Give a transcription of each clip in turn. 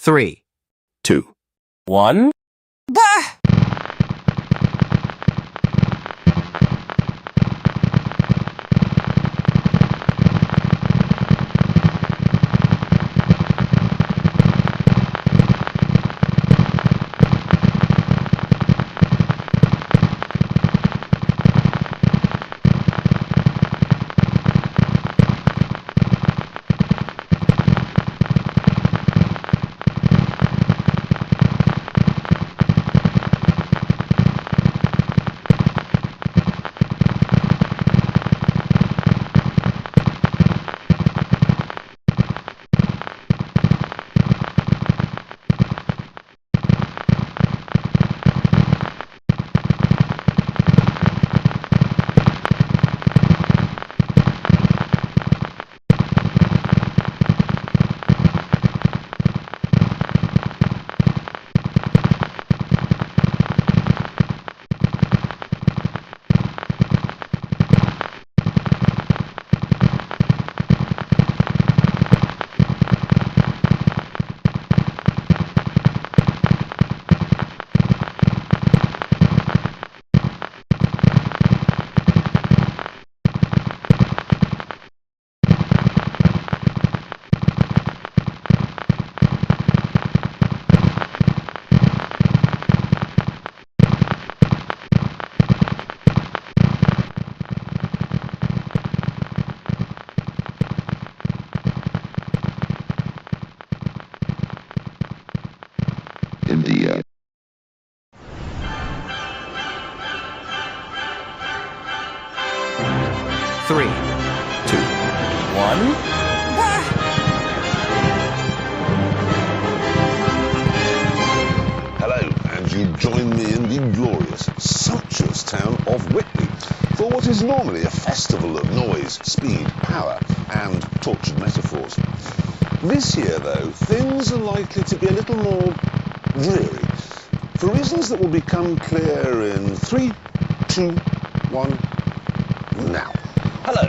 3, 2, 1. Bah! in the 3, 2, 1. Hello, and you join me in the glorious, sumptuous town of Whitby for what is normally a festival of noise, speed, power, and tortured metaphors. This year, though, things are likely to be a little more dreary, for reasons that will become clear in 3, 2, 1, now. Hello.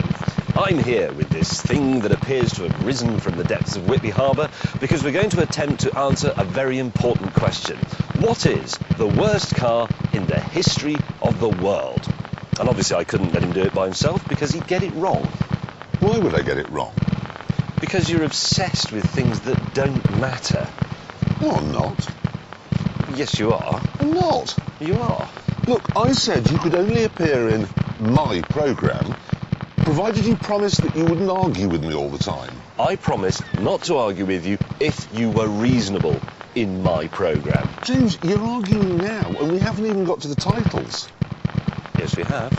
I'm here with this thing that appears to have risen from the depths of Whitby Harbour because we're going to attempt to answer a very important question. What is the worst car in the history of the world? And obviously I couldn't let him do it by himself because he'd get it wrong. Why would I get it wrong? Because you're obsessed with things that don't matter. No, I'm not. Yes, you are. I'm not. You are. Look, I said you could only appear in my programme provided you promised that you wouldn't argue with me all the time. I promised not to argue with you if you were reasonable in my programme. James, you're arguing now, and we haven't even got to the titles. Yes, we have.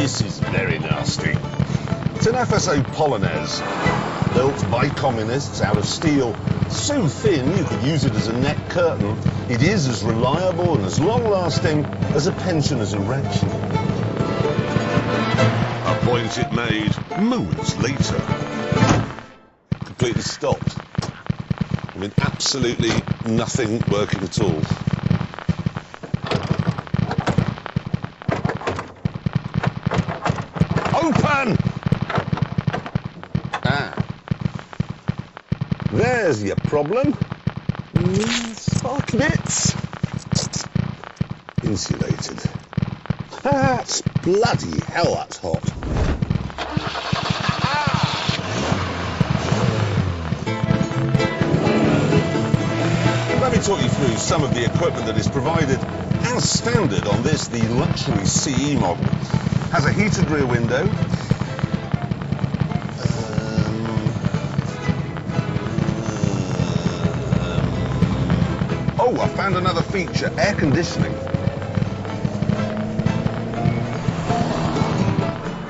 This is very nasty. It's an FSO Polonaise, built by communists out of steel, so thin you could use it as a net curtain. It is as reliable and as long-lasting as a pensioner's erection. A point it made moments later. Completely stopped. I mean, absolutely nothing working at all. Open! Ah. There's your problem. Spark bits. Insulated. That's bloody hell, that's hot. Let me talk you through some of the equipment that is provided as standard on this, the luxury CE model. Has a heated rear window. Oh, I found another feature, air conditioning.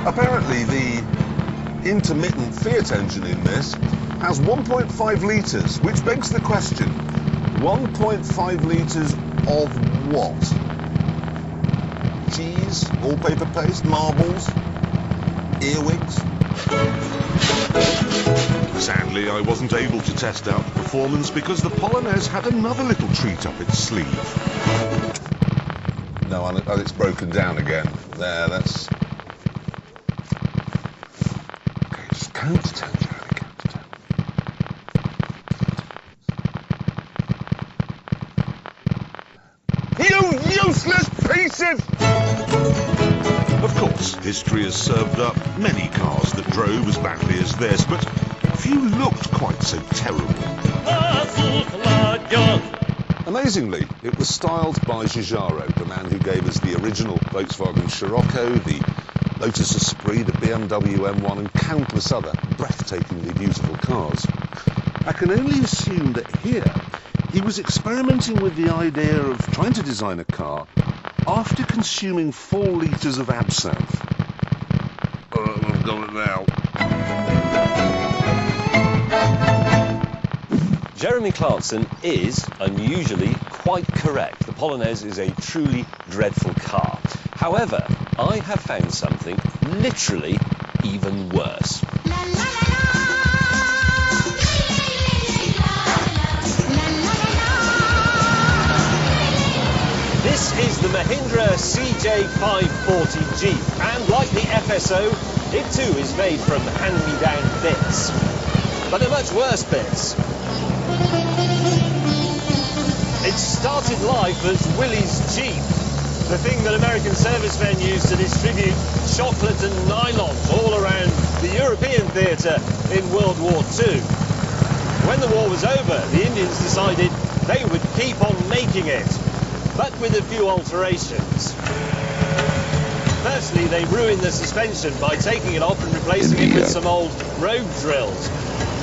Apparently the intermittent Fiat engine in this has 1.5 litres, which begs the question, 1.5 litres of what? Cheese, wallpaper paste, marbles, earwigs? Sadly, I wasn't able to test out the performance because the Polonaise had another little treat up its sleeve. No, and it's broken down again. There, that's... Okay, just count to 10, Jeremy, count to 10. You useless pieces! Of course, history has served up many cars that drove as badly as this, but few looked quite so terrible. Amazingly, it was styled by Giugiaro, the man who gave us the original Volkswagen Scirocco, the Lotus Esprit, the BMW M1 and countless other breathtakingly beautiful cars. I can only assume that here he was experimenting with the idea of trying to design a car after consuming 4 litres of absinthe. I've got it now. Jeremy Clarkson is unusually quite correct. The Polonaise is a truly dreadful car. However, I have found something literally even worse. This is the Mahindra CJ540 Jeep, and like the FSO, it too is made from hand-me-down bits. But they're much worse bits. It started life as Willie's Jeep, the thing that American servicemen used to distribute chocolate and nylons all around the European theatre in World War II. When the war was over, the Indians decided they would keep on making it, but with a few alterations. Firstly, they ruined the suspension by taking it off and replacing it with some old road drills.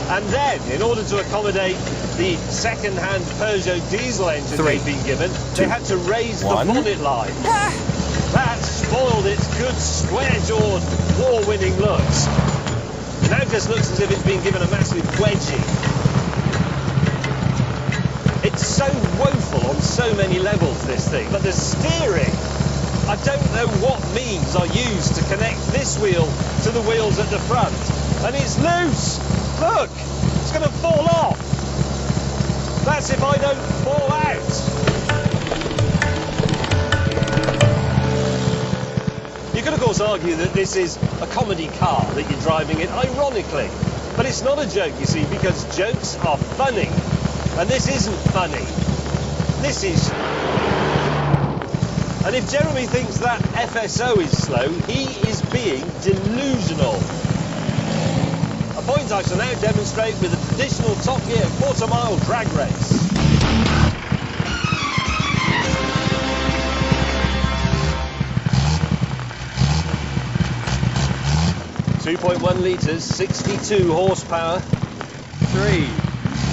And then, in order to accommodate the second-hand Peugeot diesel engine they'd been given, they had to raise the bonnet line. That spoiled its good, square-jawed, war-winning looks. Now it just looks as if it's been given a massive wedgie. It's so woeful on so many levels, this thing. But the steering, I don't know what means are used to connect this wheel to the wheels at the front. And it's loose! Look! It's going to fall off! That's if I don't fall out! You could of course argue that this is a comedy car that you're driving in, ironically. But it's not a joke, you see, because jokes are funny. And this isn't funny. This is... And if Jeremy thinks that FSO is slow, he is being delusional. A point I shall now demonstrate with a traditional Top Gear quarter-mile drag race. .1 litres, 62 horsepower. 3,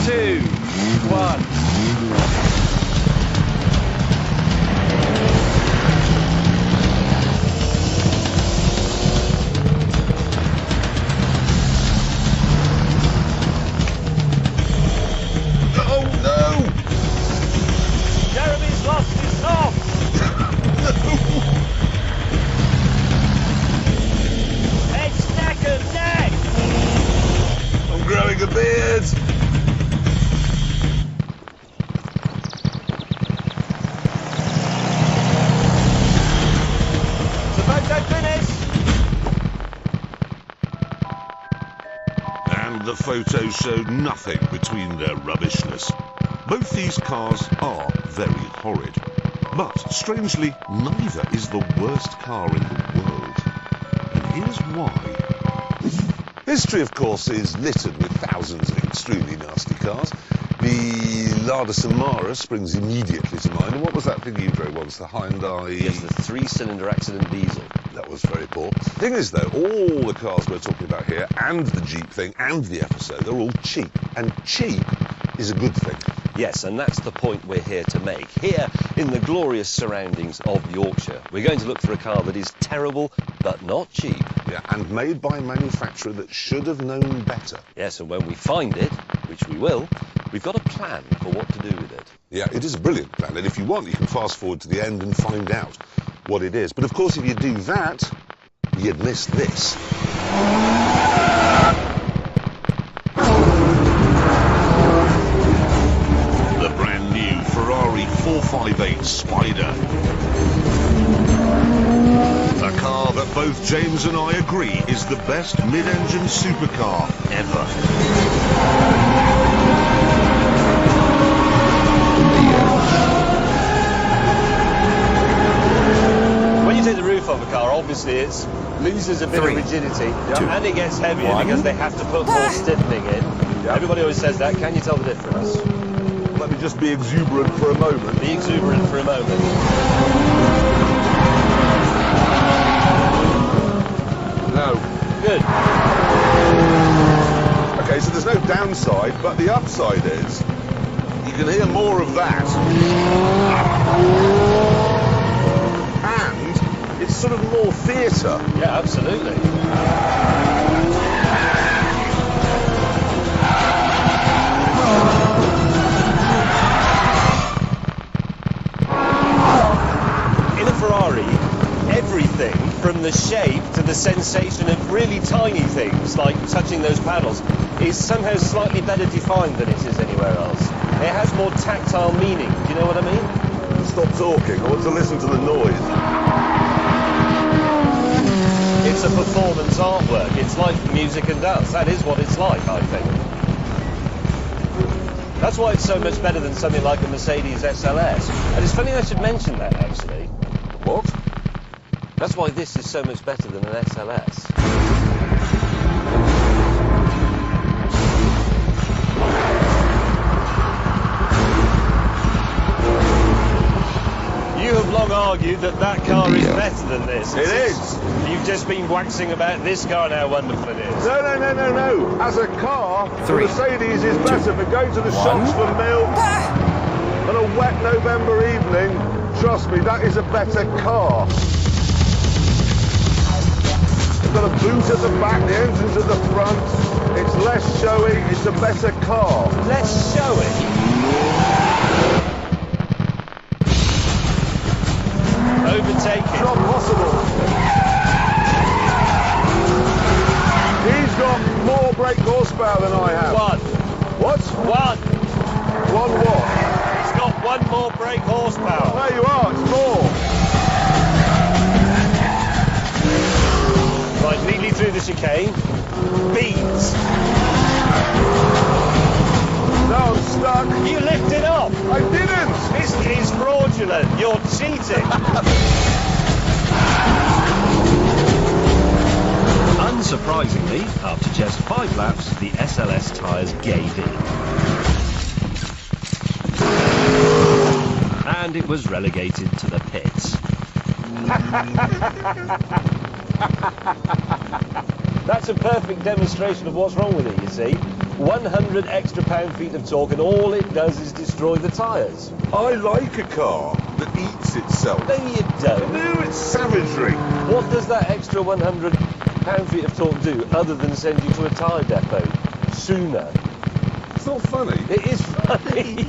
2, 1. A beard. The photo finish. And the photos showed nothing between their rubbishness. Both these cars are very horrid. But, strangely, neither is the worst car in the world. And here's why. History, of course, is littered with thousands of extremely nasty cars. The Lada Samara springs immediately to mind. And what was that thing you drove once? The Hyundai... Yes, the 3-cylinder accident diesel. That was very poor. The thing is, though, all the cars we're talking about here, and the Jeep thing, and the FSO, they're all cheap. And cheap is a good thing. Yes, and that's the point we're here to make. Here, in the glorious surroundings of Yorkshire, we're going to look for a car that is terrible, but not cheap. Yeah, and made by a manufacturer that should have known better. Yes, and when we find it, which we will, We've got a plan for what to do with it. Yeah, it is a brilliant plan, and if you want, you can fast forward to the end and find out what it is. But of course, if you do that, you'd miss this. The brand new Ferrari 458 Spider. A car that both James and I agree is the best mid-engine supercar ever. When you take the roof off a car, obviously it loses a bit of rigidity and it gets heavier because they have to put more stiffening in. Everybody always says that. Can you tell the difference? Let me just be exuberant for a moment. Be exuberant for a moment. No. Good. Okay, so there's no downside, but the upside is you can hear more of that. And it's sort of more theatre. Yeah, absolutely. In a Ferrari, everything from the shape to the sensation of really tiny things like touching those paddles is somehow slightly better defined than it is anywhere else. It has more tactile meaning. Do you know what I mean? Stop talking. I want to listen to the noise. It's a performance artwork. It's like music and dance. That is what it's like, I think. That's why it's so much better than something like a Mercedes SLS. And it's funny I should mention that, actually. What? That's why this is so much better than an SLS. You have long argued that that car is better than this. It is. You've just been waxing about this car and how wonderful it is. No. As a car, the Mercedes is better, but going to the shops for milk on a wet November evening, trust me, that is a better car. It's got a boot at the back, the engine's at the front. It's less showy, it's a better car. Less showy? Overtaking. It's not possible. He's got more brake horsepower than I have. One. What? One. One what? He's got one more brake horsepower. There you are, it's more. Right, neatly through the chicane. Beans. Now I'm stuck. You lifted up. I didn't. This is fraudulent. You're cheating. Unsurprisingly, after just 5 laps, the SLS tyres gave in. And it was relegated to the pits. That's a perfect demonstration of what's wrong with it, you see. 100 extra pound-feet of torque, and all it does is destroy the tyres. I like a car that eats itself. No, you don't. No, it's savagery. What does that extra 100 pound-feet of torque do, other than send you to a tyre depot sooner? It's not funny. It is funny.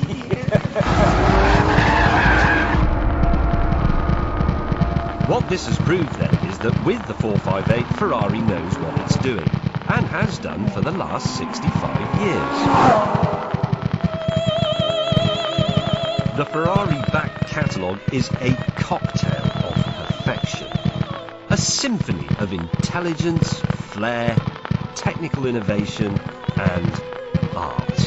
What this has proved, then, is that with the 458, Ferrari knows what it's doing, and has done for the last 65 years. The Ferrari back catalogue is a cocktail of perfection. A symphony of intelligence, flair, technical innovation, and art.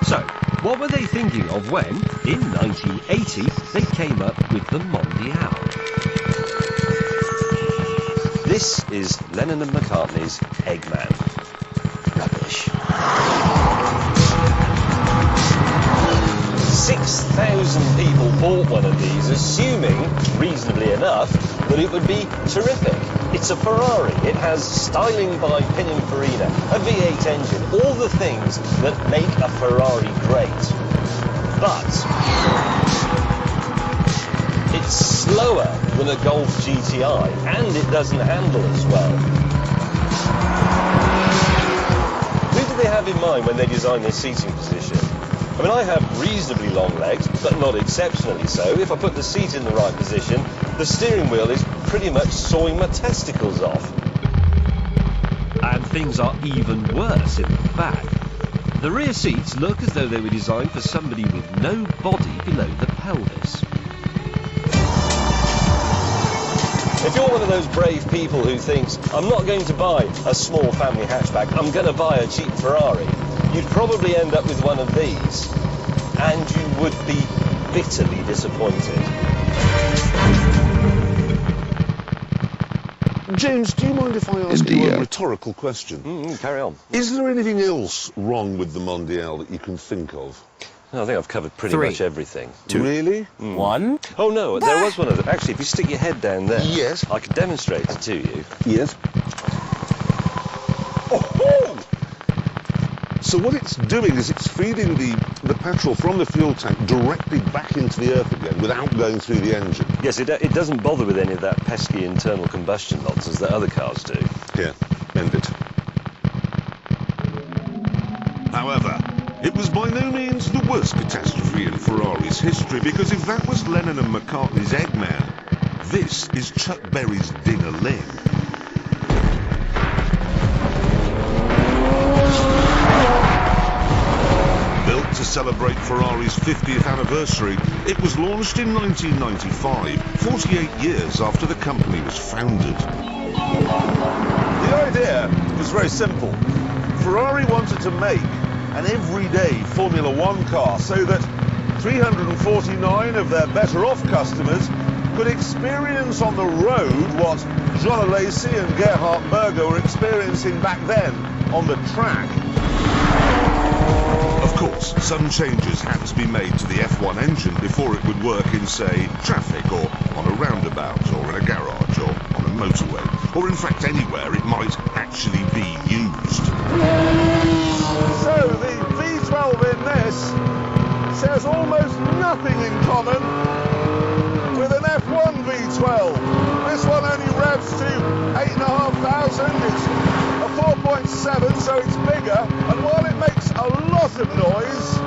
So, what were they thinking of when, in 1980, they came up with the Mondial? This is Lennon and McCartney's Eggman. Rubbish. 6,000 people bought one of these, assuming, reasonably enough, that it would be terrific. It's a Ferrari. It has styling by Pininfarina, a V8 engine, all the things that make a Ferrari great. But it's slower than a Golf GTI, and it doesn't handle as well. have in mind when they design their seating position? I mean, I have reasonably long legs, but not exceptionally so. If I put the seat in the right position, the steering wheel is pretty much sawing my testicles off. And things are even worse in the back. The rear seats look as though they were designed for somebody with no body below the pelvis. If you're one of those brave people who thinks, I'm not going to buy a small family hatchback, I'm going to buy a cheap Ferrari, you'd probably end up with one of these, and you would be bitterly disappointed. James, do you mind if I ask you a rhetorical question? Carry on. Is there anything else wrong with the Mondial that you can think of? I think I've covered pretty much everything. Really? One. Oh no, there was one other. Actually, if you stick your head down there, yes, I could demonstrate it to you. Yes. Oh! So what it's doing is it's feeding the petrol from the fuel tank directly back into the earth again without going through the engine. Yes, it doesn't bother with any of that pesky internal combustion nonsense that other cars do. Here, end it. However, it was by no means the worst catastrophe in Ferrari's history, because if that was Lennon and McCartney's Eggman, this is Chuck Berry's Ding-a-Ling. Built to celebrate Ferrari's 50th anniversary, it was launched in 1995, 48 years after the company was founded. The idea was very simple. Ferrari wanted to make an everyday Formula One car so that 349 of their better-off customers could experience on the road what John Alesi and Gerhard Berger were experiencing back then on the track. Of course, some changes had to be made to the F1 engine before it would work in, say, traffic, or on a roundabout, or in a garage, or on a motorway, or in fact anywhere it might actually be used. So the V12 in this shares almost nothing in common with an F1 V12. This one only revs to 8,500. It's a 4.7, so it's bigger, and while it makes a lot of noise,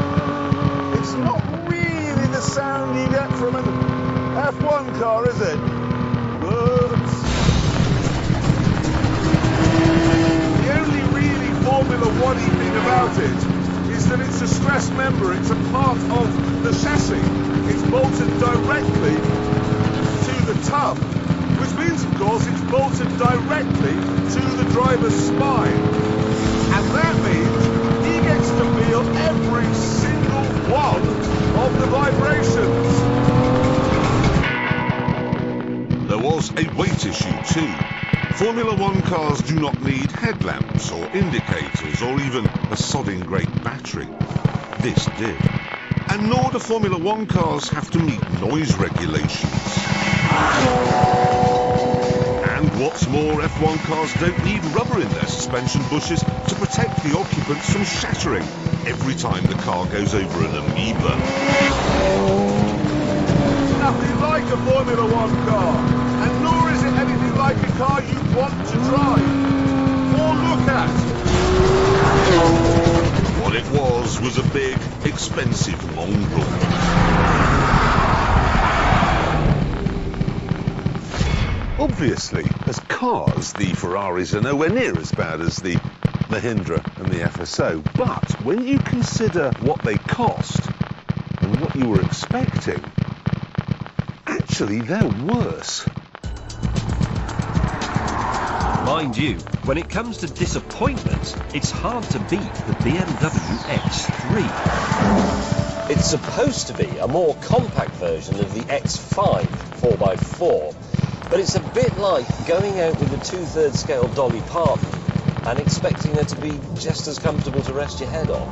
it's not really the sound you get from an F1 car, is it? The only really Formula One-y thing about it is that it's a stressed member, it's a part of the chassis. It's bolted directly to the tub, which means, of course, it's bolted directly to the driver's spine. And that means he gets to feel every single one of the vibrations. There was a weight issue too. Formula One cars do not need headlamps or indicators or even a sodding great battery. This did. And nor do Formula One cars have to meet noise regulations. And what's more, F1 cars don't need rubber in their suspension bushes to protect the occupants from shattering every time the car goes over an amoeba. Nothing like a Formula One car, and nor is it anything like a car you want to drive or look at. What it was a big, expensive mongrel. Obviously, as cars, the Ferraris are nowhere near as bad as the Mahindra and the FSO, but when you consider what they cost and what you were expecting, actually they're worse. Mind you, when it comes to disappointment, it's hard to beat the BMW X3. It's supposed to be a more compact version of the X5 4x4, but it's a bit like going out with a 2/3 scale Dolly Parton and expecting her to be just as comfortable to rest your head on.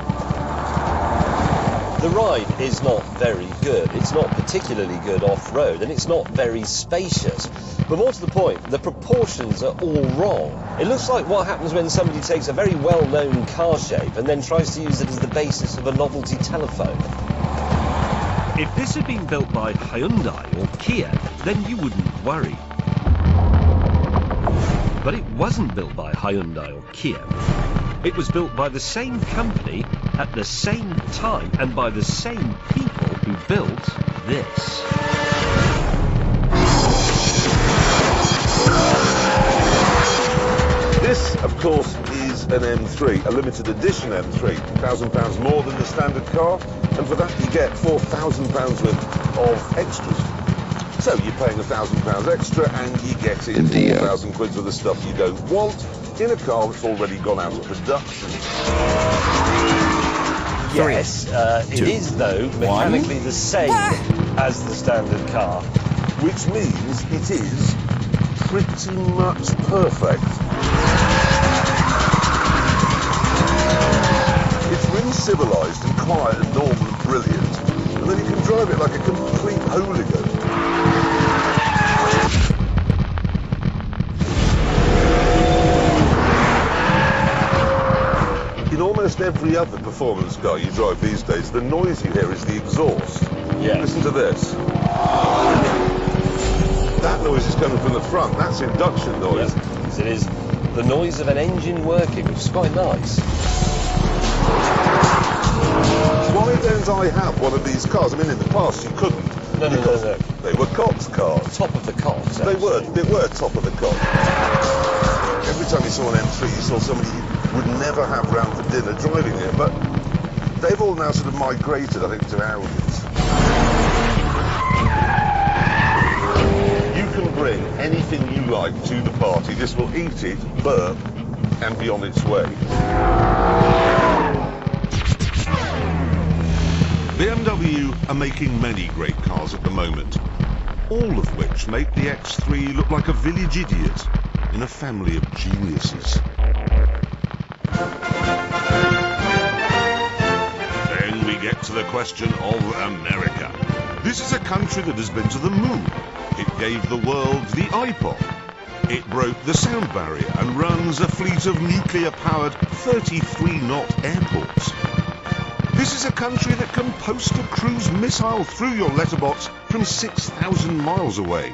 The ride is not very good. It's not particularly good off-road, and it's not very spacious. But more to the point, the proportions are all wrong. It looks like what happens when somebody takes a very well-known car shape and then tries to use it as the basis of a novelty telephone. If this had been built by Hyundai or Kia, then you wouldn't worry. But it wasn't built by Hyundai or Kia. It was built by the same company at the same time and by the same people who built this. This, of course, is an M3, a limited edition M3, £1,000 more than the standard car, and for that you get £4,000 worth of extras. So you're paying £1,000 extra and you get in 4,000 quid worth of stuff you don't want in a car that's already gone out of production. Yes, it is, though, mechanically the same as the standard car. Which means it is pretty much perfect. It's really civilised and quiet and normal and brilliant, and then you can drive it like a complete hooligan. In almost every other performance car you drive these days, the noise you hear is the exhaust. Yeah. Listen to this. That noise is coming from the front. That's induction noise. Yes, it is the noise of an engine working, which is quite nice. Why don't I have one of these cars? I mean, in the past you couldn't. No. They were cops cars. Top of the cops. They were top of the cop. Every time you saw an M3, you saw somebody you would never have round for dinner driving it, but they've all now sort of migrated, I think, to Audis. You can bring anything you like to the party. This will eat it, burp, and be on its way. BMW are making many great cars at the moment, all of which make the X3 look like a village idiot in a family of geniuses. Then we get to the question of America. This is a country that has been to the moon. It gave the world the iPod. It broke the sound barrier and runs a fleet of nuclear-powered 33-knot airports. This is a country that can post a cruise missile through your letterbox from 6,000 miles away.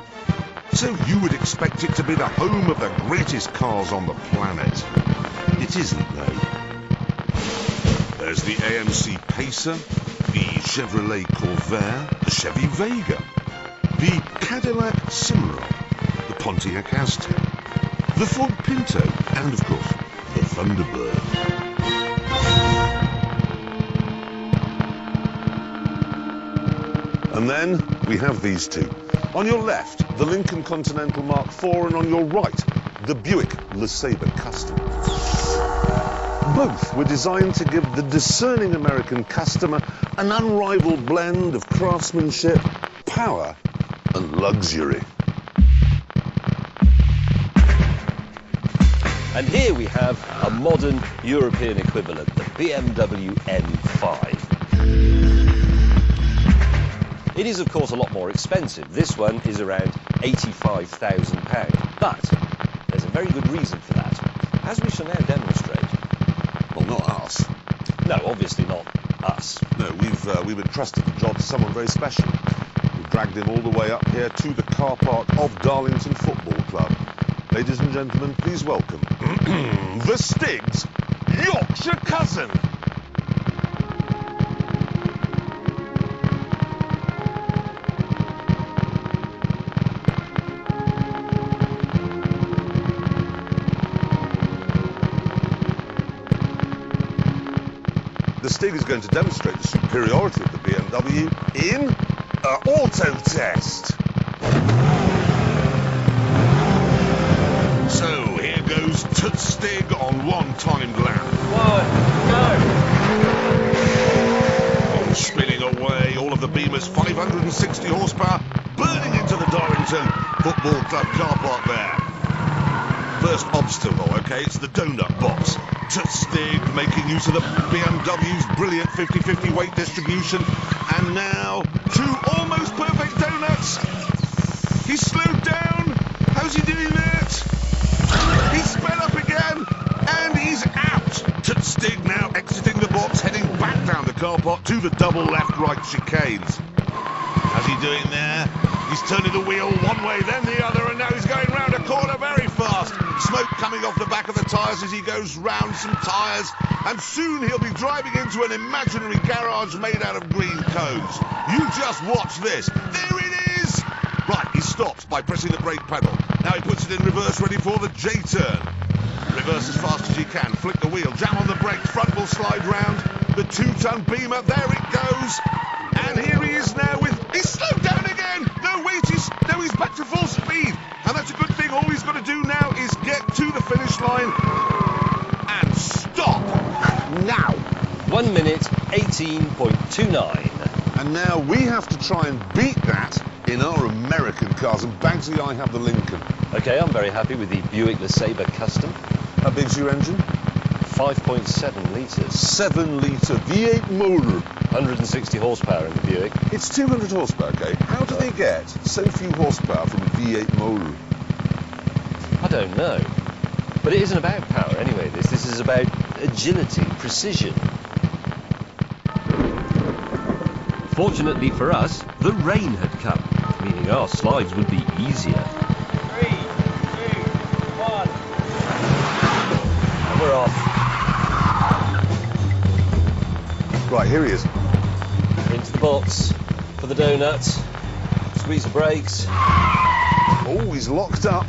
So you would expect it to be the home of the greatest cars on the planet. It isn't, though. There's the AMC Pacer, the Chevrolet Corvair, the Chevy Vega, the Cadillac Cimarron, the Pontiac Aztek, the Ford Pinto, and, of course, the Thunderbird. And then we have these two. On your left, the Lincoln Continental Mark IV, and on your right, the Buick LeSabre Custom. Both were designed to give the discerning American customer an unrivaled blend of craftsmanship, power, and luxury. And here we have a modern European equivalent, the BMW M5. It is, of course, a lot more expensive. This one is around £85,000. But there's a very good reason for that, as we shall now demonstrate. Well, not us. No, obviously not us. No, we've entrusted the job to someone very special. We've dragged him all the way up here to the car park of Darlington Football Club. Ladies and gentlemen, please welcome the Stig's Yorkshire cousin. The Stig is going to demonstrate the superiority of the BMW in an auto test. So here goes Toots Stig on one timed lap. Spinning away, all of the Beamer's 560 horsepower burning into the Darlington Football Club car park there. First obstacle, okay, it's the donut box. Toots Stig making use of the BMW's brilliant 50-50 weight distribution. And now, two almost perfect donuts. He's slowed down. How's he doing that? He's sped up again. And he's out. Toots Stig now exiting the box, heading back down the car park to the double left-right chicanes. How's he doing there? He's turning the wheel one way, then the other, and now he's going round a corner very fast. Smoke coming off the back of the tyres. tires as he goes round some tyres, and soon he'll be driving into an imaginary garage made out of green cones. You just watch this. There it is! Right, he stops by pressing the brake pedal. Now he puts it in reverse, ready for the J-turn. Reverse as fast as you can, flick the wheel, jam on the brakes, front will slide round. The 2-ton Beamer, there it goes. And here he is now with... He's slowed down again! No, wait, he's back to full speed. And that's a good thing. All he's got to do now is get to the finish line and stop. Now. 1 minute, 18.29. And now we have to try and beat that in our American cars. And Bagsy, I have the Lincoln. OK, I'm very happy with the Buick LeSabre Custom. How big's your engine? 5.7 litres. 7-litre V8 motor. 160 horsepower in the Buick. It's 200 horsepower, okay? How do they get so few horsepower from a V8 motor? I don't know. But it isn't about power anyway, this is about agility, precision. Fortunately for us, the rain had come, meaning our slides would be easier. 3, 2, 1. And we're off. Right, here he is. Into the box for the donuts. Squeeze the brakes. Oh, he's locked up.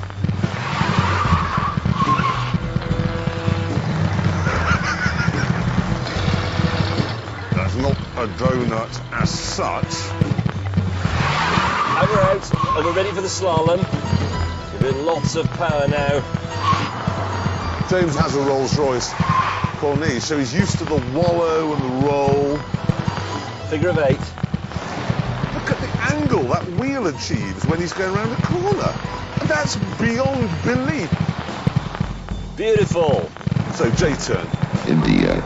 That's not a donut as such. And we're out, and we're ready for the slalom. We're doing lots of power now. James has a Rolls Royce Corniche, so he's used to the wallow and the roll. Figure of 8. Look at the angle that wheel achieves when he's going around a corner. And that's beyond belief. Beautiful. So J-turn. In the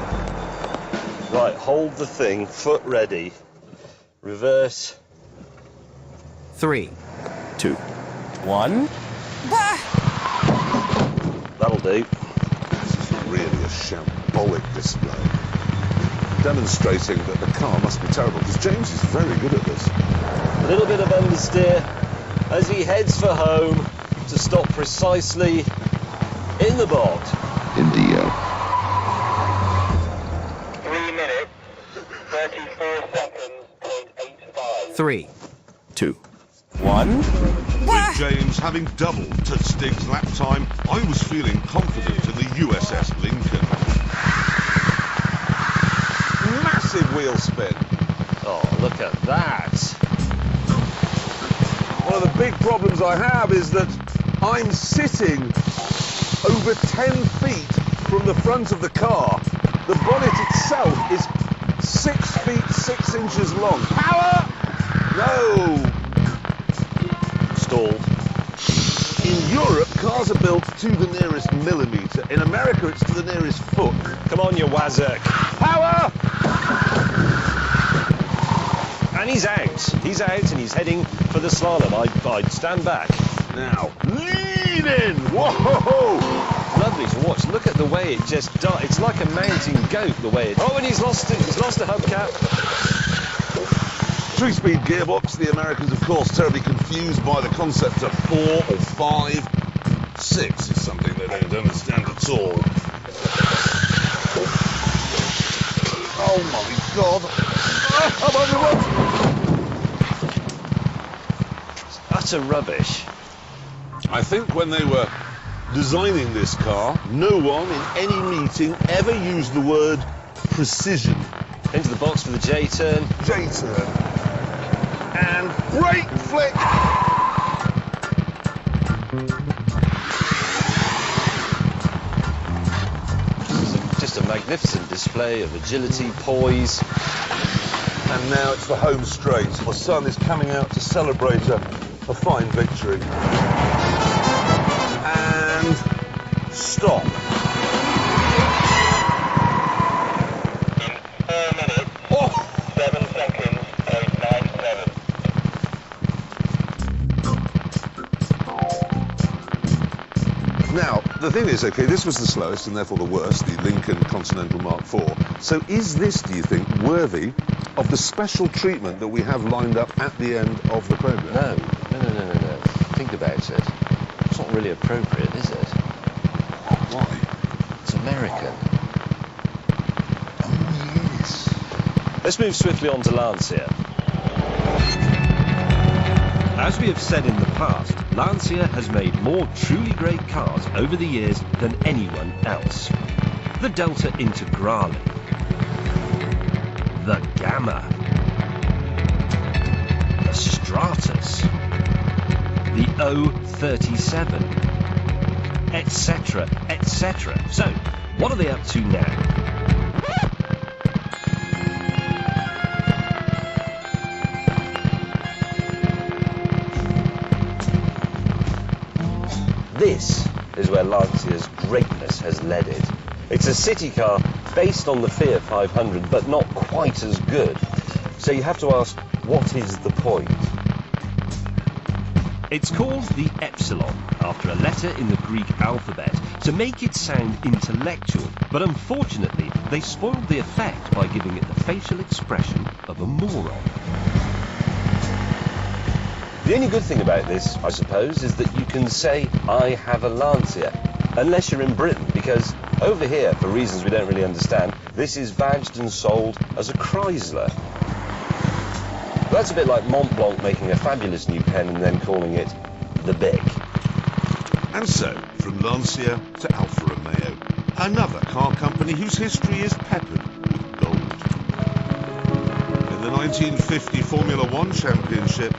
Right, hold the thing, foot ready. Reverse. 3, 2, 1. That'll do. This is really a shambolic display, demonstrating that the car must be terrible, because James is very good at this. A little bit of understeer as he heads for home to stop precisely in the bog. In the 3 minutes, 34 seconds, 0.85. 3, 2, 1. With James having doubled Touch Stig's lap time, I was feeling confident in the USS Lincoln. Massive wheel spin. Oh, look at that. One of the big problems I have is that I'm sitting over 10 feet from the front of the car. The bonnet itself is 6 feet 6 inches long. Power! No! Stalled. In Europe, cars are built to the nearest millimetre. In America, it's to the nearest foot. Come on, you wazzock. Power! And he's out. He's out and he's heading for the slalom. I'd stand back. Now, lean in! Whoa! Lovely to watch. Look at the way it just darts. It's like a mountain goat, the way it... Oh, and he's lost it. He's lost the hubcap. 3-speed gearbox. The Americans, of course, terribly confused by the concept of 4 or 5. 6 is something they don't understand at all. Oh my God! I'm on the It's utter rubbish. I think when they were designing this car, no one in any meeting ever used the word precision. Into the box for the J-turn. J-turn. And brake flick! Just a magnificent display of agility, poise. And now it's the home straight. My son is coming out to celebrate a fine victory. And stop. In 4 minutes, Oh! 7 seconds, 0.97. Now, the thing is, okay, this was the slowest and therefore the worst, the Lincoln Continental Mark IV. So is this, do you think, worthy of the special treatment that we have lined up at the end of the programme? No. Think about it. It's not really appropriate, is it? Why? American. Oh, yes. Let's move swiftly on to Lancia. As we have said in the past, Lancia has made more truly great cars over the years than anyone else. The Delta Integrale, the Gamma, the Stratus, the O37, etc., etc. So, what are they up to now? This is where Lancia's greatness has led it. It's a city car based on the Fiat 500, but not quite as good. So you have to ask, what is the point? It's called the Epsilon, after a letter in the Greek alphabet, to make it sound intellectual, but unfortunately they spoiled the effect by giving it the facial expression of a moron. The only good thing about this, I suppose, is that you can say, I have a Lancia, unless you're in Britain, because over here, for reasons we don't really understand, this is badged and sold as a Chrysler. That's a bit like Mont Blanc making a fabulous new pen and then calling it the Big. And so, from Lancia to Alfa Romeo, another car company whose history is peppered with gold. In the 1950 Formula One Championship,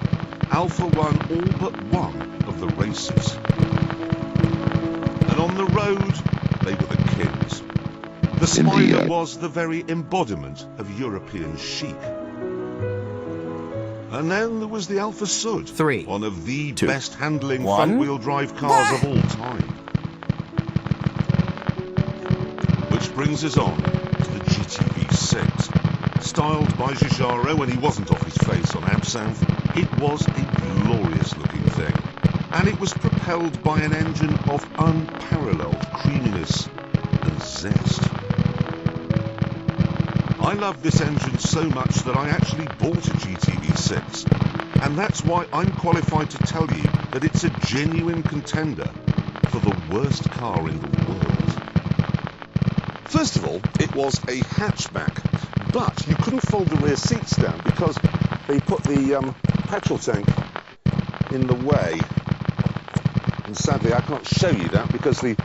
Alfa won all but one of the races. And on the road, they were the kings. The Spider was the very embodiment of European chic. And then there was the Alfa Sud, one of the best handling front-wheel drive cars of all time. Which brings us on to the GTV6. Styled by Giugiaro when he wasn't off his face on Absinthe, it was a glorious looking thing. And it was propelled by an engine of unparalleled creaminess and zest. I love this engine so much that I actually bought a GTV6, and that's why I'm qualified to tell you that it's a genuine contender for the worst car in the world. First of all, it was a hatchback, but you couldn't fold the rear seats down because they put the petrol tank in the way. And sadly, I can't show you that because the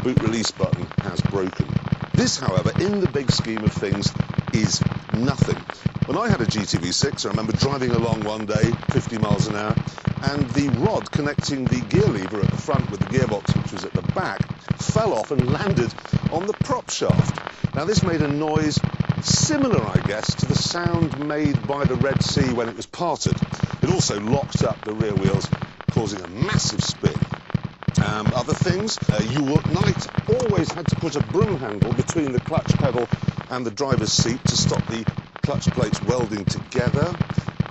boot release button has broken. This, however, in the big scheme of things, is nothing. When I had a GTV6, I remember driving along one day, 50 miles an hour, and the rod connecting the gear lever at the front with the gearbox, which was at the back, fell off and landed on the prop shaft. Now, this made a noise similar, I guess, to the sound made by the Red Sea when it was parted. It also locked up the rear wheels, causing a massive spin. Other things, you at night always had to put a broom handle between the clutch pedal and the driver's seat to stop the clutch plates welding together.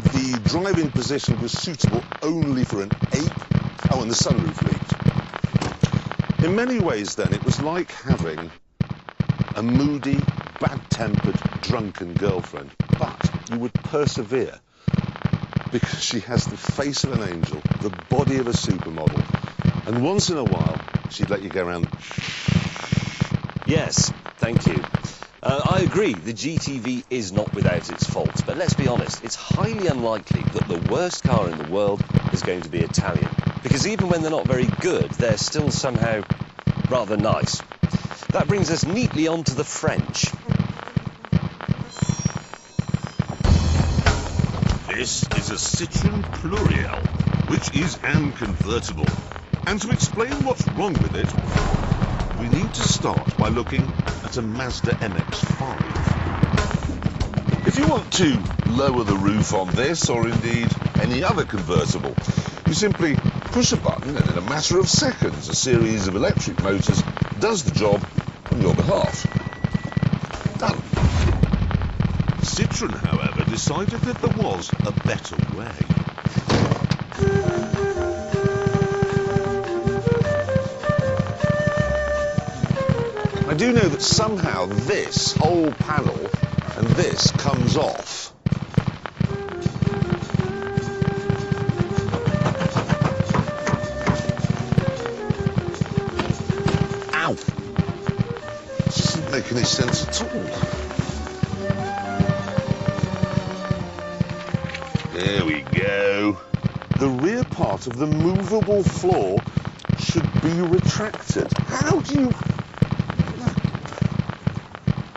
The driving position was suitable only for an ape. Oh, and the sunroof leaked. In many ways, then, it was like having a moody, bad-tempered, drunken girlfriend. But you would persevere because she has the face of an angel, the body of a supermodel, and once in a while, she'd let you go around. Yes, thank you. I agree, the GTV is not without its faults, but let's be honest, it's highly unlikely that the worst car in the world is going to be Italian. Because even when they're not very good, they're still somehow rather nice. That brings us neatly on to the French. This is a Citroën Pluriel, which is an convertible. And to explain what's wrong with it, we need to start by looking at a Mazda MX-5. If you want to lower the roof on this, or indeed any other convertible, you simply push a button and in a matter of seconds a series of electric motors does the job on your behalf. Done. Citroën, however, decided that there was a better way. I do know that somehow this whole panel and this comes off. Ow! make any sense at all. There we go. The rear part of the movable floor should be retracted. How do you...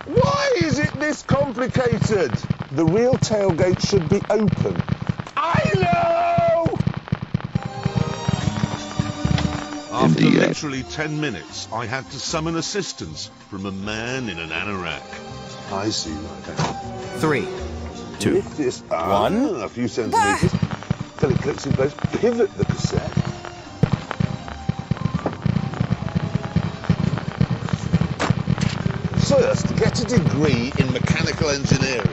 Why is it this complicated? The rear tailgate should be open. I know! After literally 10 minutes, I had to summon assistance from a man in an anorak. I see right now. 3, 2, Lift this up 1. a few centimetres till it clicks in place. Pivot the cassette. First, get a degree in mechanical engineering.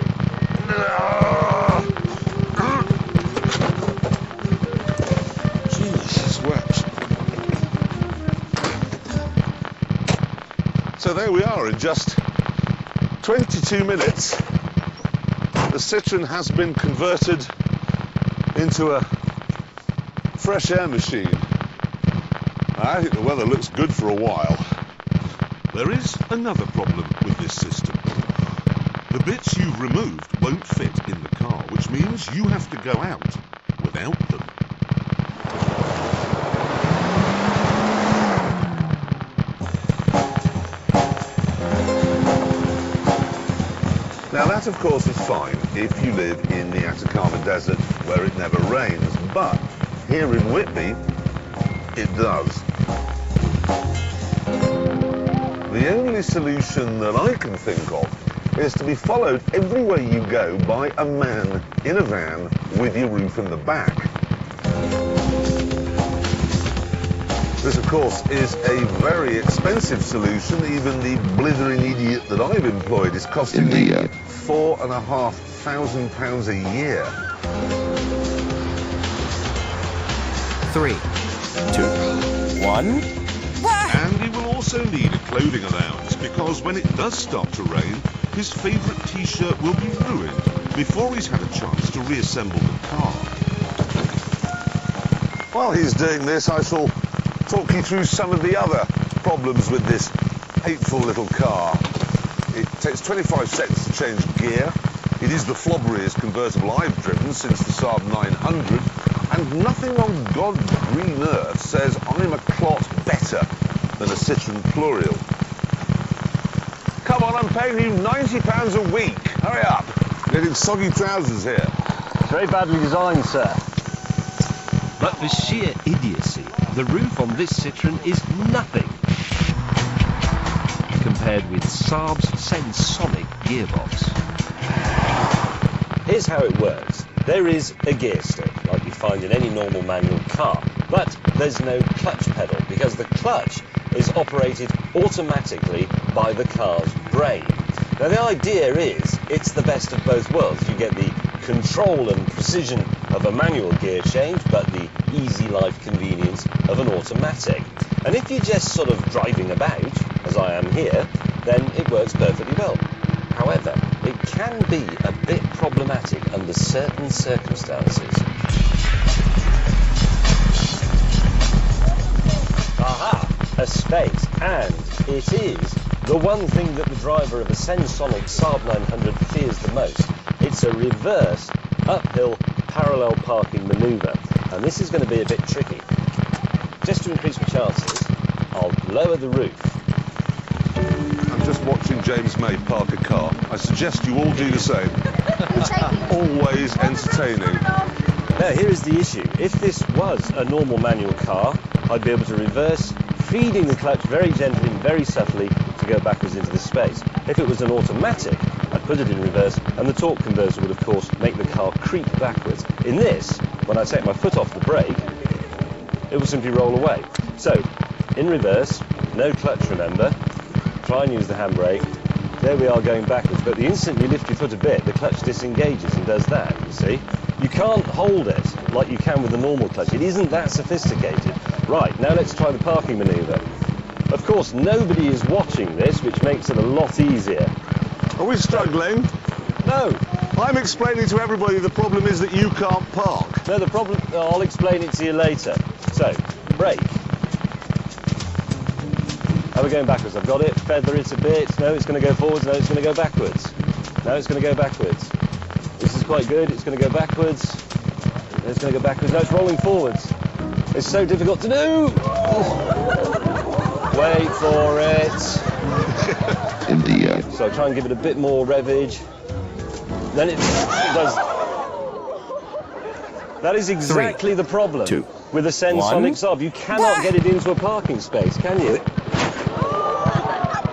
Jesus wept. So there we are, in just 22 minutes, the Citroen has been converted into a fresh air machine. I think the weather looks good for a while. There is another problem with this system. The bits you've removed won't fit in the car, which means you have to go out without them. Now that, of course, is fine if you live in the Atacama Desert where it never rains, but here in Whitby, it does. The only solution that I can think of is to be followed everywhere you go by a man in a van with your roof in the back. This, of course, is a very expensive solution. Even the blithering idiot that I've employed is costing me £4,500 a year. 3, 2, 1. And he will also need a clothing allowance because when it does start to rain, his favourite t-shirt will be ruined before he's had a chance to reassemble the car. While he's doing this, I shall talk you through some of the other problems with this hateful little car. It takes 25 seconds to change gear. It is the flobberiest convertible I've driven since the Saab 900, and nothing on God's green earth says I'm a clot better than a Citroen Plurial. Come on, I'm paying you £90 a week. Hurry up. Getting soggy trousers here. Very badly designed, sir. But for sheer idiocy, the roof on this Citroen is nothing compared with Saab's Sensonic gearbox. Here's how it works. There is a gear stick, like you find in any normal manual car, but there's no clutch pedal because the clutch is operated automatically by the car's brain. Now the idea is it's the best of both worlds. You get the control and precision of a manual gear change, but the easy life convenience of an automatic. And if you're just sort of driving about, as I am here, then it works perfectly well. However, it can be a bit problematic under certain circumstances. Aha! A space, and it is the one thing that the driver of a Sensonic Saab 900 fears the most. It's a reverse, uphill, parallel parking manoeuvre, and this is going to be a bit tricky. Just to increase my chances, I'll lower the roof. I'm just watching James May park a car. I suggest you all do the same. It's always entertaining. Now, here is the issue. If this was a normal manual car, I'd be able to reverse, feeding the clutch very gently and very subtly to go backwards into the space. If it was an automatic, I'd put it in reverse, and the torque converter would, of course, make the car creep backwards. In this, when I take my foot off the brake, it will simply roll away. So, in reverse, no clutch, remember. Try and use the handbrake. There we are going backwards, but the instant you lift your foot a bit, the clutch disengages and does that, you see. You can't hold it like you can with a normal clutch. It isn't that sophisticated. Right, now let's try the parking manoeuvre. Of course, nobody is watching this, which makes it a lot easier. Are we struggling? No, I'm explaining to everybody the problem is that you can't park. no, the problem, I'll explain it to you later. So, brake. And we're going backwards. I've got it. Feather it a bit. No, it's going to go forwards. No, it's going to go backwards. No, it's going to go backwards. This is quite good. It's going to go backwards. It's going to go backwards. No, it's rolling forwards. It's so difficult to do. Wait for it. India. So try and give it a bit more revvage. Then it does. That is exactly the problem 2, with a Sensonic 1. Saab. You cannot get it into a parking space, can you?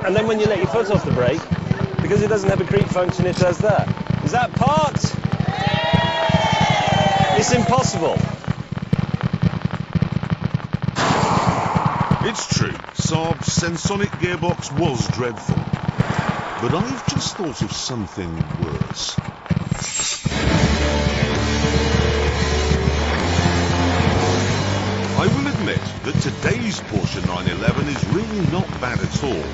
And then when you let your foot off the brake, because it doesn't have a creep function, it does that. Is that parked? It's impossible. It's true, Saab's Sensonic gearbox was dreadful. But I've just thought of something worse. I will admit that today's Porsche 911 is really not bad at all.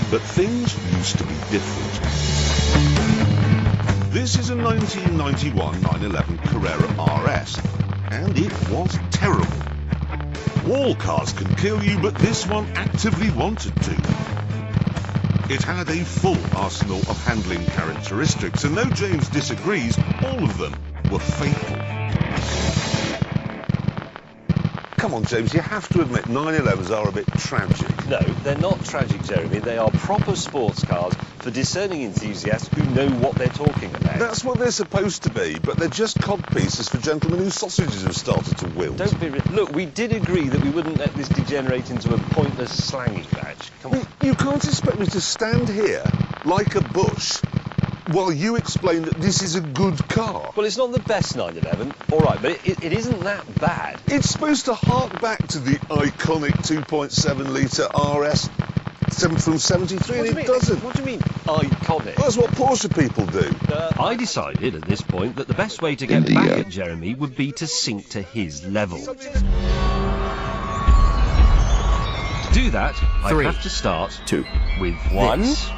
But things used to be different. This is a 1991 911 Carrera RS, and it was terrible. All cars can kill you, but this one actively wanted to. It had a full arsenal of handling characteristics, and though James disagrees, all of them were fatal. Come on, James, you have to admit 911s are a bit tragic. No, they're not tragic, Jeremy. They are proper sports cars for discerning enthusiasts who know what they're talking about. That's what they're supposed to be, but they're just codpieces for gentlemen whose sausages have started to wilt. Don't be... Look, we did agree that we wouldn't let this degenerate into a pointless slanging match. Come on. You can't expect me to stand here like a bush while you explain that this is a good car. Well, it's not the best 911, all right, but it isn't that bad. It's supposed to hark back to the iconic 2.7-litre RS from 73, and it doesn't. What do you mean, iconic? That's what Porsche people do. I decided at this point that the best way to get back at Jeremy would be to sink to his level. To do that, I 3, have to start 2, with 1. this.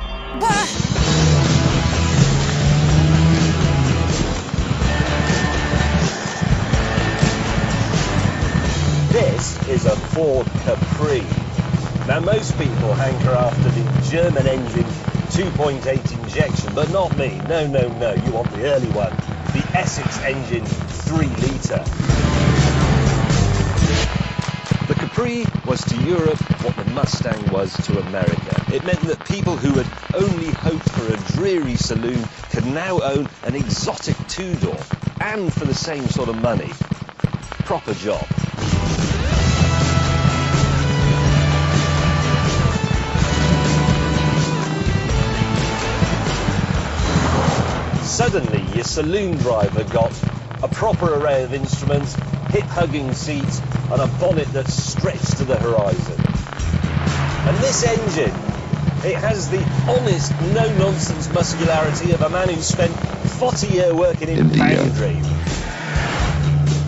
This is a Ford Capri. Now, most people hanker after the German engine 2.8 injection, but not me. No, no, no. You want the early one, the Essex engine 3-litre. The Capri was to Europe what the Mustang was to America. It meant that people who had only hoped for a dreary saloon could now own an exotic two-door, and for the same sort of money. Proper job. Suddenly, your saloon driver got a proper array of instruments, hip-hugging seats, and a bonnet that stretched to the horizon. And this engine, it has the honest, no-nonsense muscularity of a man who spent 40 years working in foundry.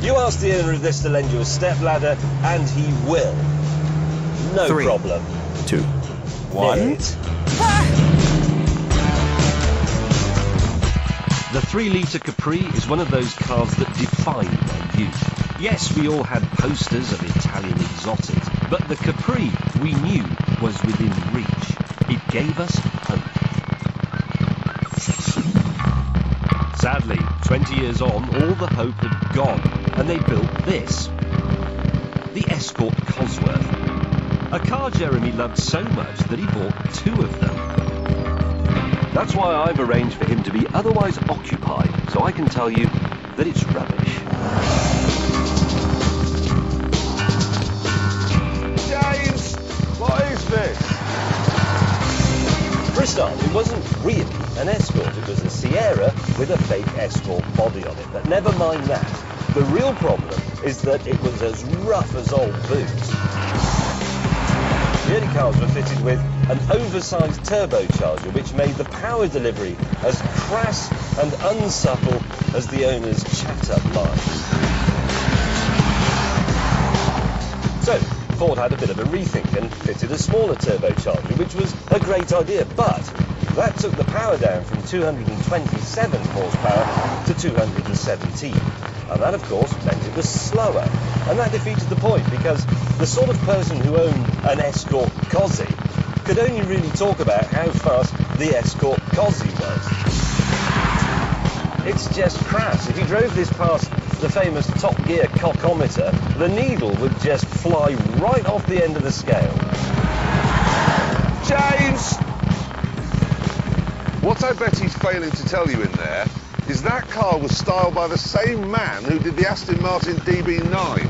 You ask the owner of this to lend you a stepladder, and he will. No 3, problem. 2, 1. It. The 3-litre Capri is one of those cars that defined my youth. Yes, we all had posters of Italian exotics, but the Capri we knew was within reach. It gave us hope. Sadly, 20 years on, all the hope had gone, and they built this. The Escort Cosworth. A car Jeremy loved so much that he bought 2 of them. That's why I've arranged for him to be otherwise occupied, so I can tell you that it's rubbish. James, what is this? For a start, it wasn't really an Escort. It was a Sierra with a fake Escort body on it. But never mind that. The real problem is that it was as rough as old boots. The early cars were fitted with an oversized turbocharger which made the power delivery as crass and unsupple as the owner's chat-up lines. So, Ford had a bit of a rethink and fitted a smaller turbocharger, which was a great idea, but that took the power down from 227 horsepower to 217. And that, of course, meant it was slower. And that defeated the point, because the sort of person who owned an Escort Cosy could only really talk about how fast the Escort Cosy was. It's just crass. If you drove this past the famous Top Gear cockometer, the needle would just fly right off the end of the scale. James! What I bet he's failing to tell you in there is that car was styled by the same man who did the Aston Martin DB9.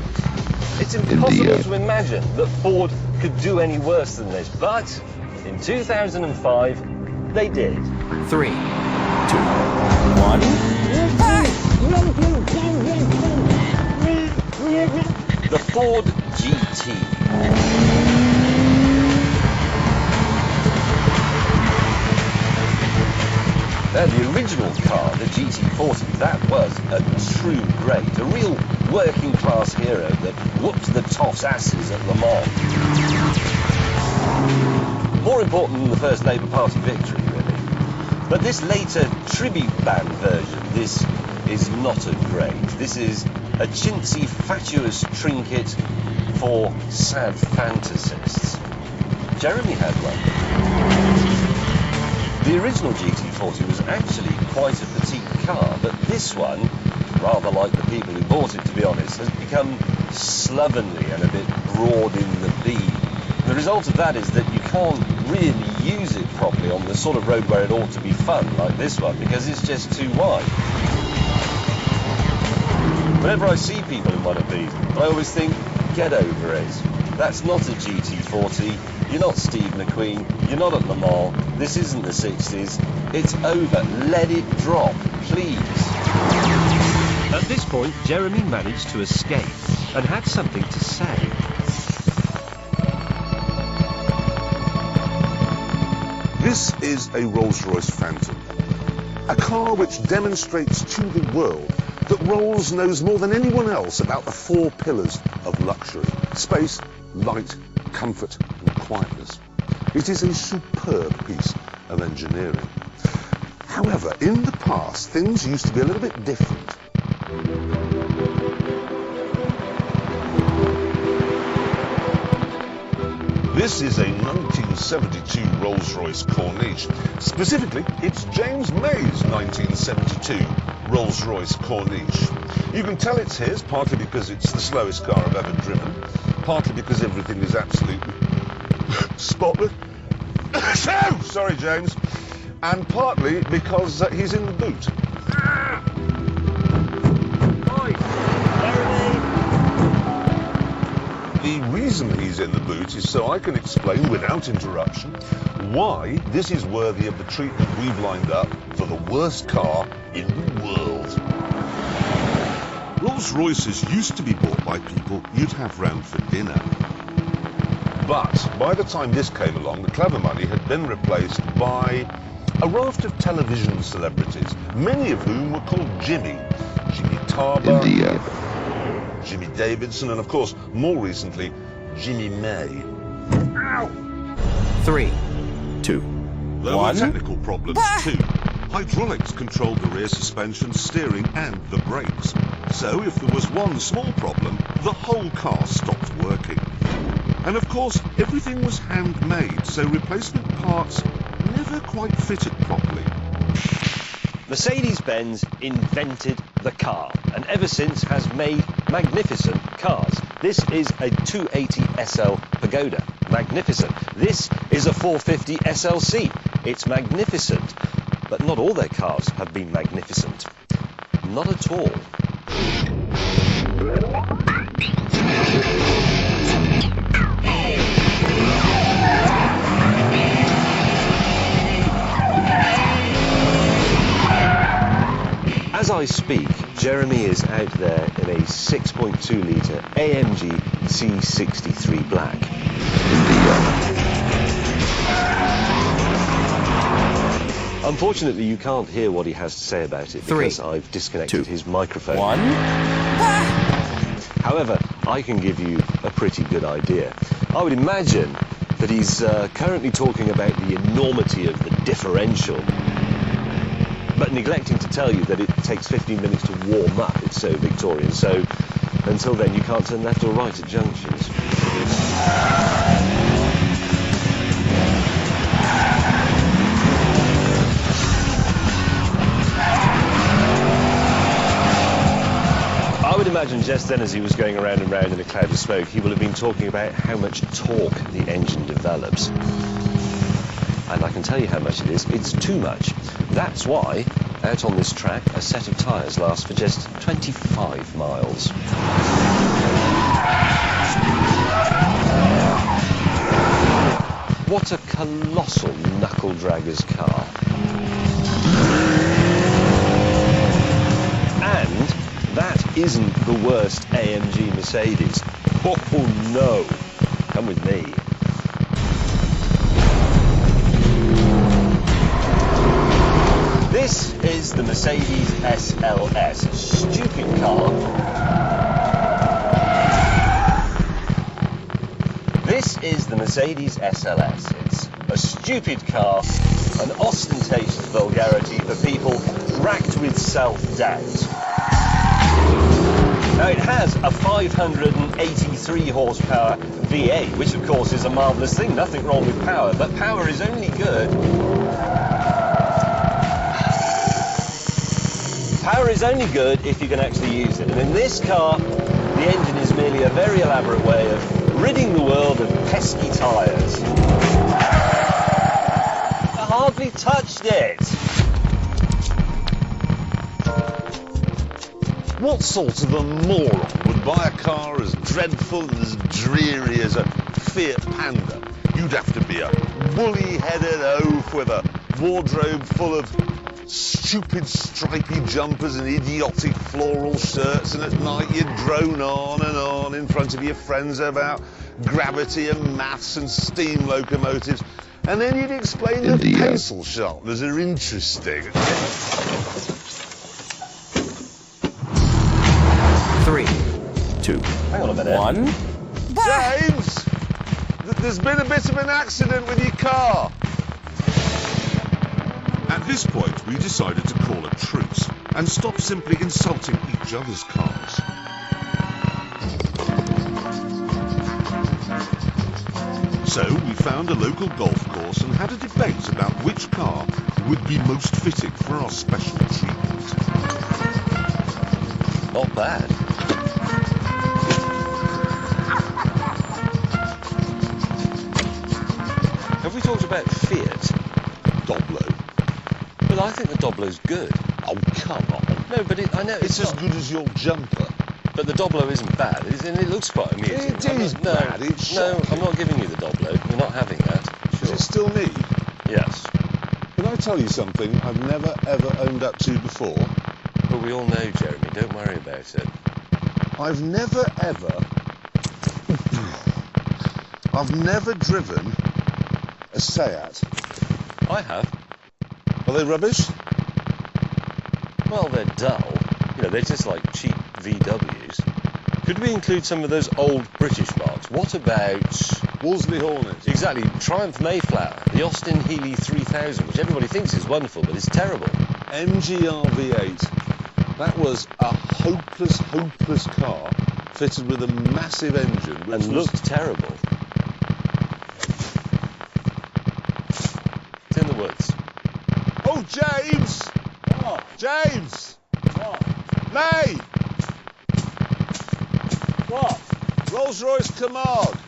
It's impossible to imagine that Ford could do any worse than this, but in 2005, they did. 3, 2, 1. The Ford GT. Now, the original car, the GT40, that was a true great, a real working class hero that whooped the toffs' asses at Le Mans. More important than the first Labour Party victory, really. But this later tribute band version, this is not a great. This is a chintzy, fatuous trinket for sad fantasists. Jeremy had one. The original GT40 was actually quite a petite car, but this one, rather like the people who bought it, to be honest, has become slovenly and a bit broad in the beam. The result of that is that you can't really use it properly on the sort of road where it ought to be fun, like this one, because it's just too wide. Whenever I see people in one of these, I always think, get over it. That's not a GT40, you're not Steve McQueen, you're not at Le Mans, this isn't the 60s, it's over, let it drop, please. At this point, Jeremy managed to escape and had something to say. This is a Rolls-Royce Phantom, a car which demonstrates to the world that Rolls knows more than anyone else about the 4 pillars of luxury: space, light, comfort and quietness. It is a superb piece of engineering. However, in the past, things used to be a little bit different. This is a 1972 Rolls-Royce Corniche. Specifically, it's James May's 1972 Rolls-Royce Corniche. You can tell it's his, partly because it's the slowest car I've ever driven, partly because everything is absolutely spotless. Sorry, James. And partly because he's in the boot. The reason he's in the boot is so I can explain without interruption why this is worthy of the treatment we've lined up for the worst car in the world. Rolls-Royces used to be bought by people you'd have round for dinner. But by the time this came along, the clever money had been replaced by a raft of television celebrities, many of whom were called Jimmy. Jimmy Tarver, Jimmy Davidson, and of course, more recently, Jimmy May. Ow! 3, 2, There 1. were technical problems too. Hydraulics controlled the rear suspension, steering and the brakes. So if there was one small problem, the whole car stopped working. And of course, everything was handmade, so replacement parts never quite fitted properly. Mercedes-Benz invented the car, and ever since has made magnificent cars. This is a 280 SL Pagoda. Magnificent. This is a 450 SLC. It's magnificent. But not all their cars have been magnificent. Not at all. As I speak, Jeremy is out there in a 6.2 litre AMG C63 Black. Unfortunately, you can't hear what he has to say about it because I've disconnected his microphone. 1. However, I can give you a pretty good idea. I would imagine that he's currently talking about the enormity of the differential, but neglecting to tell you that it takes 15 minutes to warm up. It's so Victorian. So Until then, you can't turn left or right at junctions. I would imagine just then, as he was going around and round in a cloud of smoke, he will have been talking about how much torque the engine develops. And I can tell you how much it is. It's too much. That's why, out on this track, a set of tyres lasts for just 25 miles. What a colossal knuckle-dragger's car. And that isn't the worst AMG Mercedes. Oh no. Come with me. This is the Mercedes SLS. Stupid car. This is the Mercedes SLS. It's a stupid car, an ostentatious vulgarity for people racked with self-doubt. Now, it has a 583 horsepower V8, which of course is a marvellous thing. Nothing wrong with power, but power is only good. Power is only good if you can actually use it. And in this car, the engine is merely a very elaborate way of ridding the world of pesky tyres. I hardly touched it. What sort of a moron would buy a car as dreadful and as dreary as a Fiat Panda? You'd have to be a woolly-headed oaf with a wardrobe full of stupid stripy jumpers and idiotic floral shirts, and at night you'd drone on and on in front of your friends about gravity and maths and steam locomotives, and then you'd explain that pencil sharpeners are interesting. 3, 2, Hang on a minute. 1. James! There's been a bit of an accident with your car. At this point, we decided to call a truce and stop simply insulting each other's cars. So we found a local golf course and had a debate about which car would be most fitting for our special treatment. Not bad. Have we talked about Fiat? Doblo. Well, I think the Doblo's good. Oh, come on. No, but I know It's as good as your jumper. But the Doblo isn't bad, and it looks quite amusing. It is bad, it's No, shocking. I'm not giving you the Doblo. You're not having that. Is it still me? Yes. Can I tell you something I've never ever owned up to before? But we all know, Jeremy. Don't worry about it. I've never driven a Seat. I have. Are they rubbish? Well, they're dull. You know, they're just like cheap VWs. Could we include some of those old British marques? What about... Wolseley Hornet. Exactly, Triumph Mayflower, the Austin Healey 3000, which everybody thinks is wonderful, but it's terrible. MGR V8. That was a hopeless, hopeless car fitted with a massive engine which And looked terrible. It's in the woods. Oh, James! What? James! What? May! What? Rolls-Royce Camargue.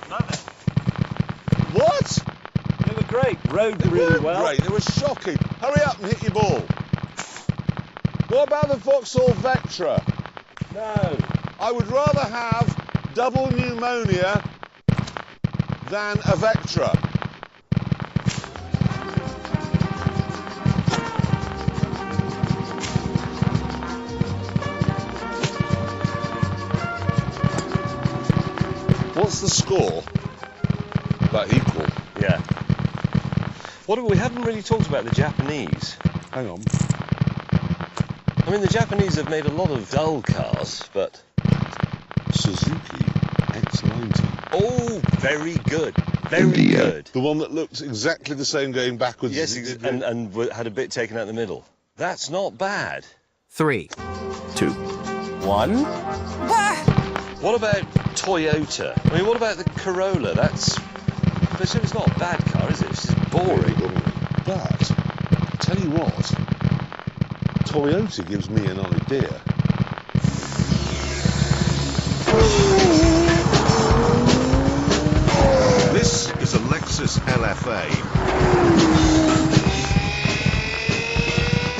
Love it. What? They were great. Rode They really weren't well. great. They were shocking. Hurry up and hit your ball. What about the Vauxhall Vectra? No. I would rather have double pneumonia than a Vectra. What's the score? About equal. Yeah. We haven't really talked about the Japanese. Hang on. I mean, the Japanese have made a lot of dull cars, but... Suzuki X90. Oh, very good. Very good. The one that looked exactly the same going backwards Yes, as it did. and had a bit taken out the middle. That's not bad. 3, 2, 1. What about Toyota? I mean, what about the Corolla? That's... I presume it's not a bad car, is it? It's just boring. But, I tell you what, Toyota gives me an idea. This is a Lexus LFA.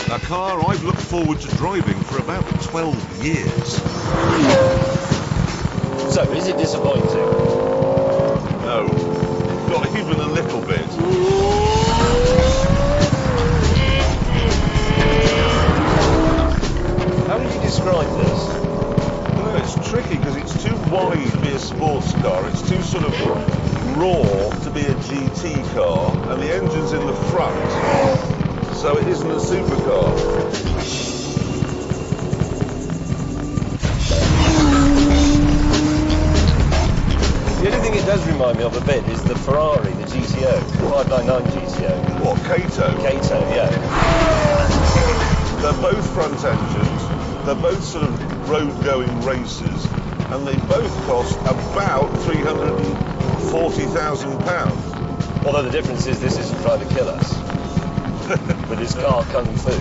A car I've looked forward to driving for about 12 years. So, is it disappointing? No, not even a little bit. How would you describe this? No, it's tricky because it's too wide to be a sports car. It's too sort of raw to be a GT car, and the engine's in the front, so it isn't a supercar. The only thing it does remind me of a bit is the Ferrari, the GTO, 599 GTO. What, Kato? Kato, yeah. They're both front engines, they're both sort of road-going racers, and they both cost about £340,000. Although the difference is this isn't trying to kill us. With his car kung fu.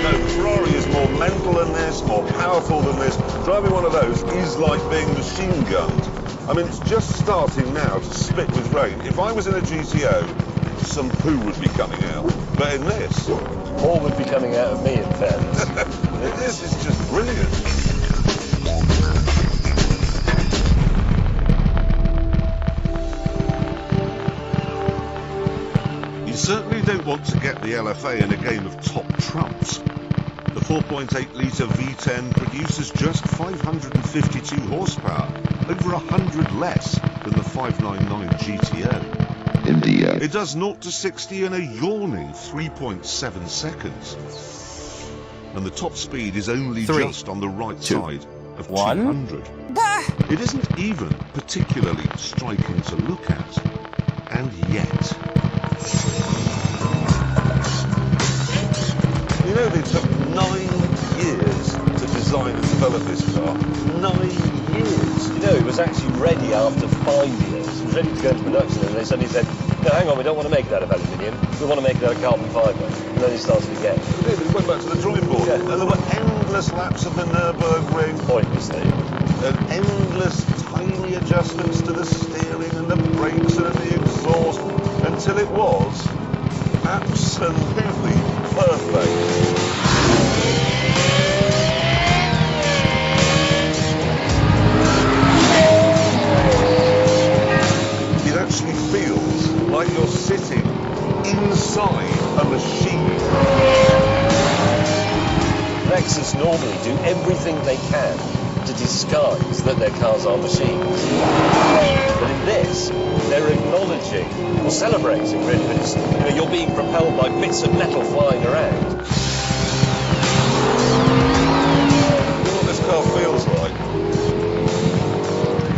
No, Ferrari is more mental than this, more powerful than this. Driving one of those is like being machine gunned. I mean, it's just starting now to spit with rain. If I was in a GTO, some poo would be coming out. But in this... More would be coming out of me, in fairness. This is just brilliant. You certainly don't want to get the LFA in a game of top trumps. The 4.8-litre V10 produces just 552 horsepower, over 100 less than the 599 GTO. It does 0 to 60 in a yawning 3.7 seconds. And the top speed is only 3, just on the right 2, side of 1. 200. It isn't even particularly striking to look at. And yet... You know, they took 9 years to design and develop this car. 9 years. You know, it was actually ready after 5 years. It was ready to go into production, and they suddenly said, no, hang on, we don't want to make it out of aluminium. We want to make it out of carbon fibre. And then it started again. They went back to the drawing board. Yeah. And there were endless laps of the Nürburgring. Pointlessly. And endless tiny adjustments to the steering and the brakes and the exhaust until it was absolutely perfect. It actually feels like you're sitting inside a machine. Lexus normally do everything they can to disguise that their cars are machines. But in this, they're acknowledging, or celebrating really, that it's, you're being propelled by bits of metal flying around. You know what this car feels like?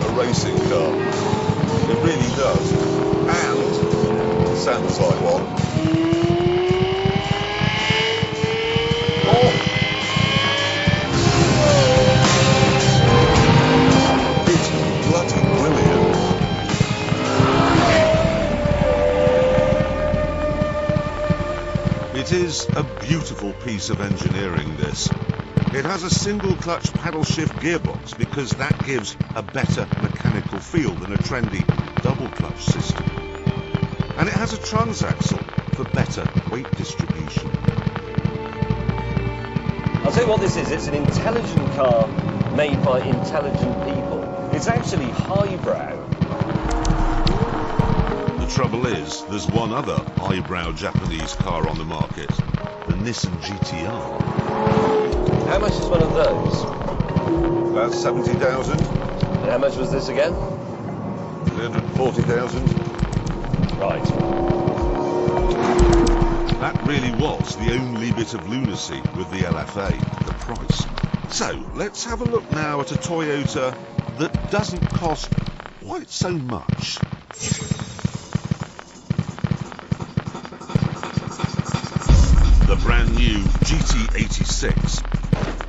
A racing car. It really does. And it sounds like one. Oh! It's bloody brilliant. It is a beautiful piece of engineering, this. It has a single clutch paddle shift gearbox because that gives a better mechanical feel than a trendy double clutch system. And it has a transaxle for better weight distribution. I'll tell you what this is. It's an intelligent car made by intelligent people. It's actually highbrow. The trouble is, there's one other highbrow Japanese car on the market, the Nissan GTR. How much is one of those? About 70,000, And how much was this again? 340,000. Right. That really was the only bit of lunacy with the LFA, the price. So, let's have a look now at a Toyota that doesn't cost quite so much. the brand new GT86.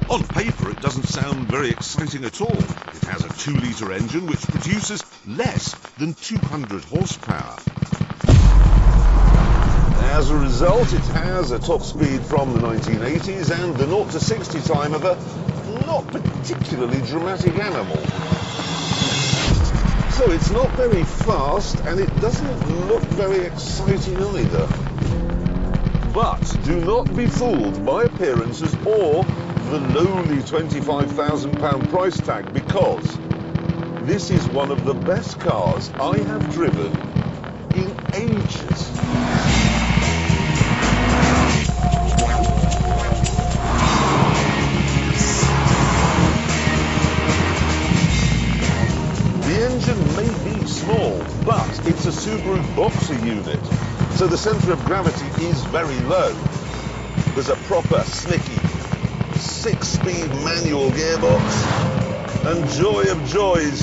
On paper, it doesn't sound very exciting at all. It has a 2-litre engine which produces less than 200 horsepower. As a result, it has a top speed from the 1980s and the 0 to 60 time of a not particularly dramatic animal. So it's not very fast and it doesn't look very exciting either. But do not be fooled by appearances or the lowly £25,000 price tag, because this is one of the best cars I have driven in ages. The engine may be small, but it's a Subaru Boxer unit, so the centre of gravity is very low. There's a proper snicky 6-speed manual gearbox, and joy of joys,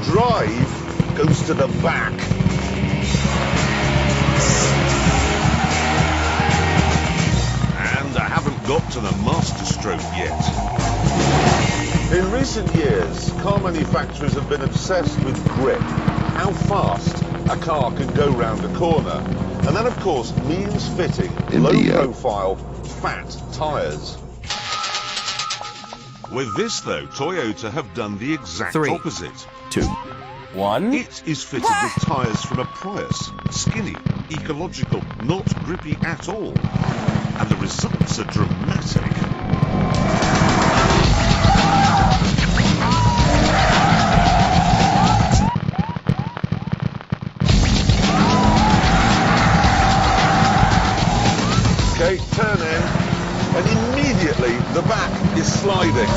drive goes to the back. And I haven't got to the masterstroke yet. In recent years, car manufacturers have been obsessed with grip, how fast a car can go round a corner. And that, of course, means fitting low-profile, fat tyres. With this, though, Toyota have done the exact 3, opposite. 2, 1. It is fitted with tyres from a Prius. Skinny, ecological, not grippy at all. And the results are dramatic. Okay, turn in, and immediately the back is sliding.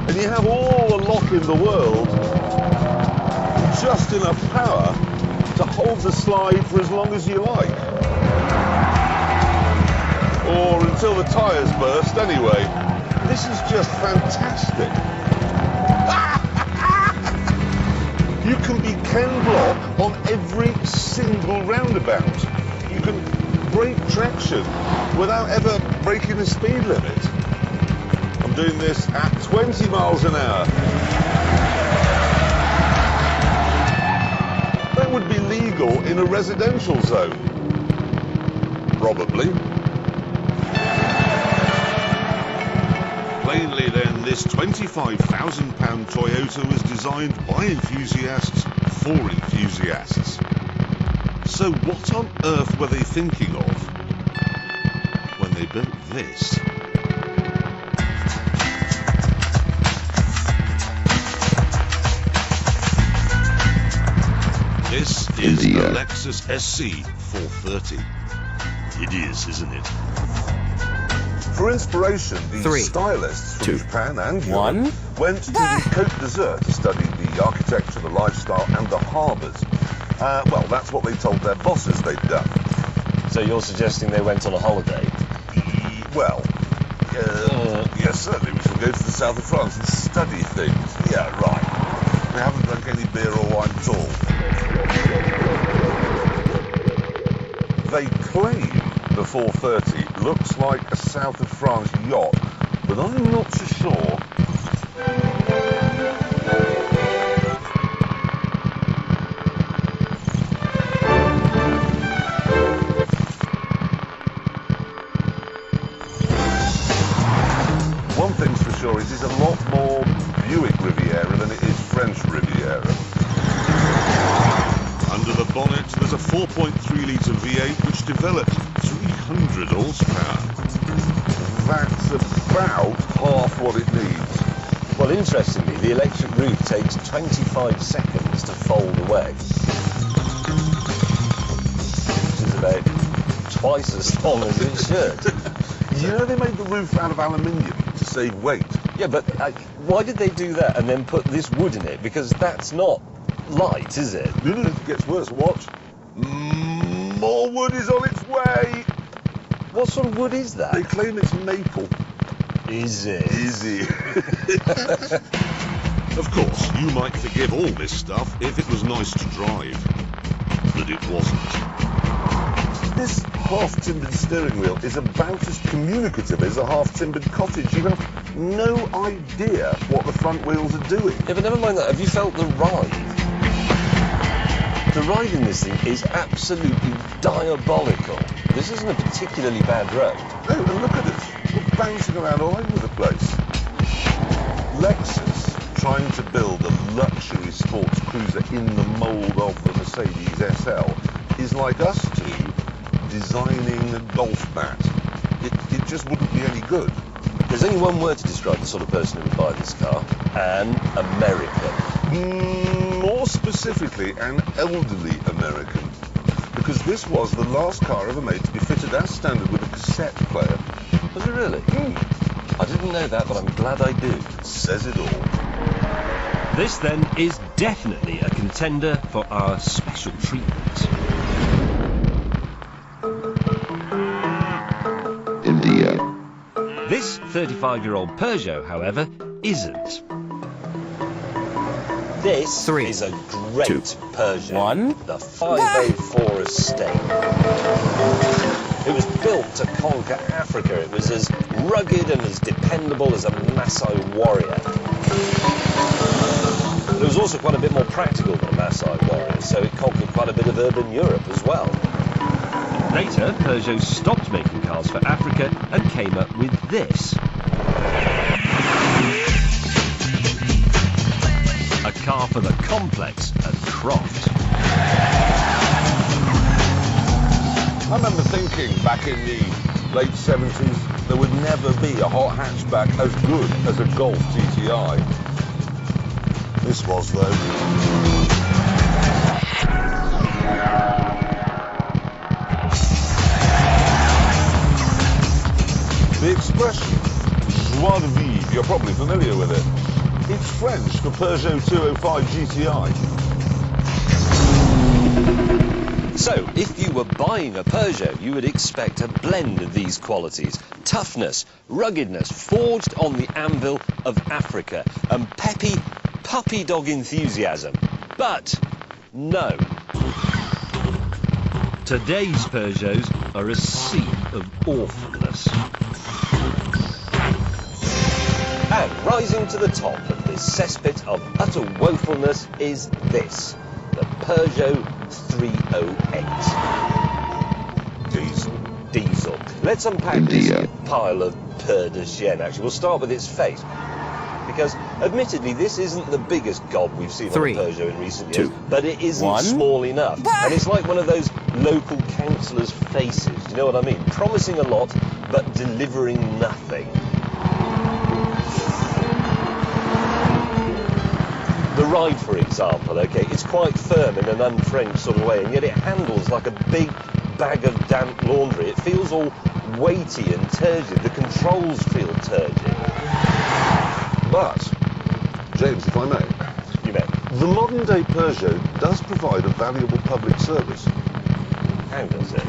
And you have all the lock in the world, just enough power to hold the slide for as long as you like. Or until the tyres burst anyway. This is just fantastic. You can be Ken Block on every single roundabout. You can break traction without ever breaking the speed limit. I'm doing this at 20 miles an hour. That would be legal in a residential zone. Probably. Plainly, then, this £25,000 Toyota was designed by enthusiasts for enthusiasts. So what on earth were they thinking of when they built this? This is the Lexus SC 430. It is, isn't it? For inspiration, the 3, stylists from 2, Japan and 1. Europe went to the Côte d'Azur to study the architecture, the lifestyle and the harbours. Well, that's what they told their bosses they'd done. So you're suggesting they went on a holiday? Well, yes, certainly we shall go to the south of France and study things. Yeah, right. They haven't drunk any beer or wine at all. They claim the 430 looks like a south of France yacht, but I'm not so sure. One thing's for sure, it is a lot more Buick Riviera than it is French Riviera. Under the bonnet, there's a 4.3-litre V8 which developed 300 horsepower. That's about half what it needs. Well, interestingly, the electric roof takes 25 seconds to fold away, which is about twice as long as it should. You know they made the roof out of aluminium to save weight. Yeah, but why did they do that and then put this wood in it? Because that's not light, is it? No, it gets worse. Watch. More wood is on its way. What sort of wood is They that? claim it's maple. Is it? Easy. Of course, you might forgive all this stuff if it was nice to drive. that it wasn't. This half-timbered steering wheel is about as communicative as a half-timbered cottage. You have no idea what the front wheels are doing. Yeah, but never mind that. Have you felt the ride? The ride in this thing is absolutely diabolical. This isn't a particularly bad road. No, and look at us. We're bouncing around all over the place. Lexus, trying to build a luxury sports cruiser in the mould of the Mercedes SL, is like us two designing a golf bat. It just wouldn't be any good. There's only one word to describe the sort of person who would buy this car: an American. More specifically, an elderly American. Because this was the last car ever made to be fitted as standard with a cassette player. Was it really? I didn't know that, but I'm glad I do. Says it all. This then is definitely a contender for our special treatment. India. This 35-year-old Peugeot, however, isn't. This 3, is a great 2, Peugeot. 1. The 504 Estate. It was built to conquer Africa. It was as rugged and as dependable as a Maasai warrior. It was also quite a bit more practical than a Maasai warrior, so it conquered quite a bit of urban Europe as well. Later, Peugeot stopped making cars for Africa and came up with this. A car for the complex and Croft. I remember thinking back in the late 70s there would never be a hot hatchback as good as a Golf GTI. This was, though. The expression joie de vivre, you're probably familiar with it. It's French for Peugeot 205 GTI. So, if you were buying a Peugeot, you would expect a blend of these qualities: toughness, ruggedness, forged on the anvil of Africa, and peppy, puppy dog enthusiasm. But no. Today's Peugeots are a sea of awfulness. And rising to the top of this cesspit of utter woefulness is this: the Peugeot 308. Diesel. Let's unpack this pile of peur de chien, actually. We'll start with its face. Because, admittedly, this isn't the biggest gob we've seen 3, on a Peugeot in recent years, 2, but it isn't 1. small enough. And it's like one of those local councillors' faces, do you know what I mean? Promising a lot, but delivering nothing. The ride, for example, okay, it's quite firm in an un-French sort of way, and yet it handles like a big bag of damp laundry. It feels all weighty and turgid. The controls feel turgid. But, James, if I may, You know, the modern-day Peugeot does provide a valuable public service. how does it?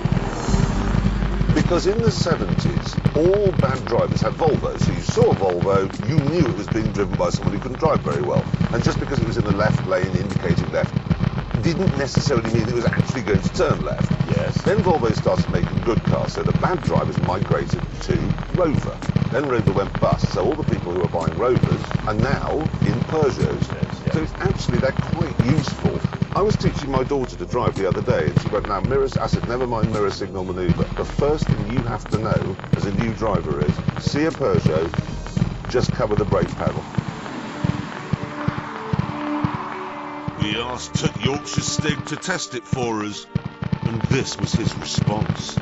Because in the 70s, all bad drivers had Volvos. So you saw a Volvo, you knew it was being driven by someone who couldn't drive very well. And just because it was in the left lane, indicating left, didn't necessarily mean it was actually going to turn left. Yes. Then Volvo started making good cars, so the bad drivers migrated to Rover. Then Rover went bust, so all the people who are buying Rovers are now in Peugeots. Yes. So it's actually, they're quite useful. I was teaching my daughter to drive the other day, and she went, now mirrors, I said, never mind mirror signal manoeuvre. The first thing you have to know as a new driver is, see a Peugeot, just cover the brake pedal. We asked Took Yorkshire Stig to test it for us, and this was his response.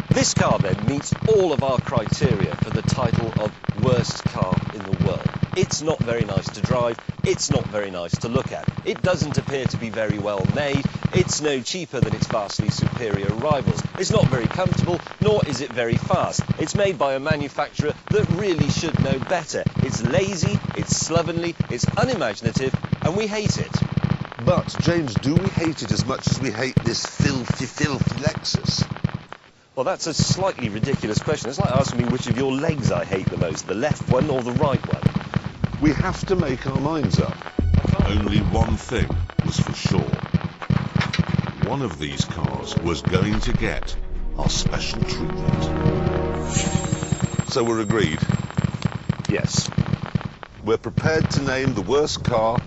This car then meets all of our criteria for the title of worst car in the world. It's not very nice to drive, it's not very nice to look at. It doesn't appear to be very well made, it's no cheaper than its vastly superior rivals. It's not very comfortable, nor is it very fast. It's made by a manufacturer that really should know better. It's lazy, it's slovenly, it's unimaginative, and we hate it. But, James, do we hate it as much as we hate this filthy Lexus? Well, that's a slightly ridiculous question. It's like asking me which of your legs I hate the most, the left one or the right one. We have to make our minds up. Only one thing was for sure. One of these cars was going to get our special treatment. So we're agreed. Yes. We're prepared to name the worst car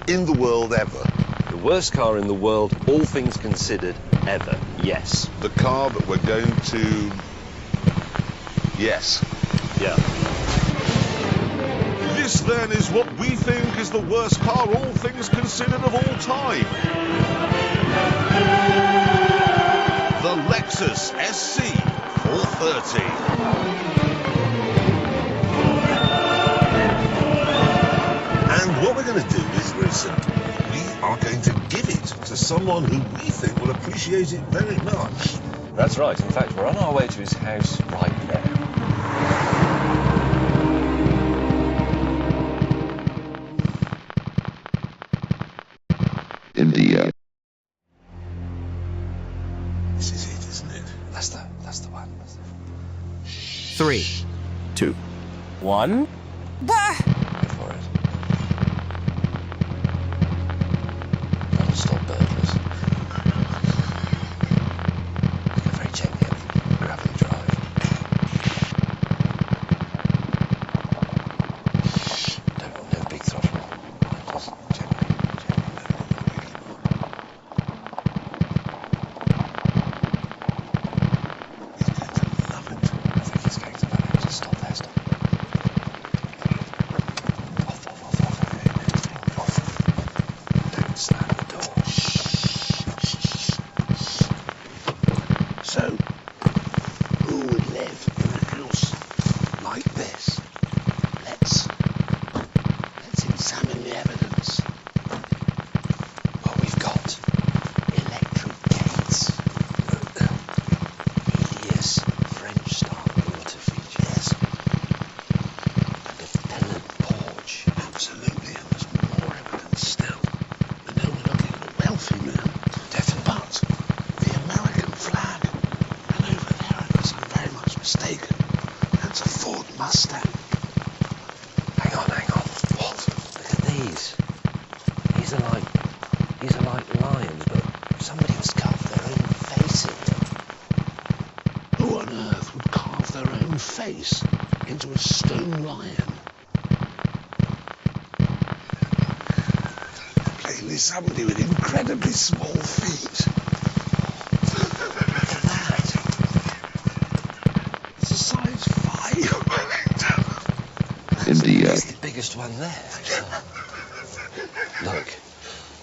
in the world ever. The worst car in the world, all things considered, ever. Yes. The car that we're going to... Yes. Yeah. This then is what we think is the worst car, all things considered, of all time. The Lexus SC 430. And what we're going to do is very simple. We are going to give it to someone who we think will appreciate it very much. That's right. In fact, we're on our way to his house right now. India. This is it, isn't it? That's the one. 3, 2, 1. Go for it. That'll stop burglars. Go very gently up the gravelly drive. No big throttle. Just gently. I think he's going to love it. Just stop there, stop. Off. Don't slam the door. So, who would live in a house like this? Let's examine the evidence. Well, we've got Electric gates. hideous French-style water features. And a pillared porch. Absolutely, and there's more evidence still. I know we're looking at a wealthy man, Definitely. but the American flag, and over there, unless I'm very much mistaken, that's a Ford Mustang. Hang on. What? Look at these. These are like lions, but somebody has carved their own face in them. Who on earth would carve their own face into a stone lion? Plainly somebody with incredibly small feet. Look at that. It's a size 5. India. It's the biggest one there. Look,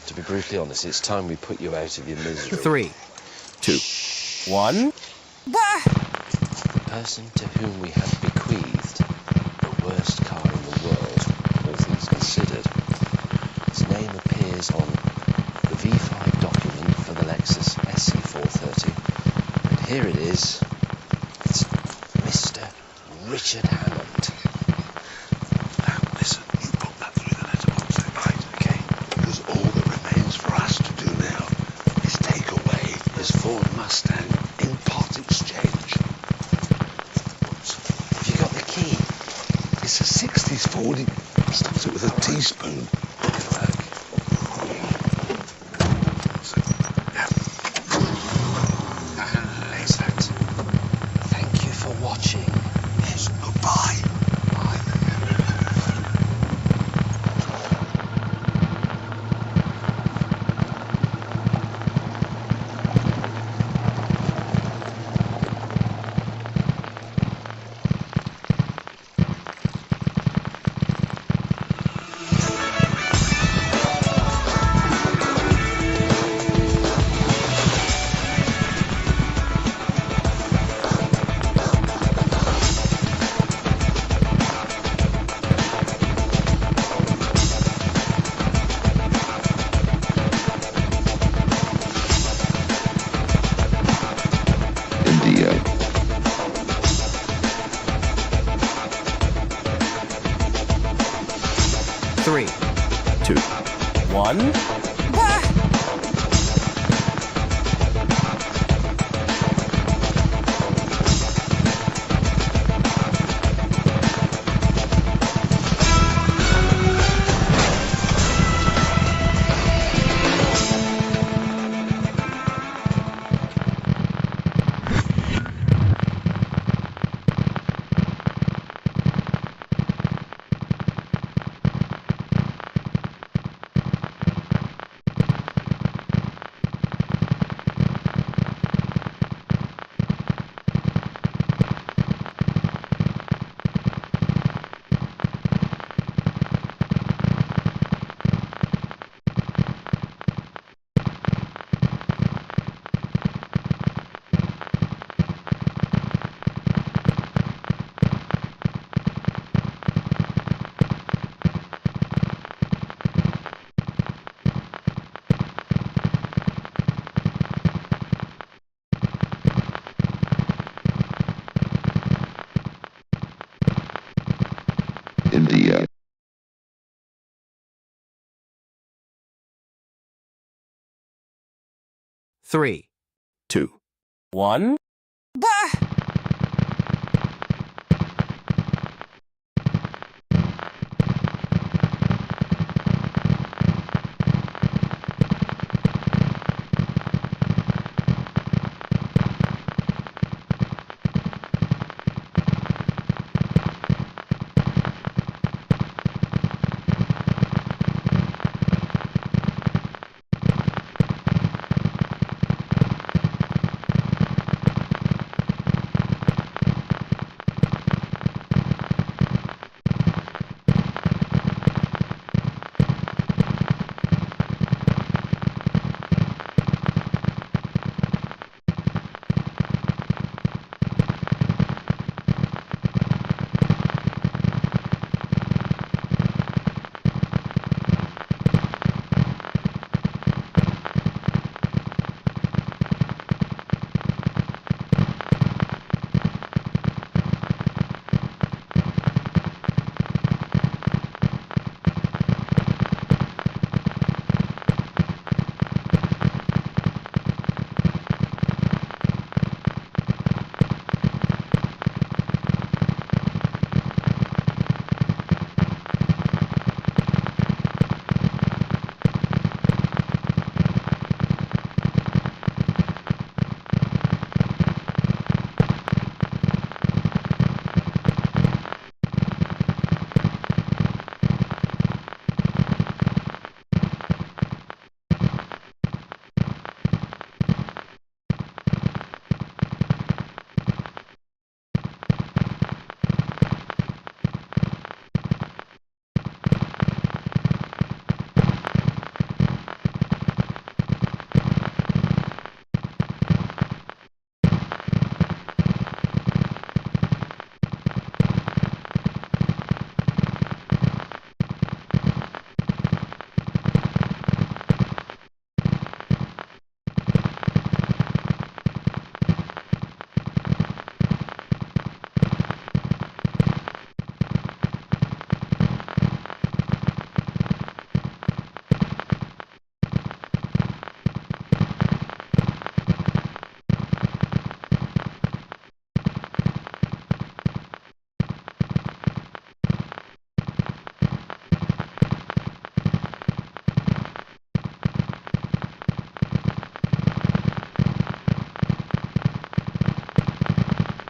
to be brutally honest, it's time we put you out of your misery. 3, 2, 1. The person to whom we have bequeathed the worst car in the world, all things considered. His name appears on the V5 document for the Lexus SC430. And here it is. It's Mr. Richard Hammond. Now, listen, you put that through the letterbox then. Right, okay. Because all that remains for us to do now is take away his Ford Mustang in part exchange. Have you got the key? It's a 60s Ford. He starts it with a teaspoon. Good work. Excellent. Thank you for watching. Yes, goodbye. Bye. 3, 2, 1. 3, 2, 1.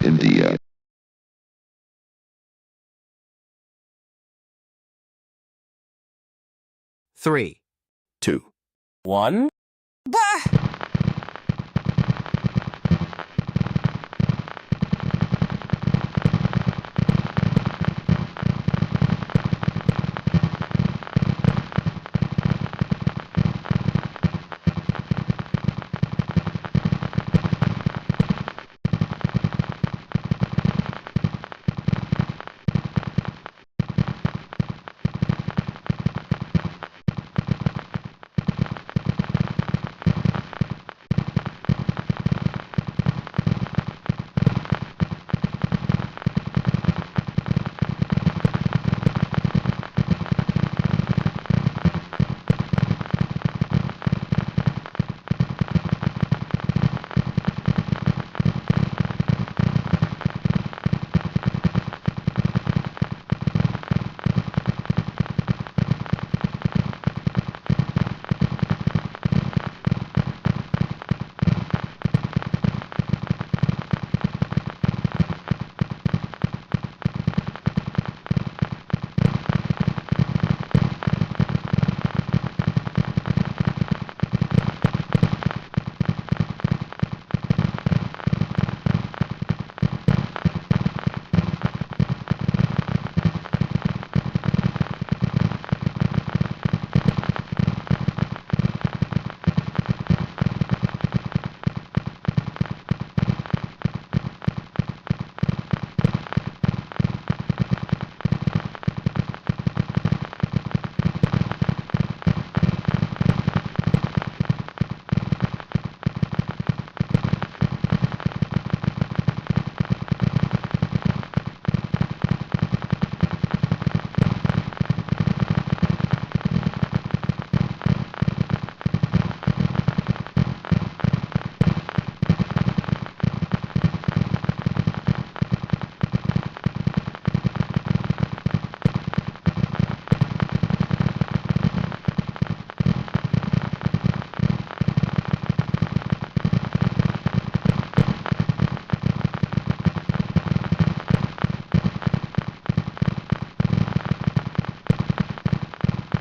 India. 3, 2, 1.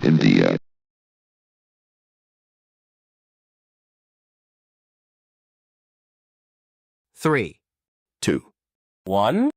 India. 3, 2, 1.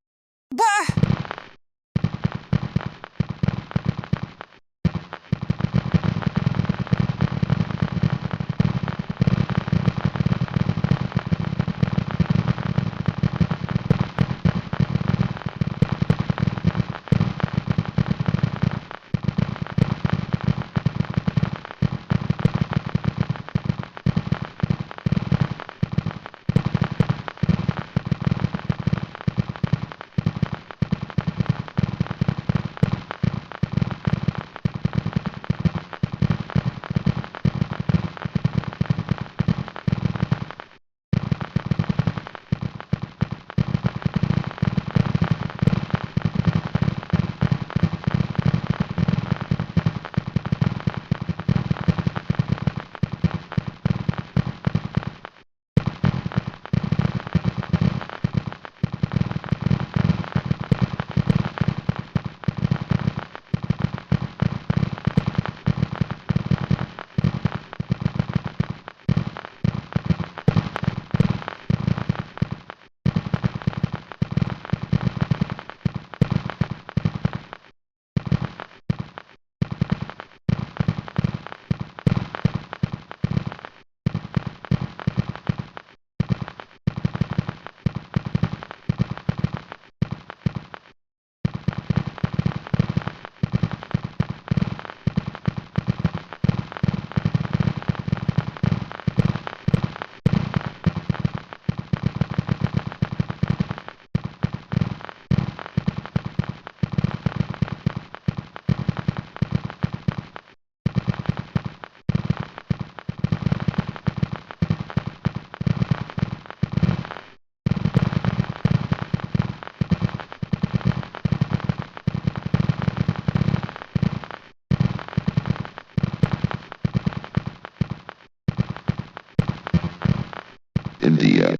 India.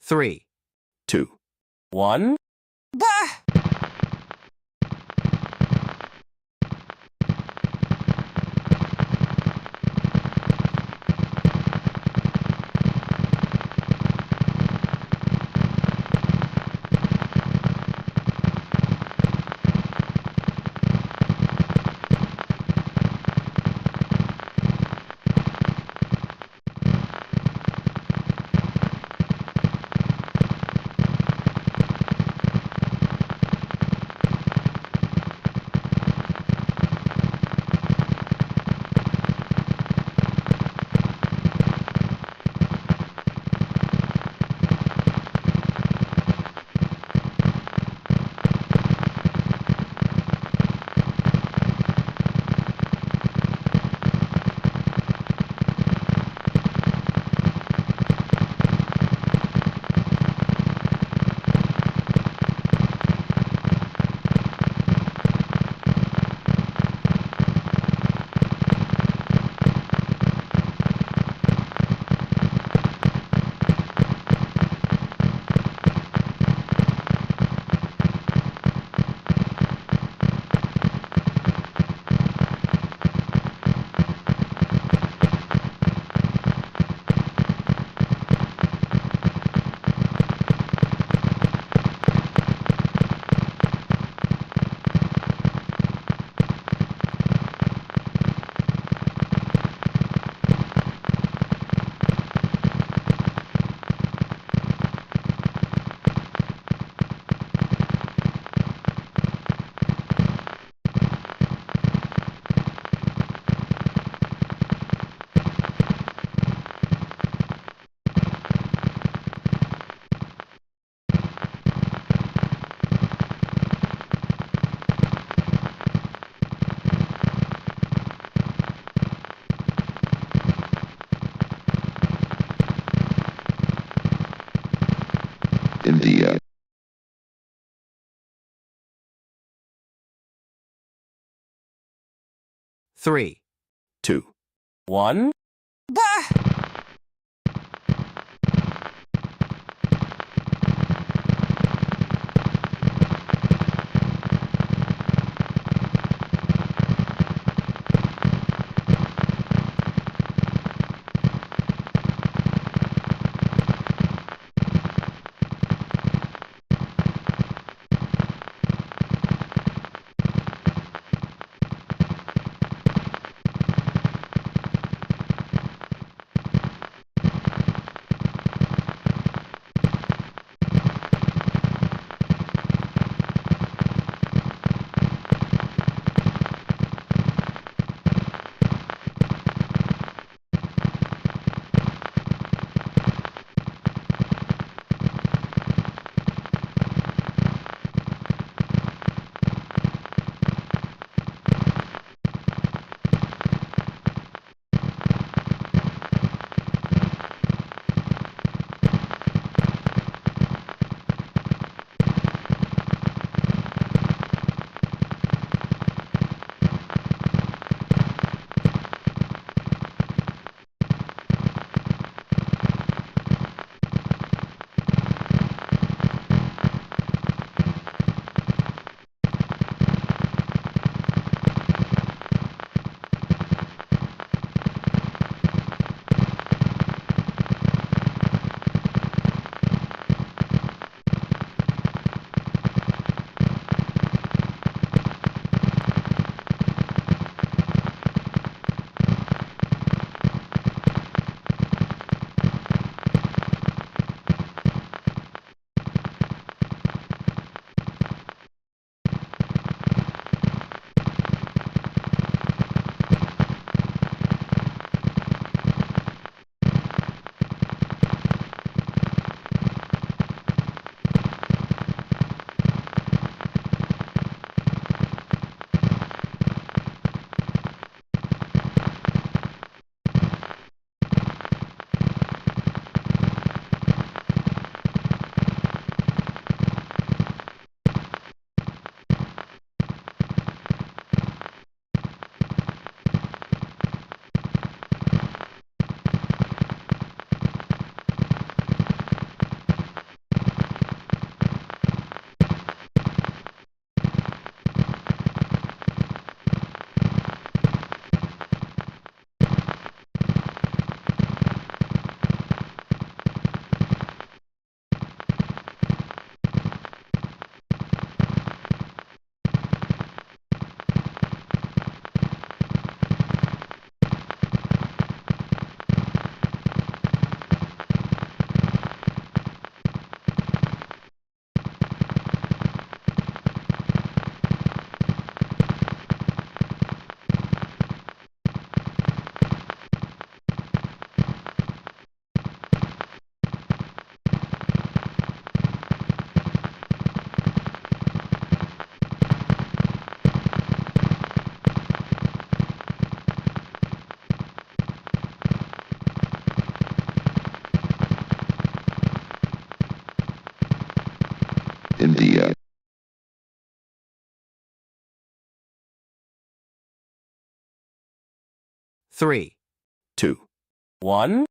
3, 2, 1. India. 3, 2, 1. India. 3, 2, 1.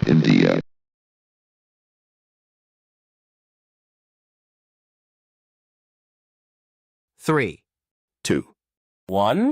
India. 3, 2, 1.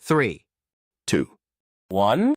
3, 2, 1.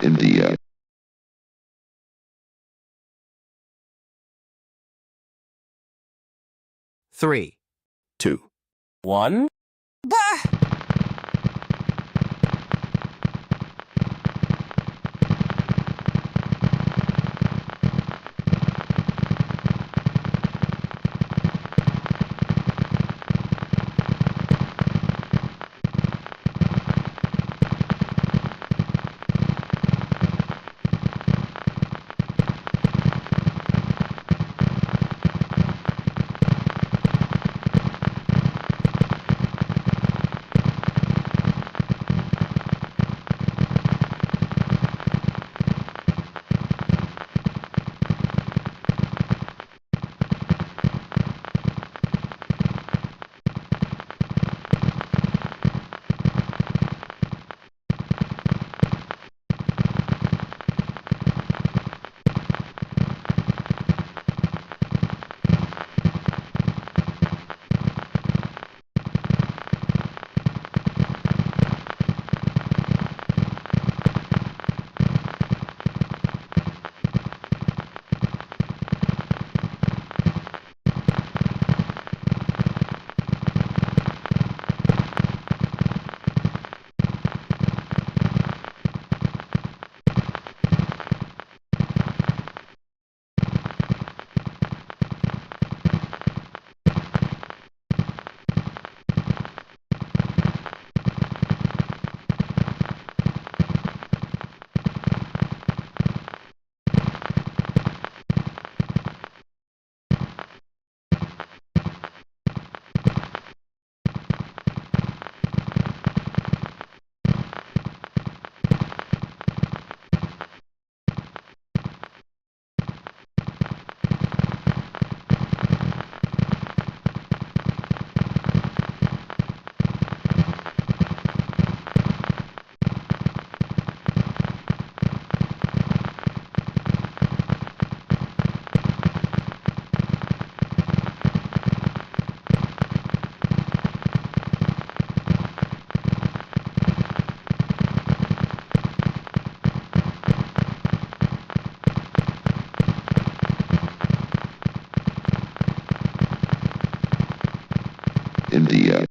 India. 3, 2, 1. India.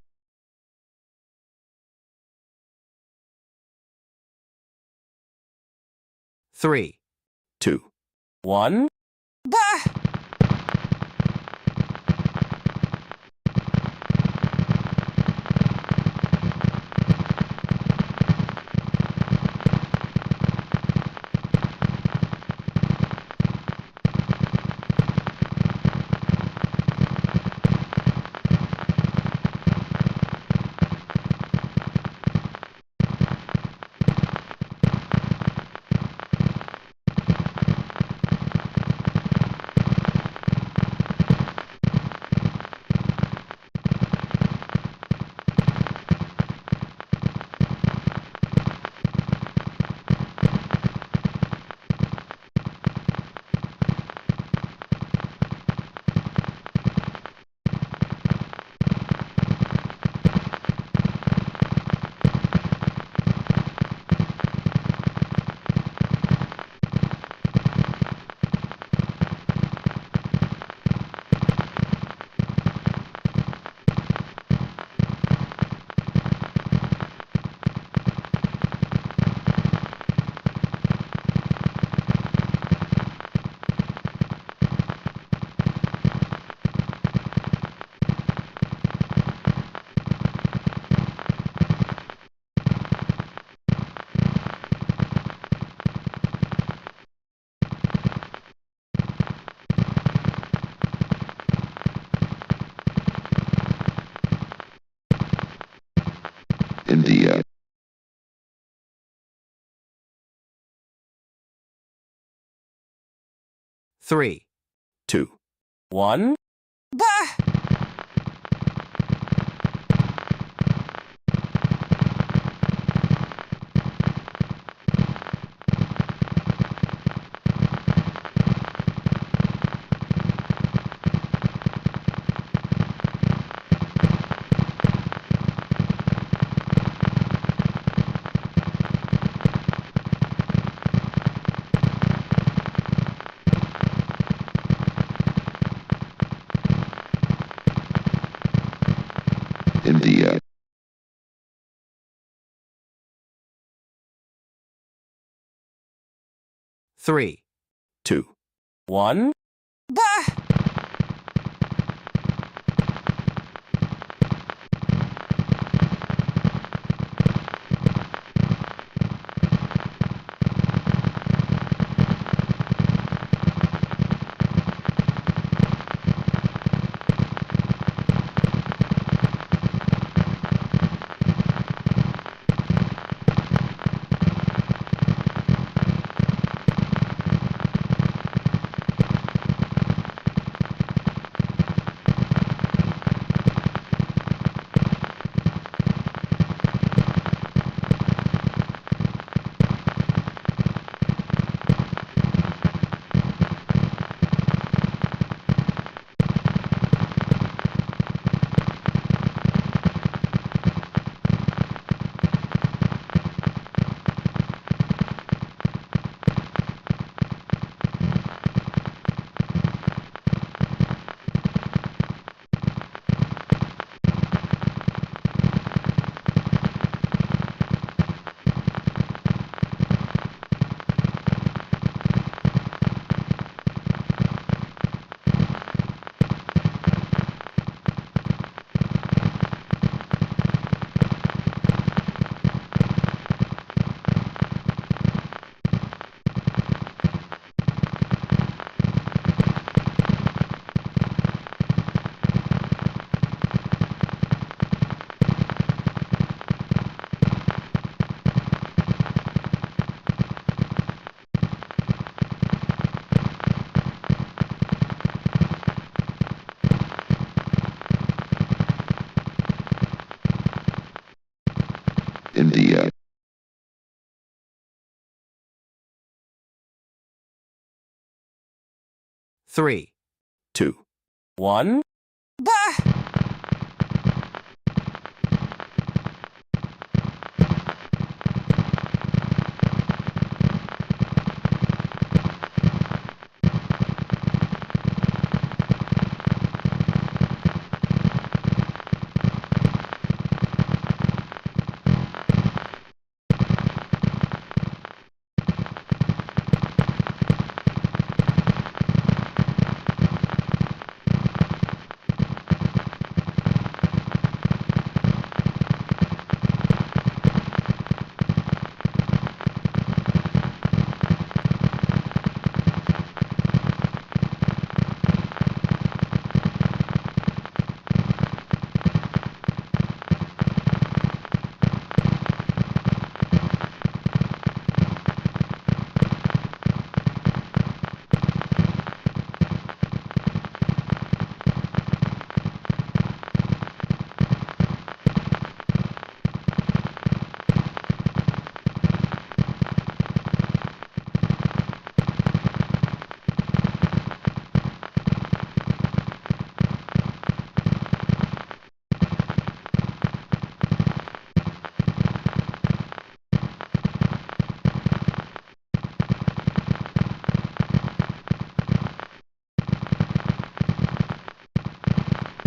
3, 2, 1. 3, 2, 1. India. 3, 2, 1. India. 3, 2, 1.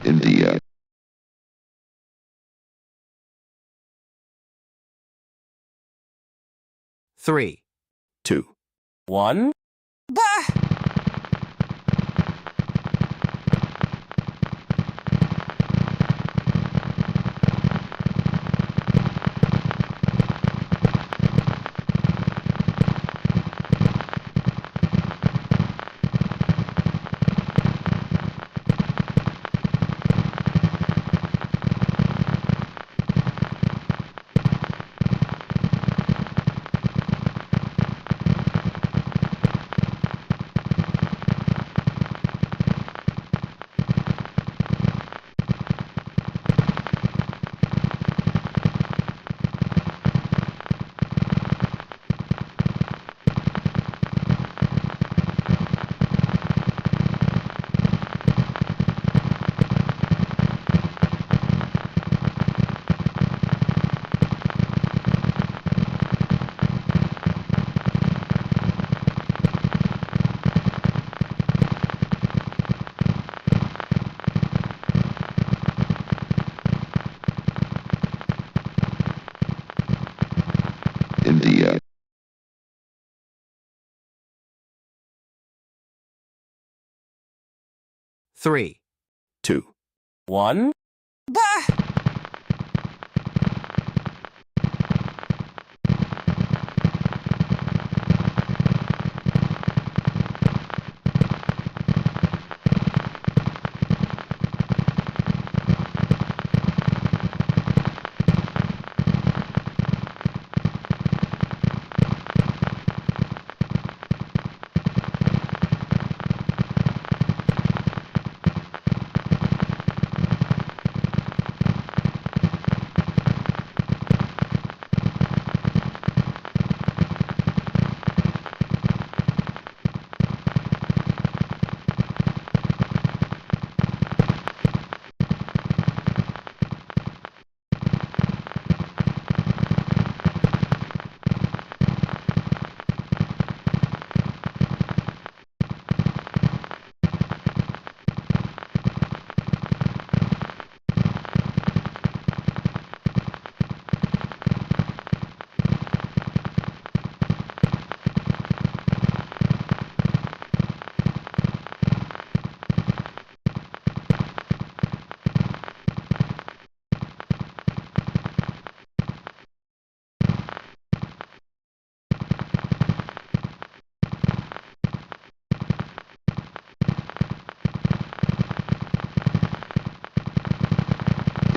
India. 3, 2, 1. 3, 2, 1.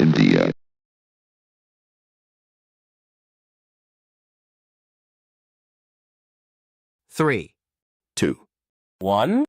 India. 3, 2, 1.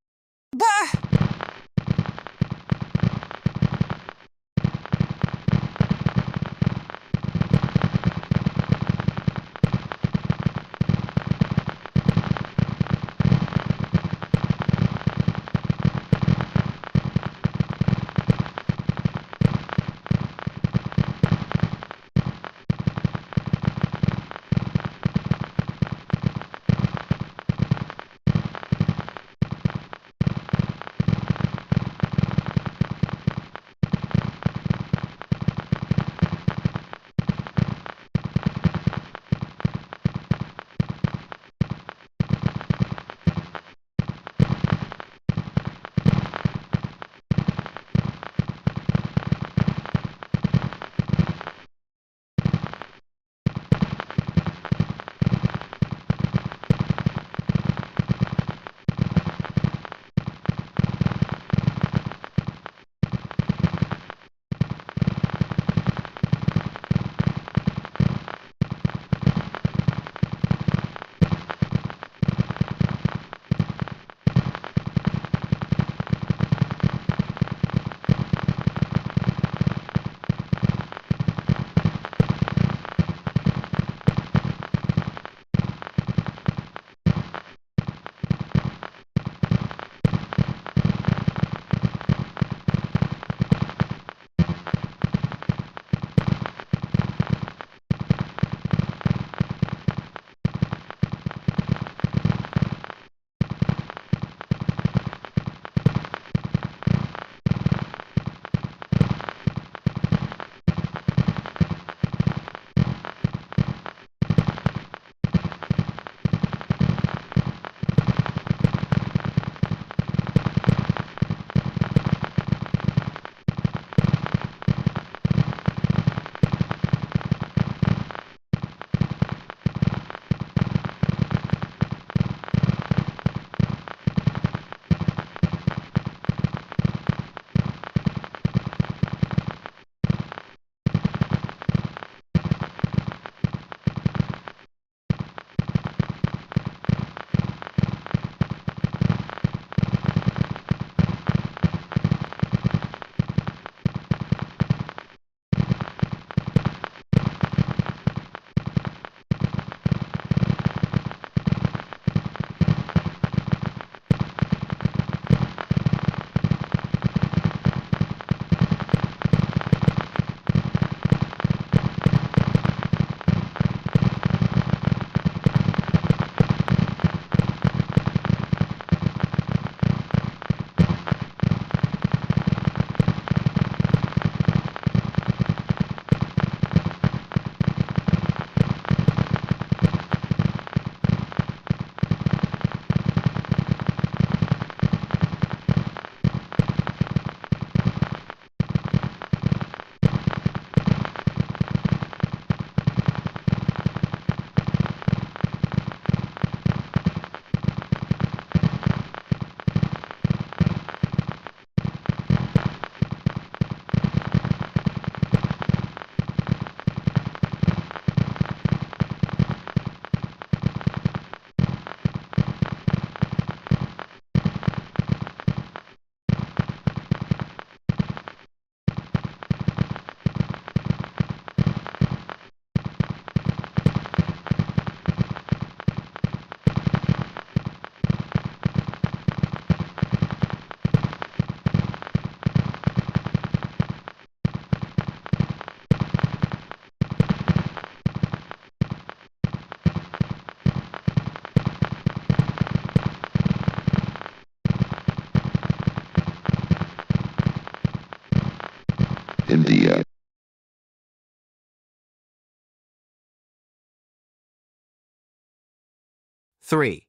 3,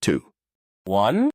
2, 1.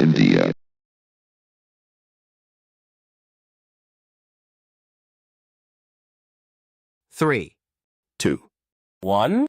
India. 3, 2, 1.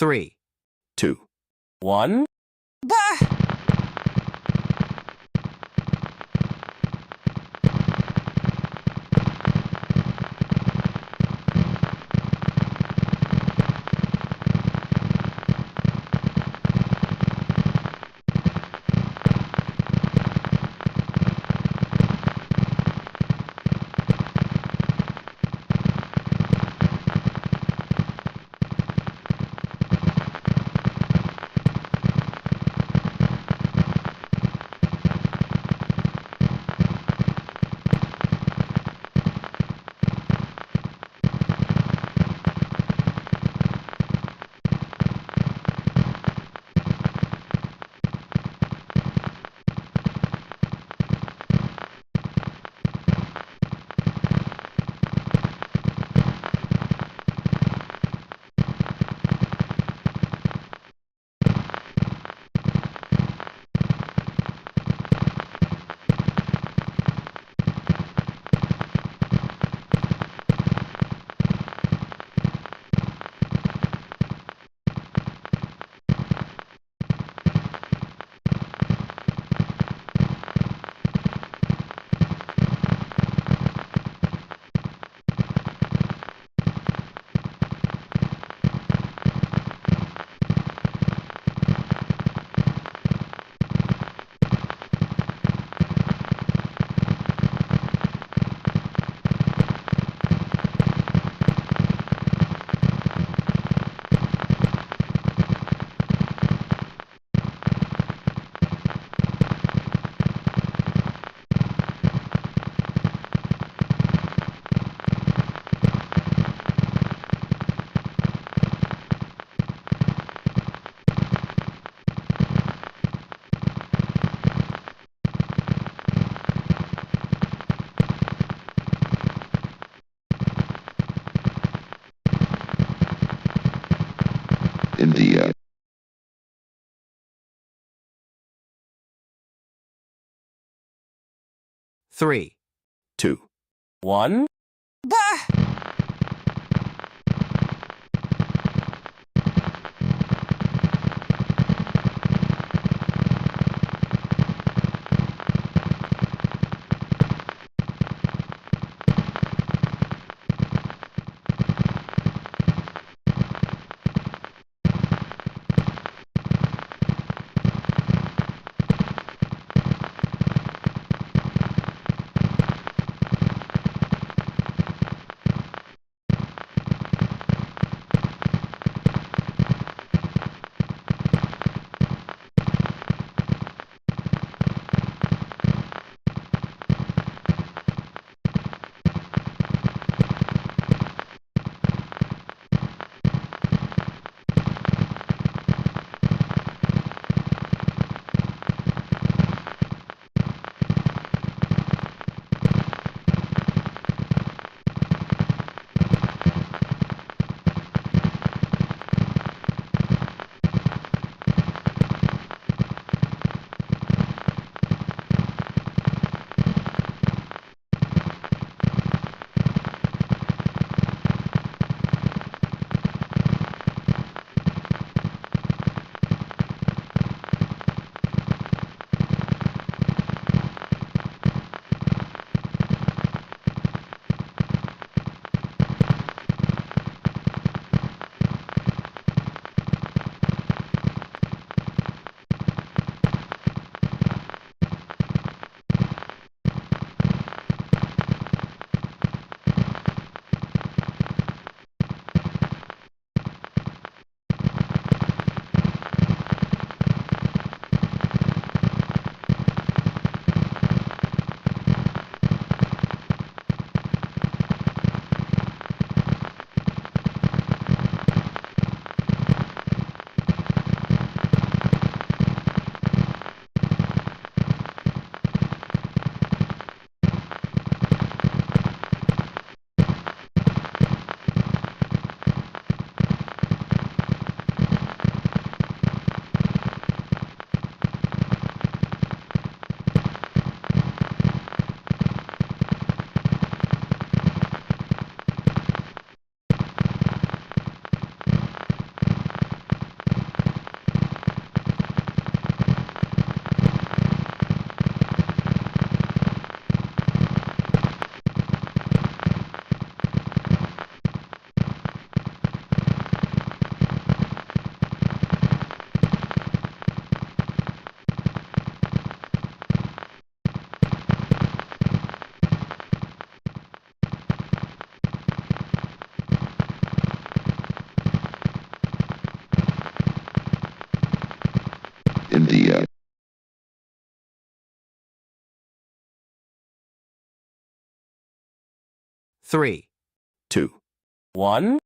3, 2, 1. India. 3, 2, 1. 3, 2, 1.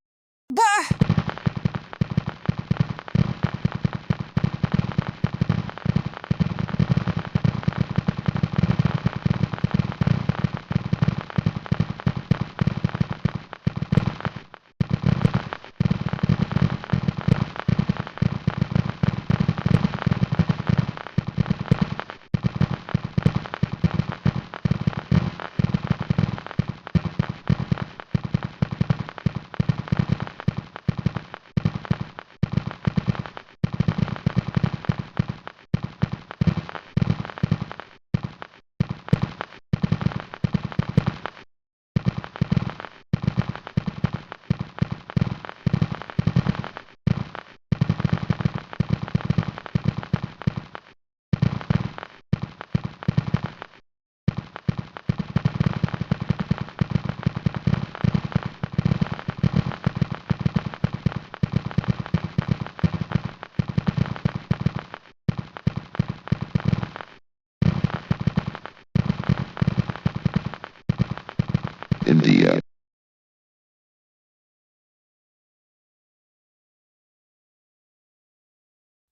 India.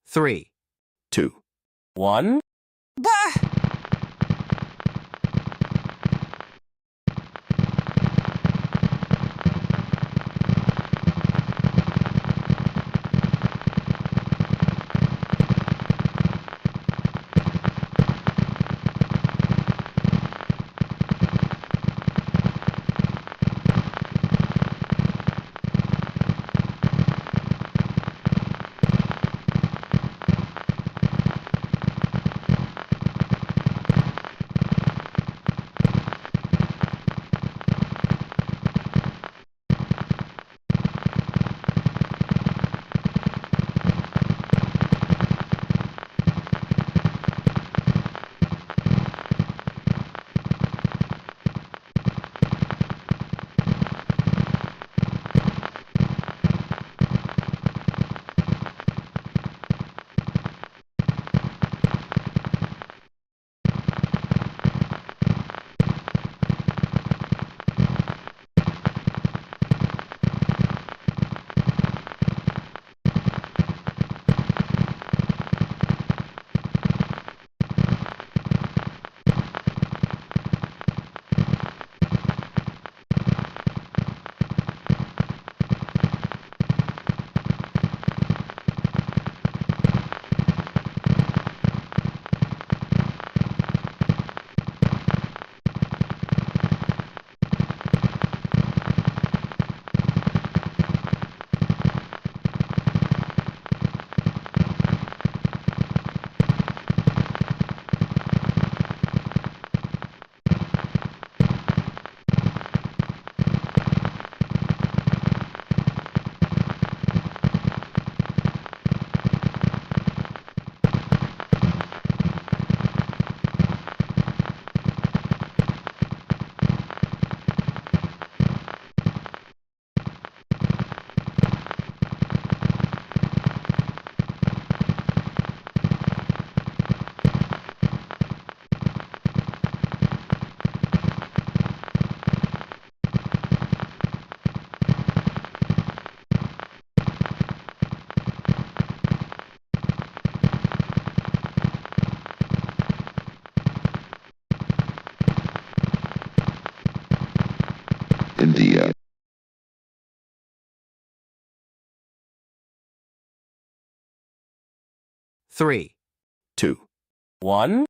3, 2, 1. India. 3, 2, 1.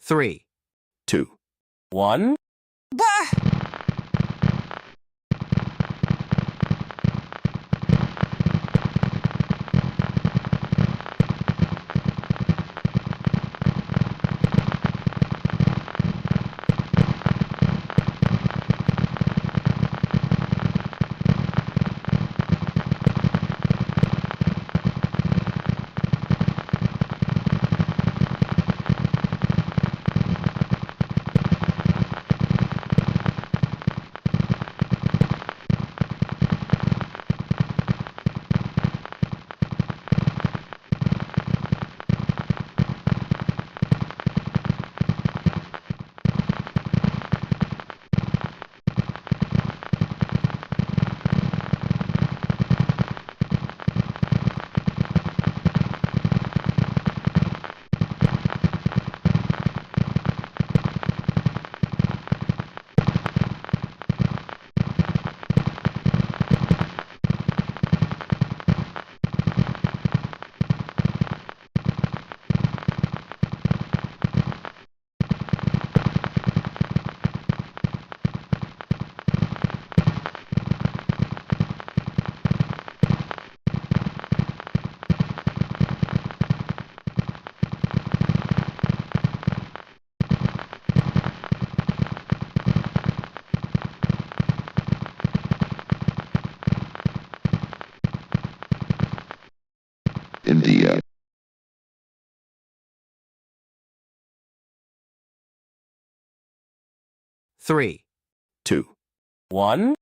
3, 2, 1. India. 3, 2, 1.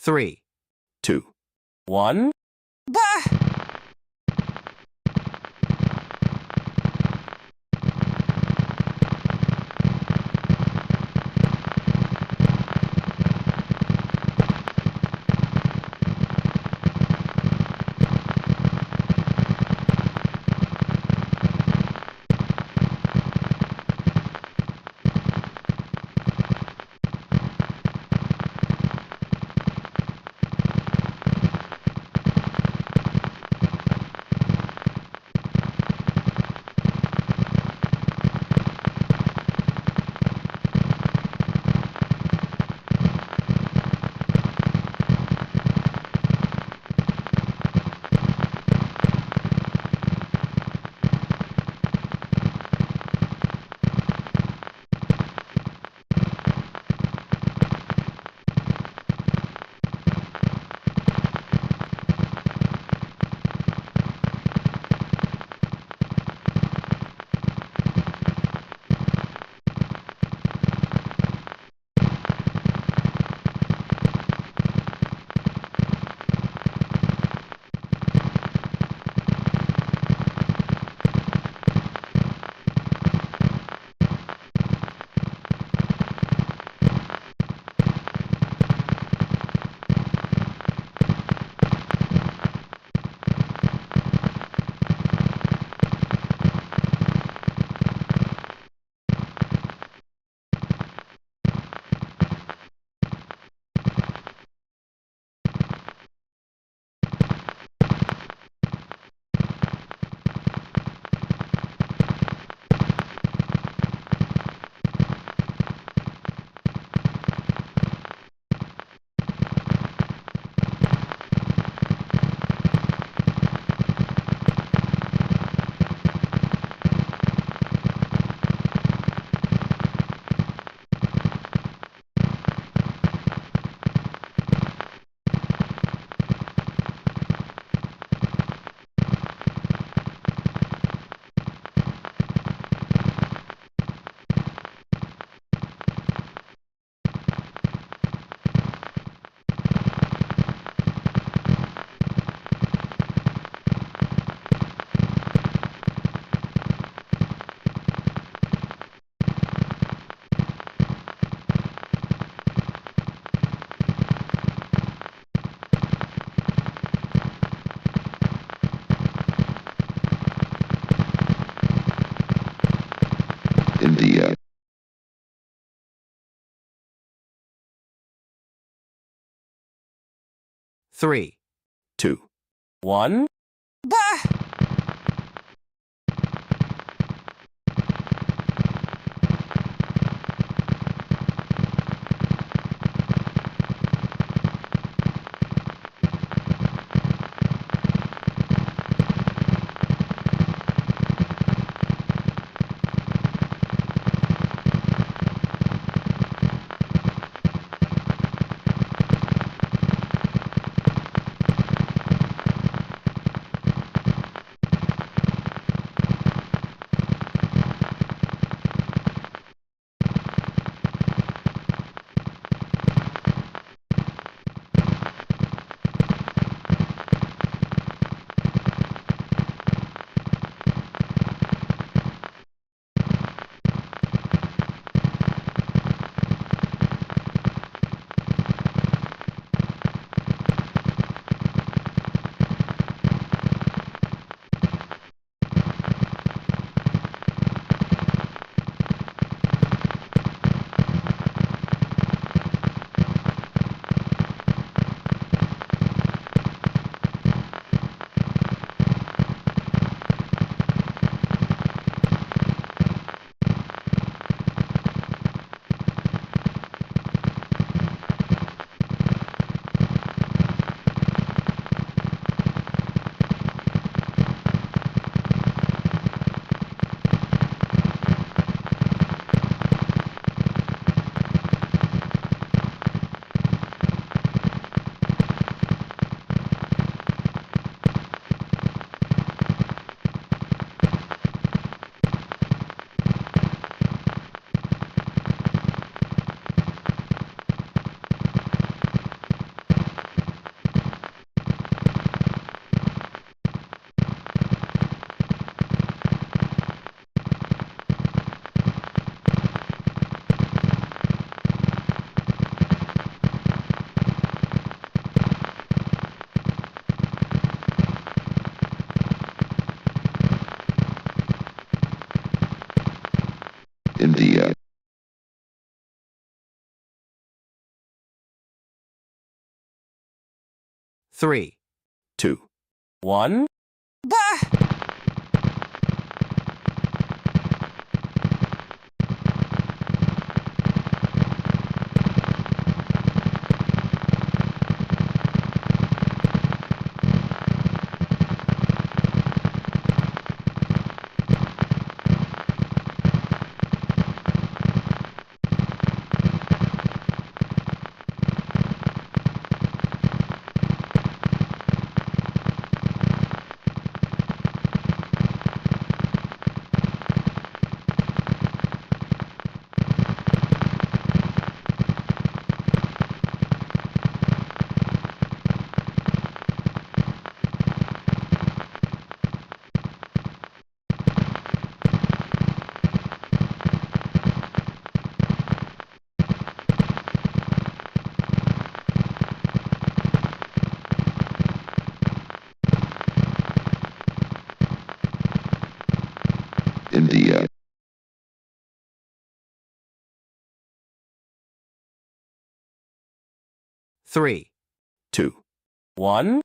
3, 2, 1. India. 3, 2, 1. 3, 2, 1. India. 3, 2, 1.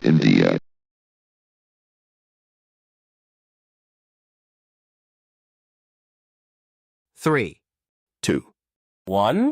India. 3, 2, 1.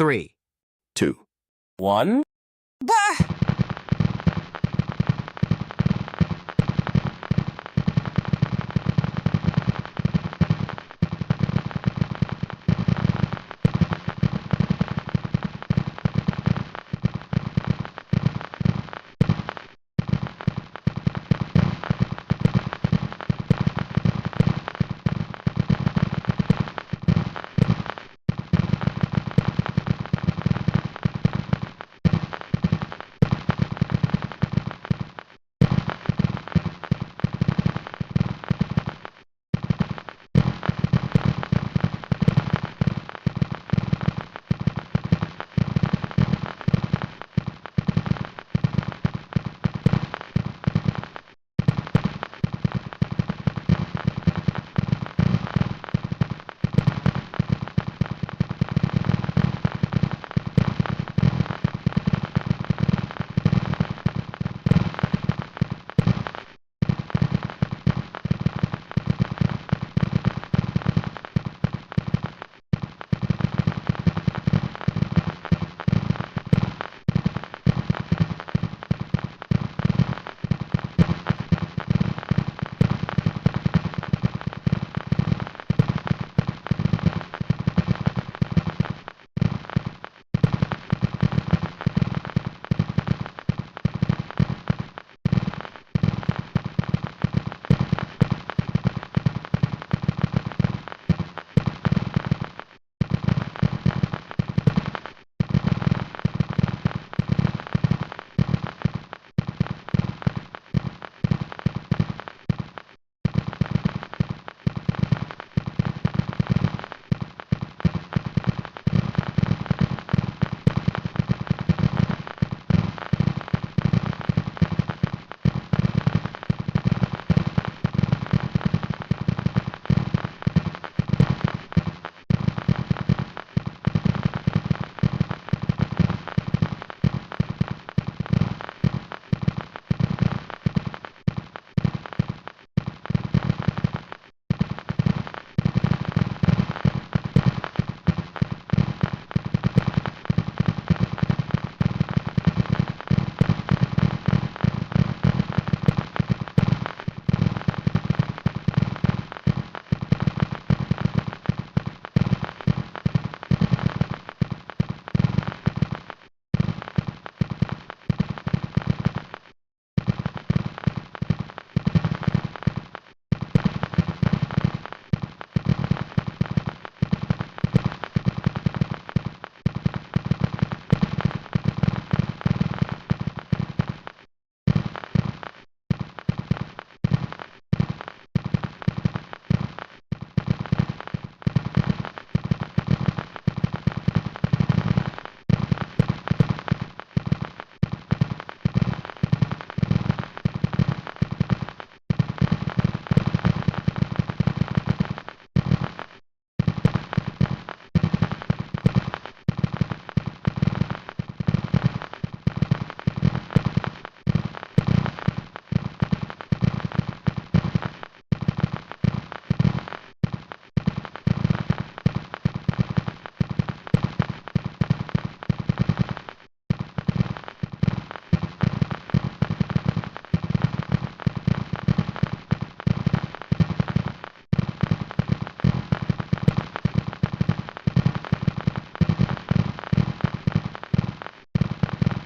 3, 2, 1.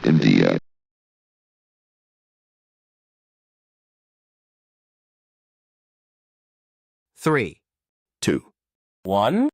India. 3, 2, 1.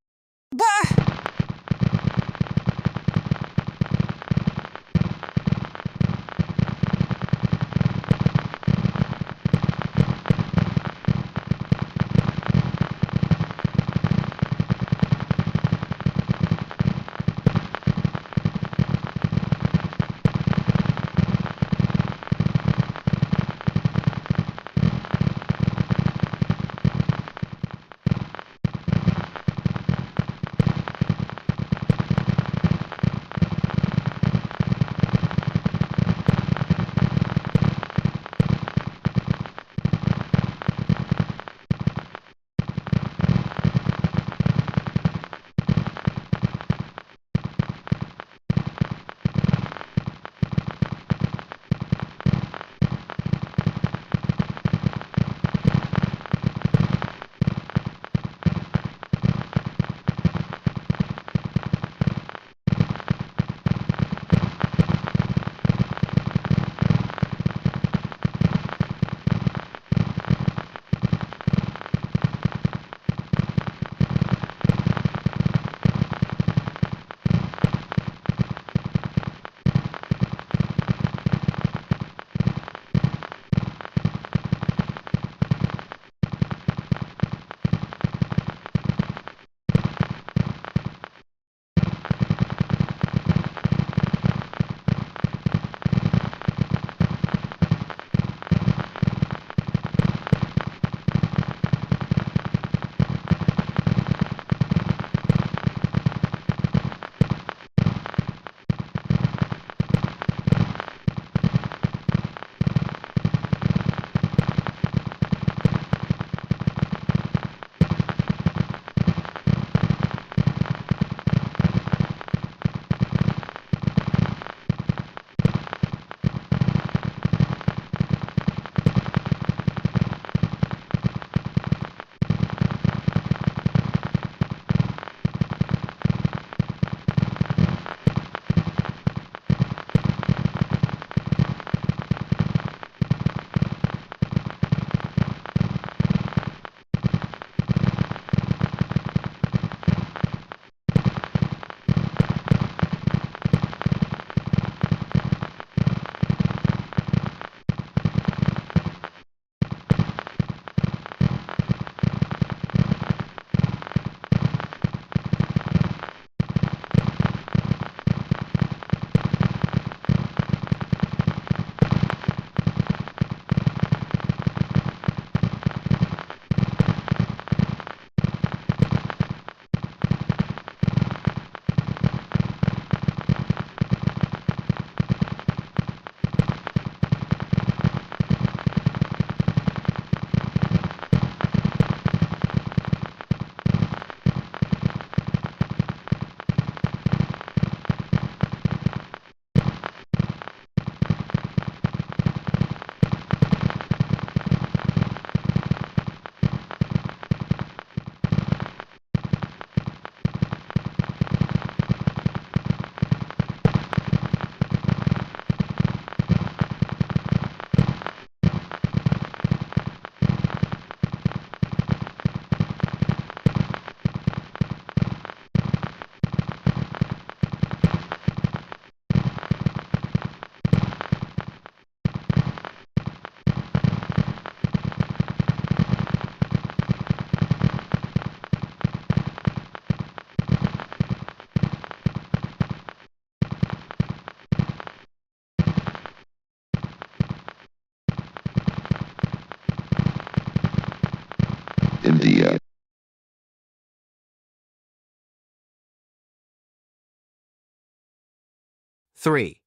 3,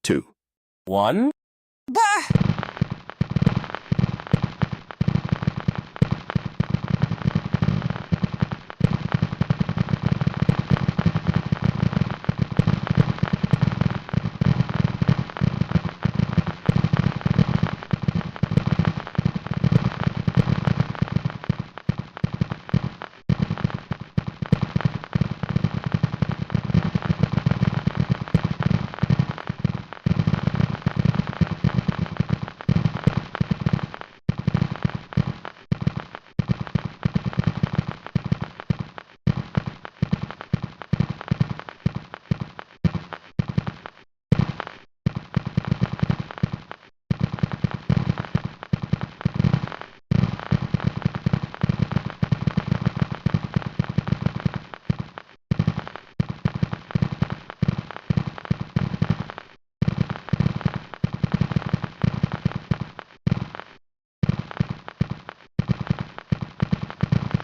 2, 1.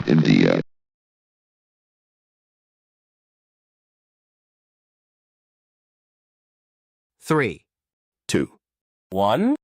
India. 3, 2, 1.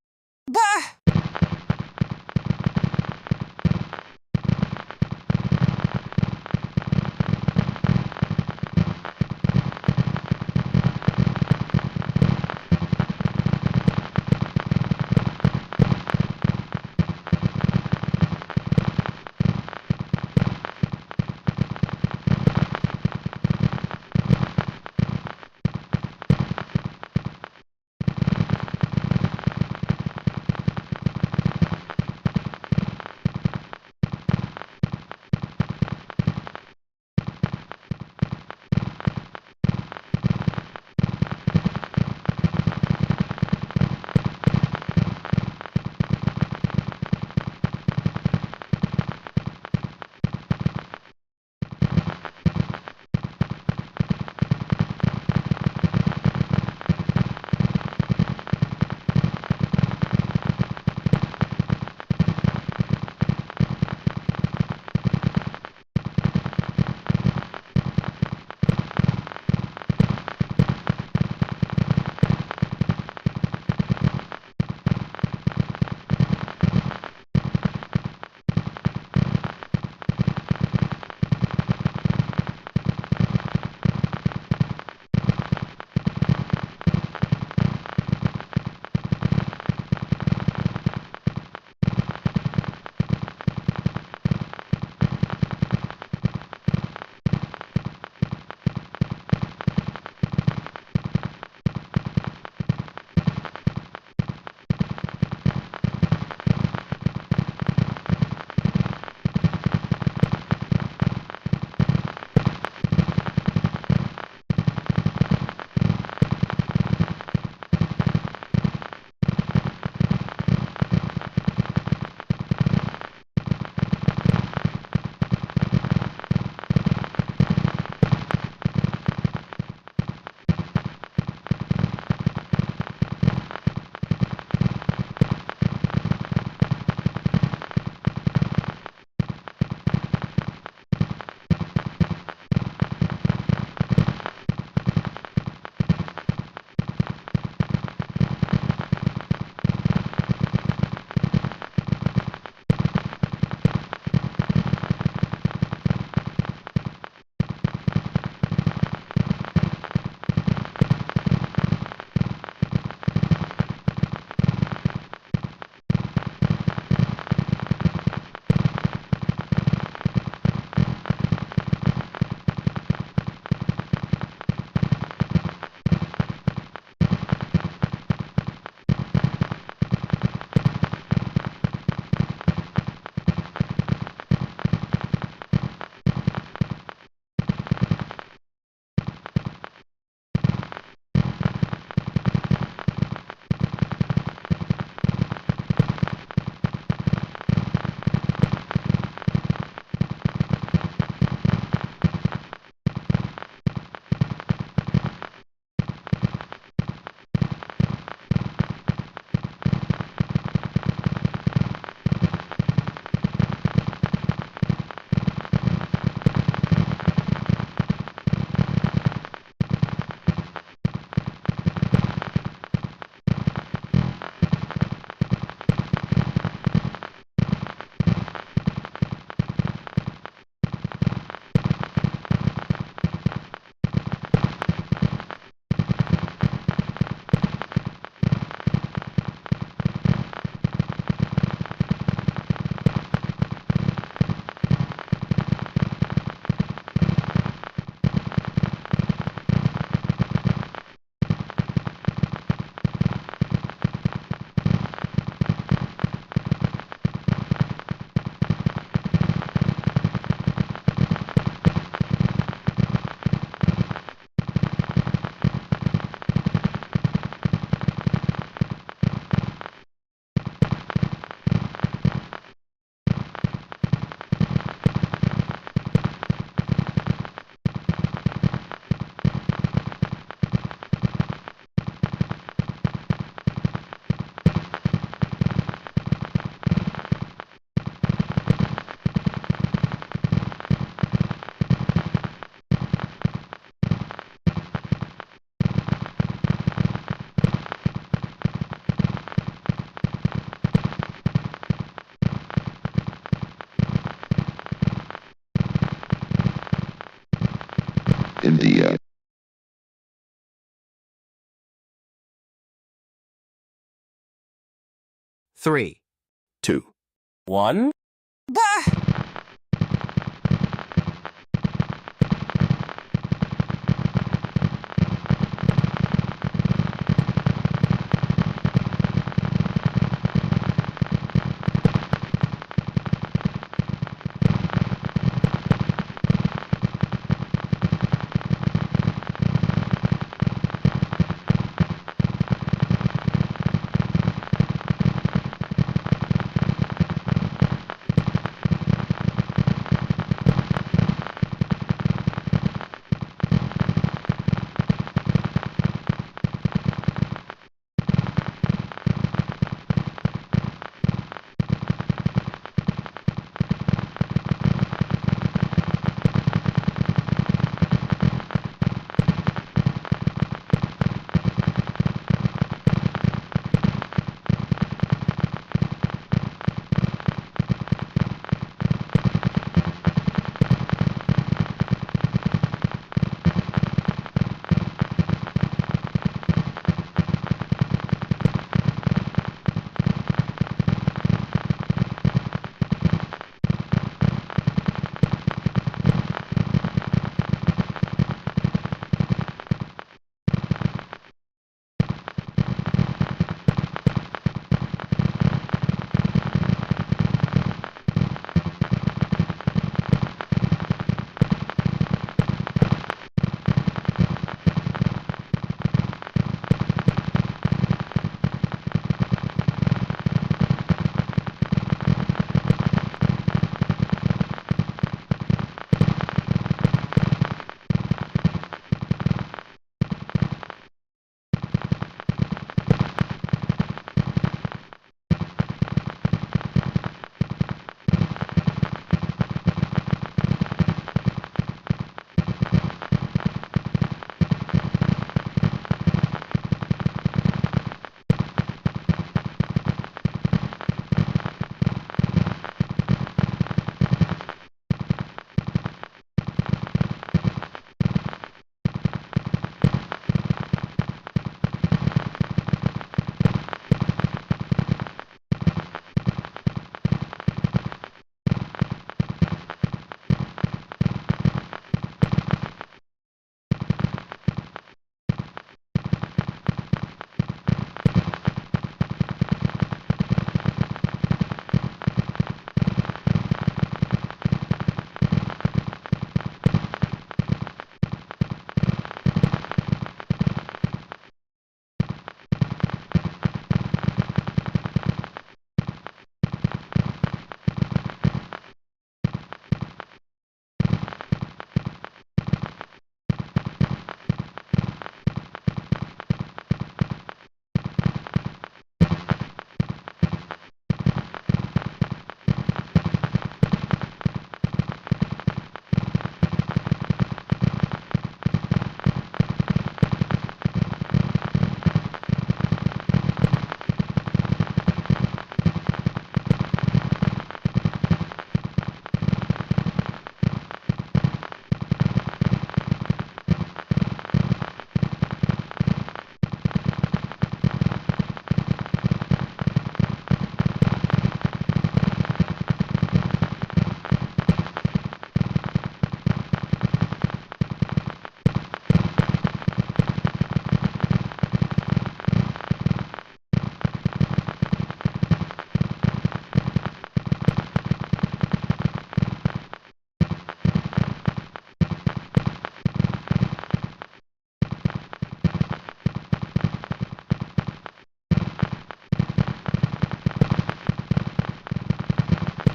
3, 2, 1.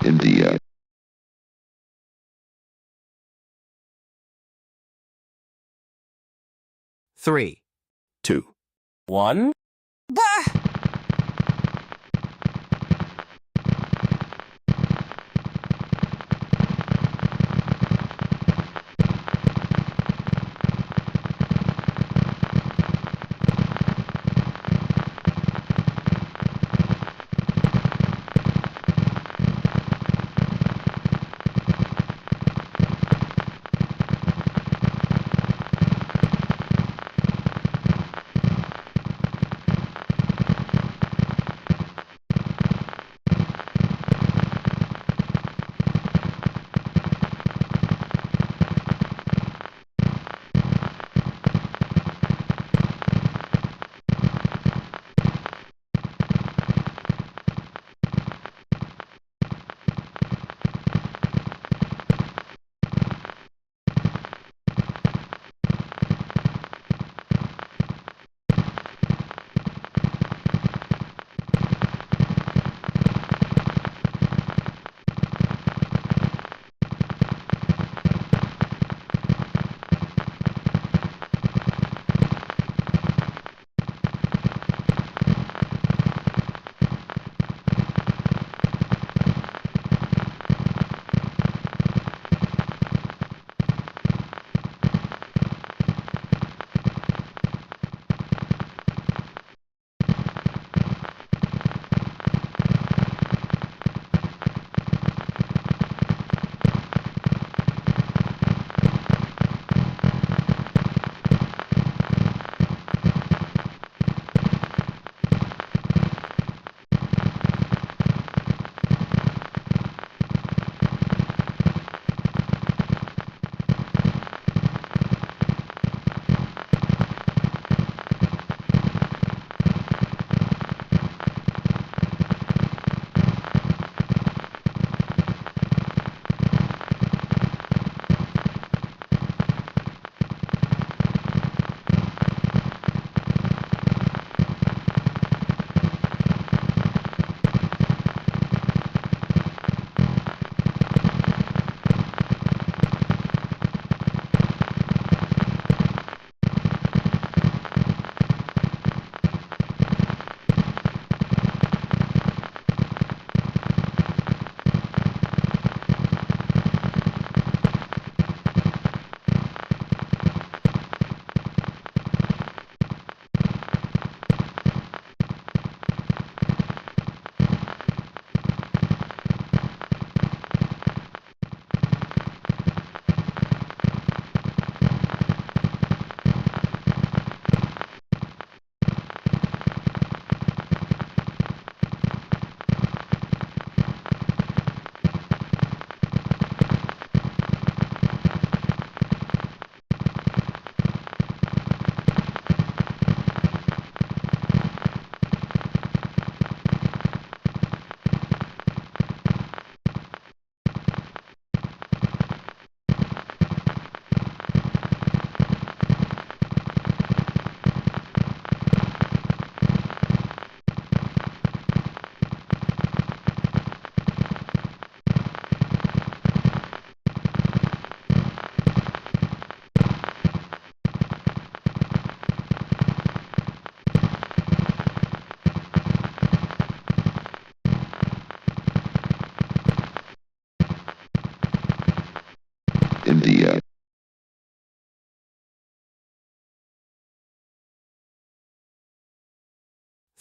India. 3, 2, 1.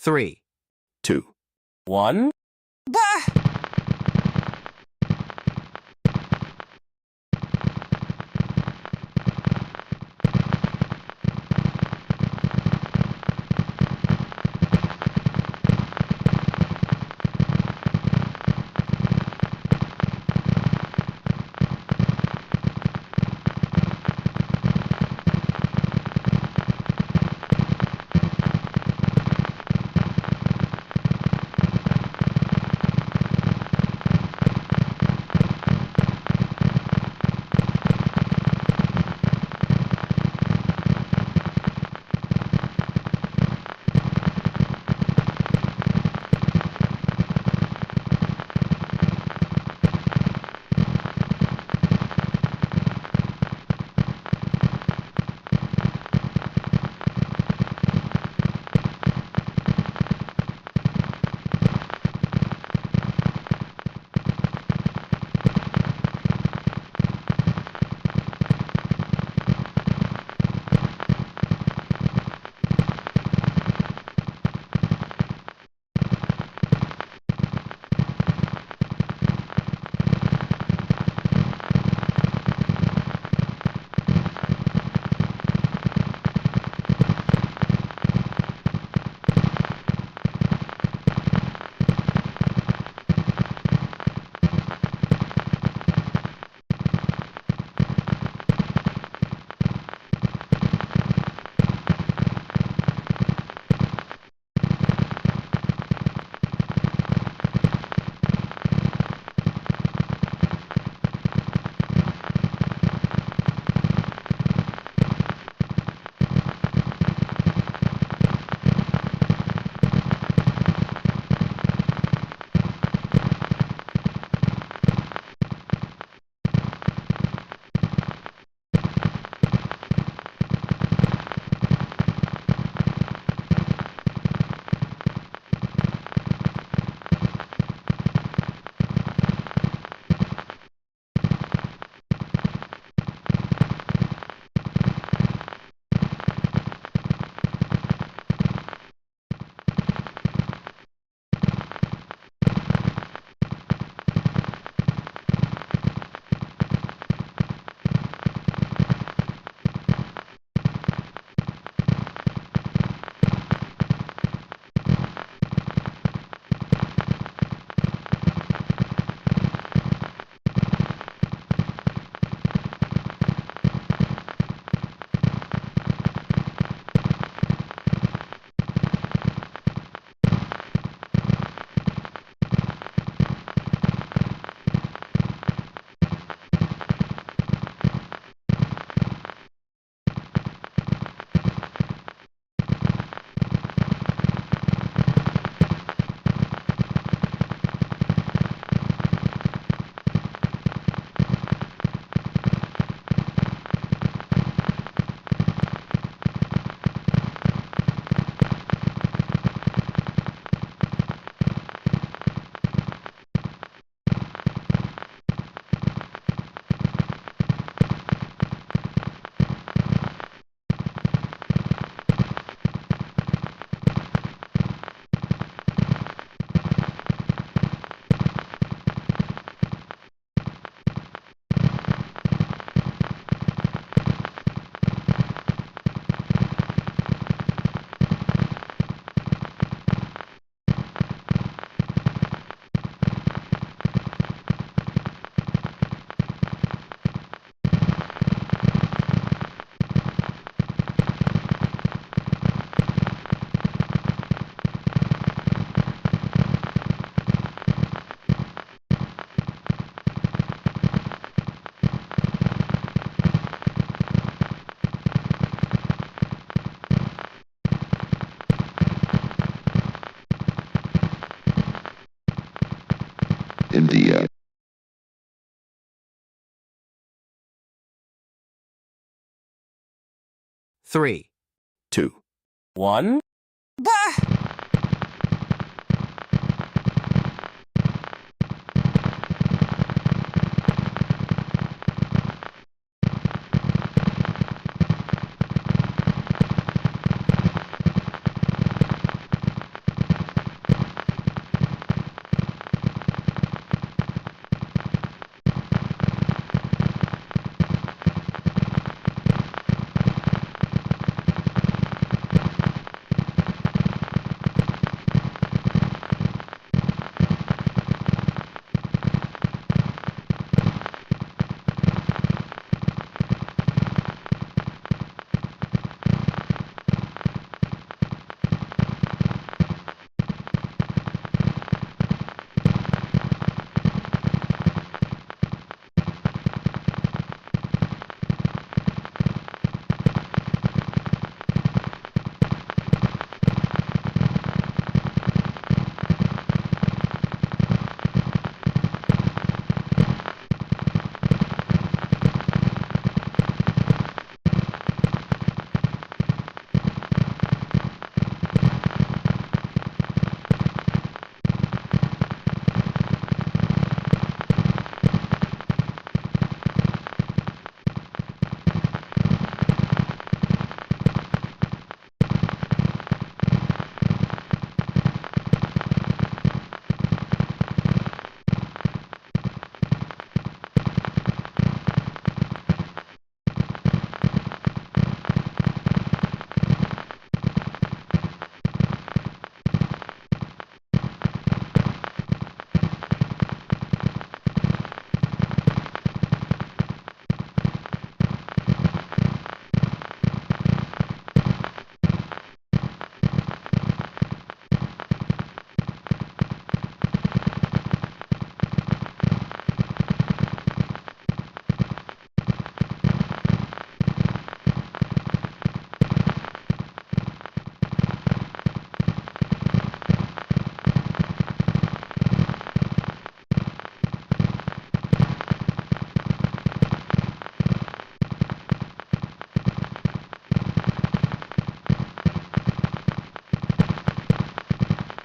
3, 2, 1. India. 3, 2, 1.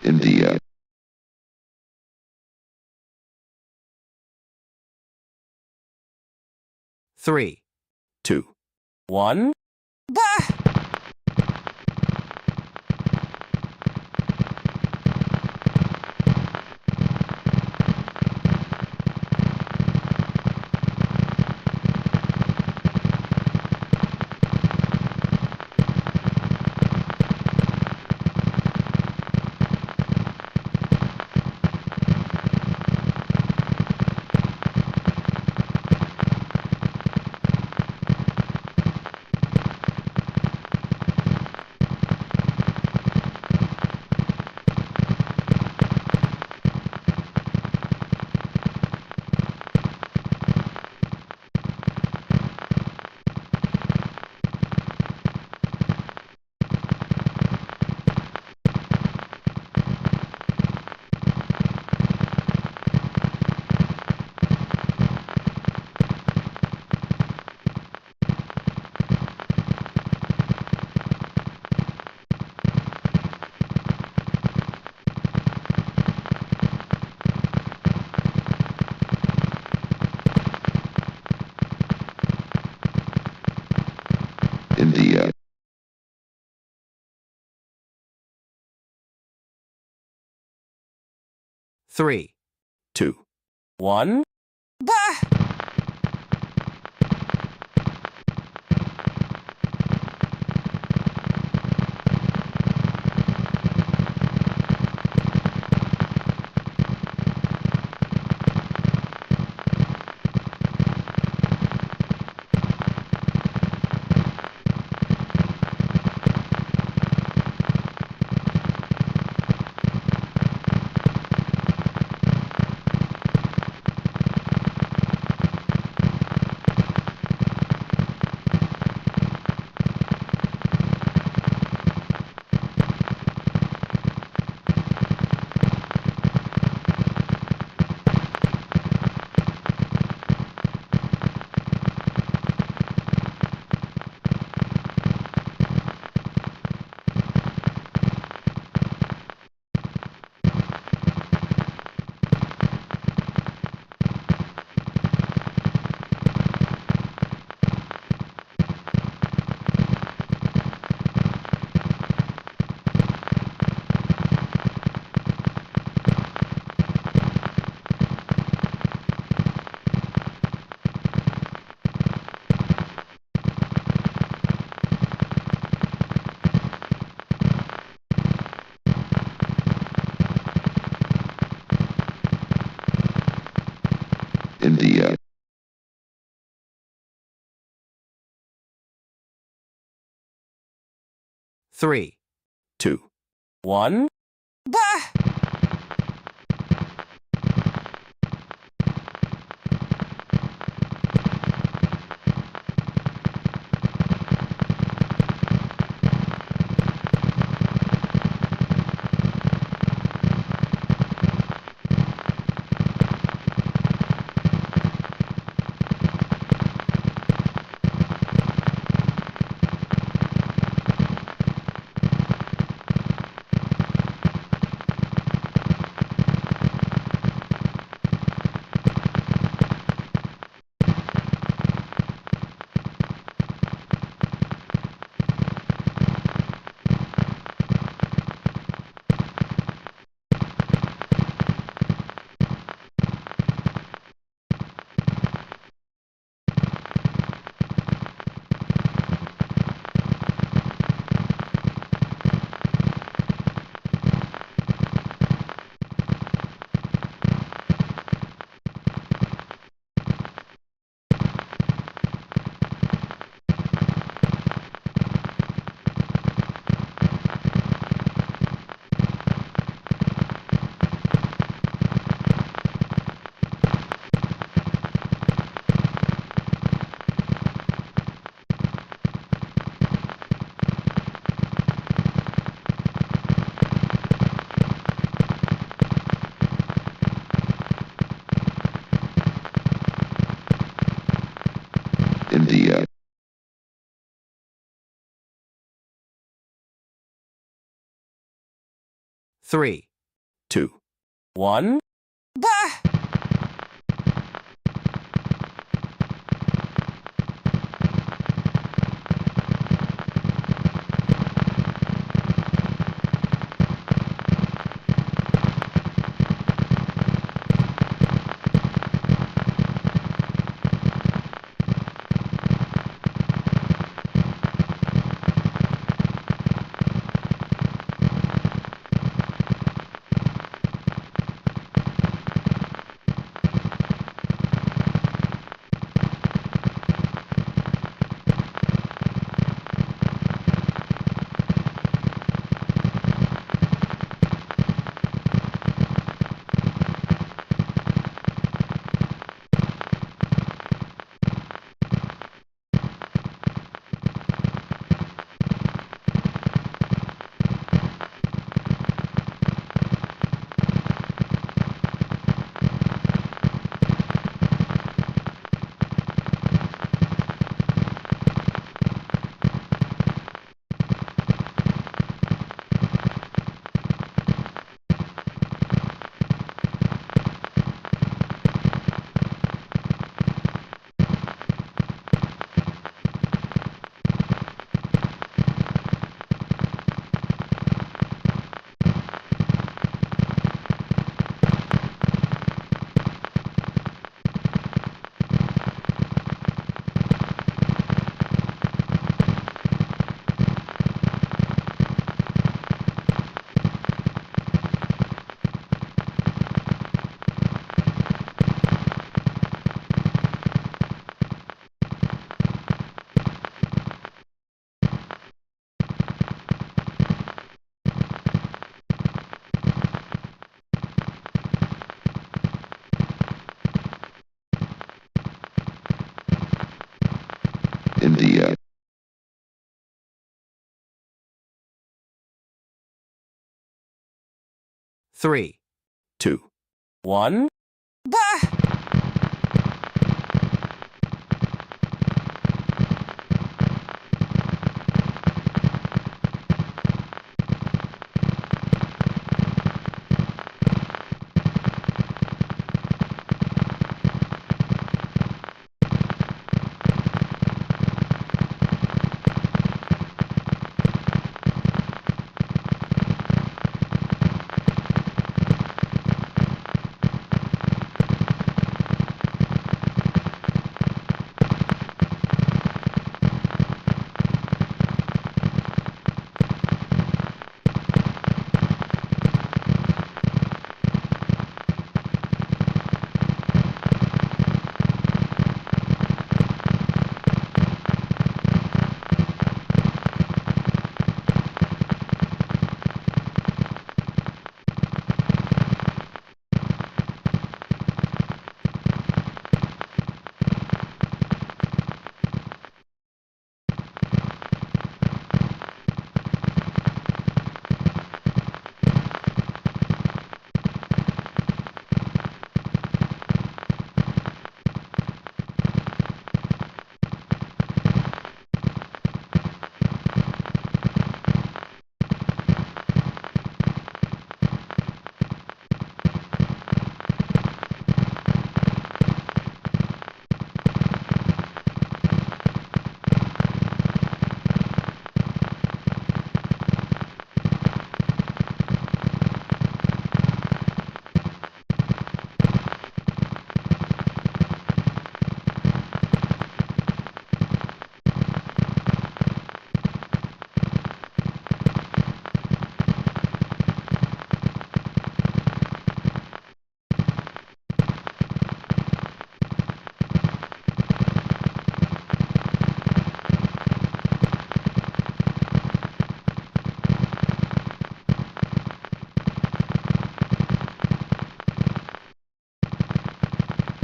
India. 3, 2, 1. India. 3, 2, 1. India. 3, 2, 1. India. 3, 2, 1. India, 3, 2, 1.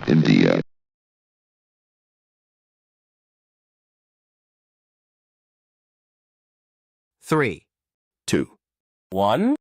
India, 3, 2, 1.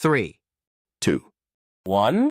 3, 2, 1.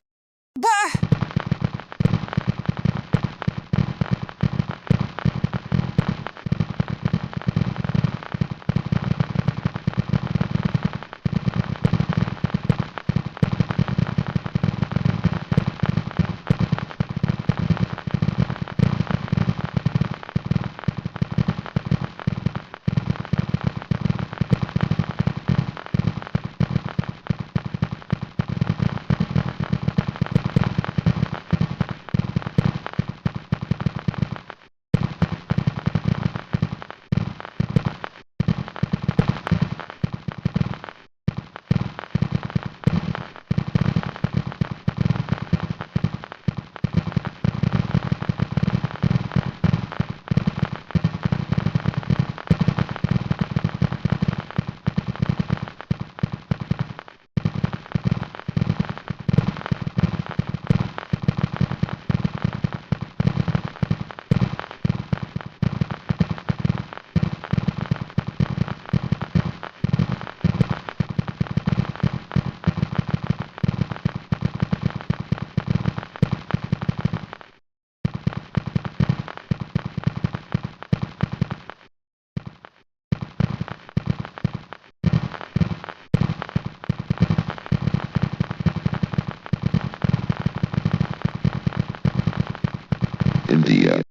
India,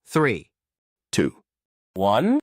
3, 2, 1.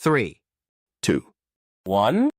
3, 2, 1.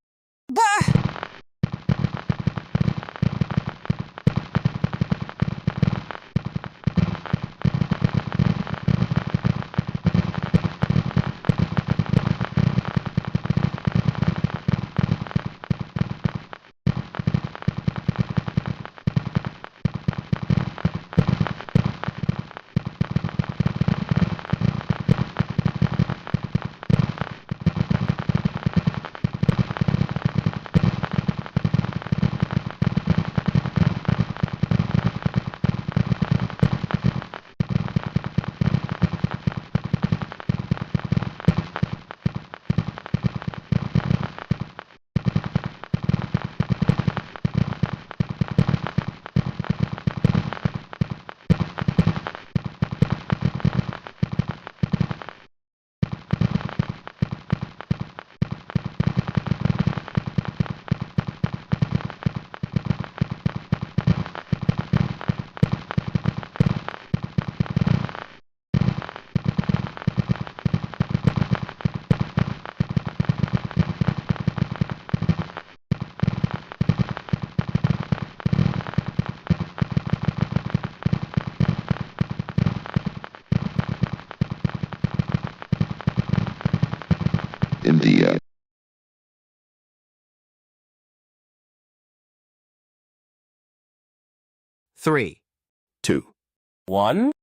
India. 3, 2, 1.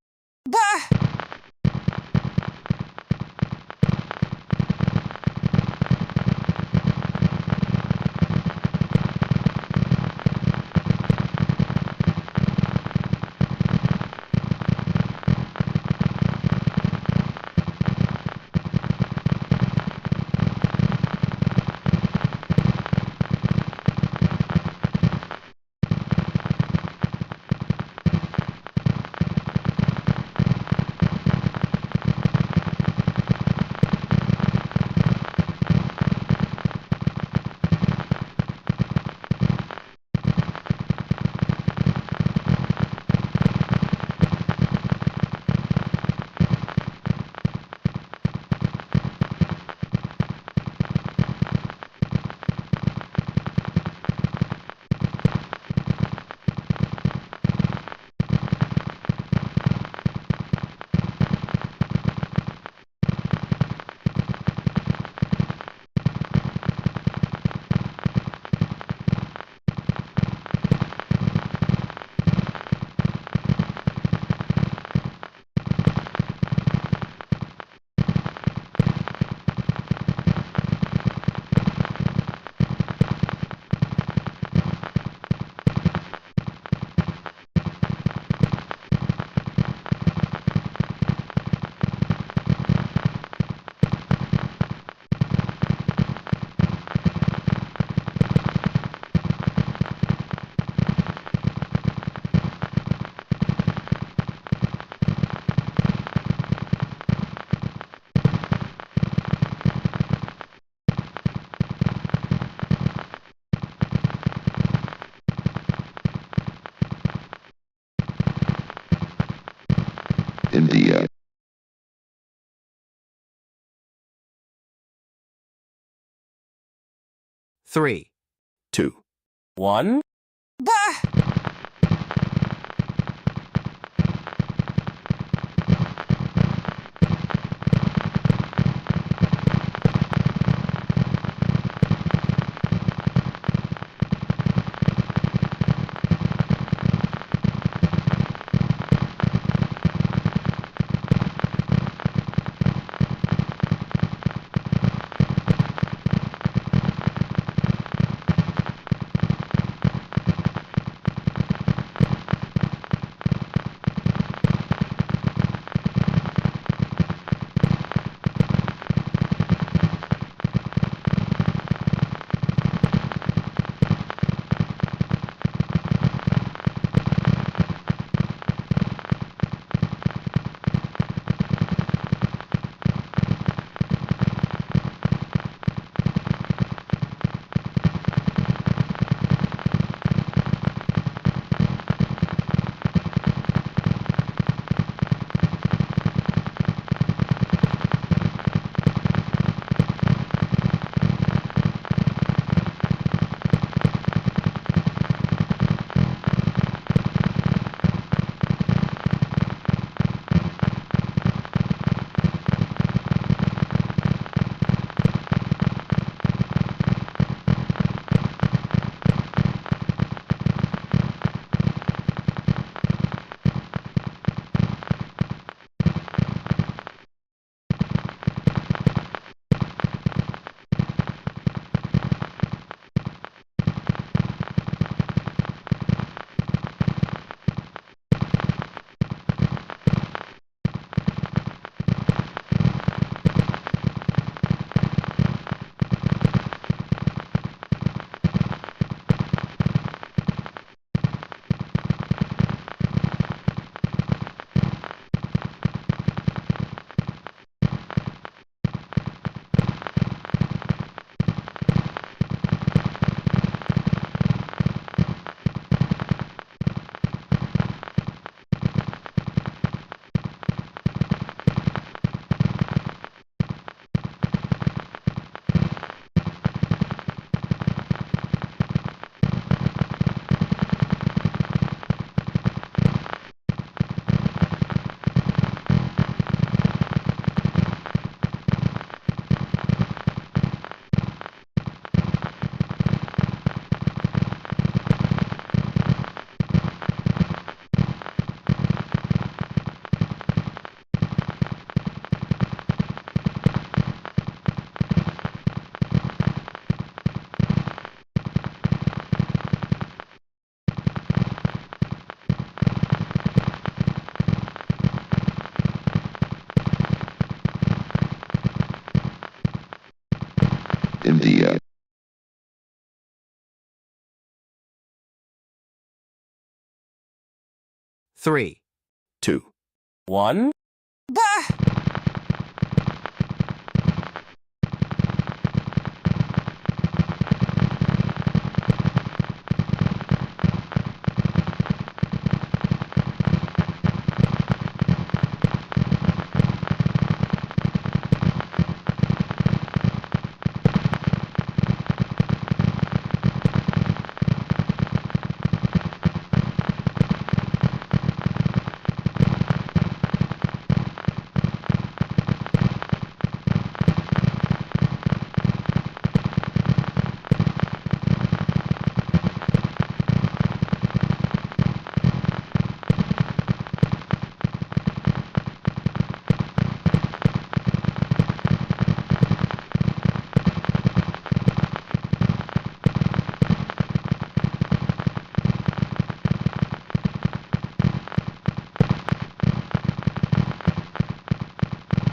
India. 3, 2, 1. India. 3, 2, 1.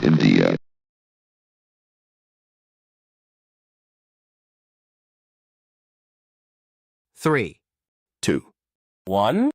India. 3, 2, 1.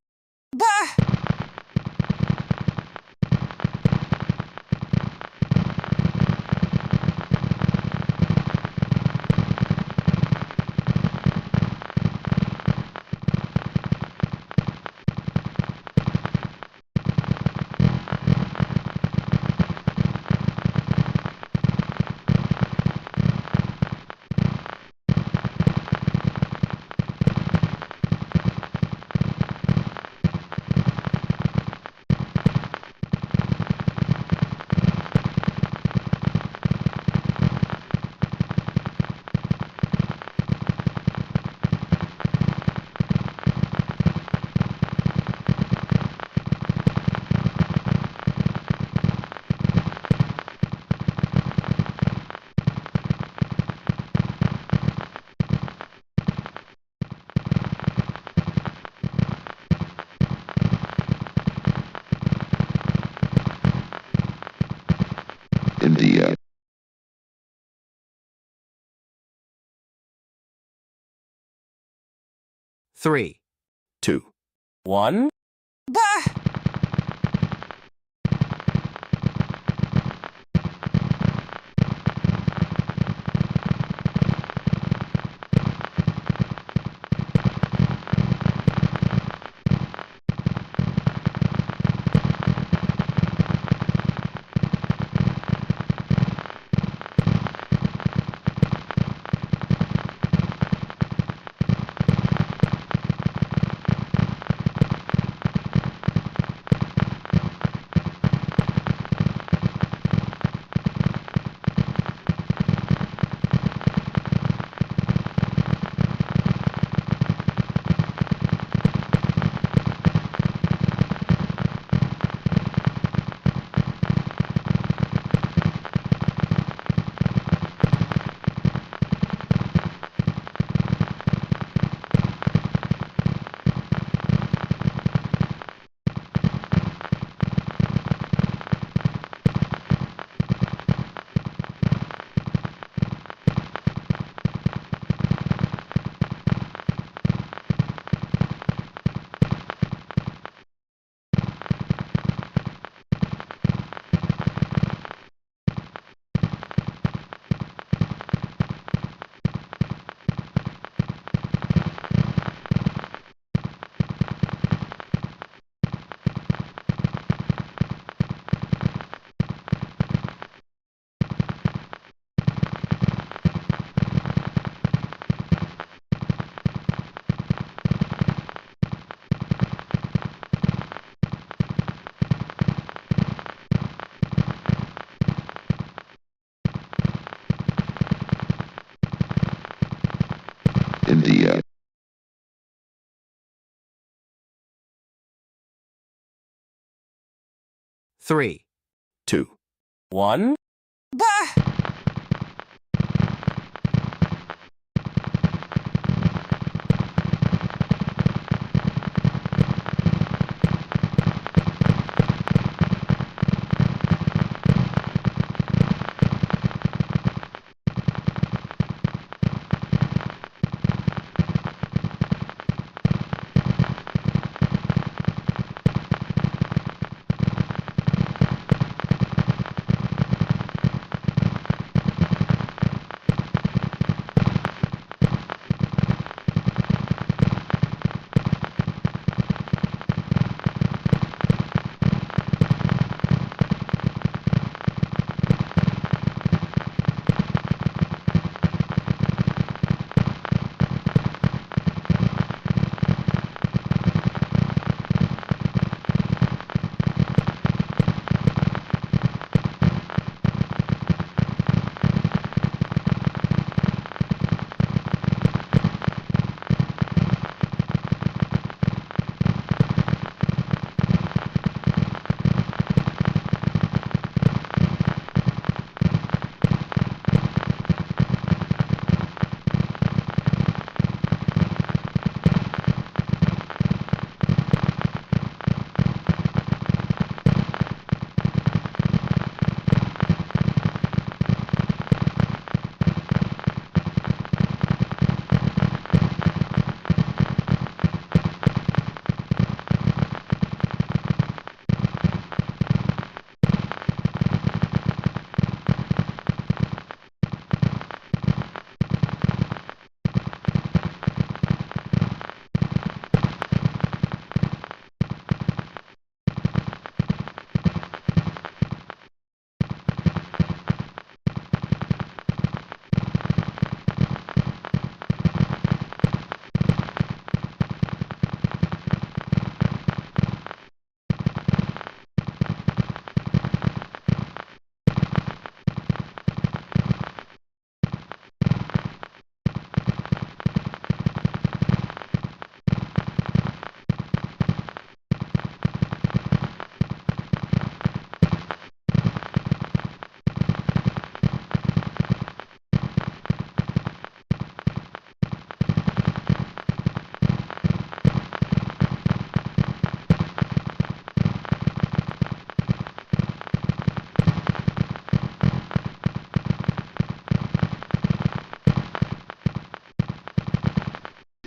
India. 3, 2, 1. India. 3, 2, 1.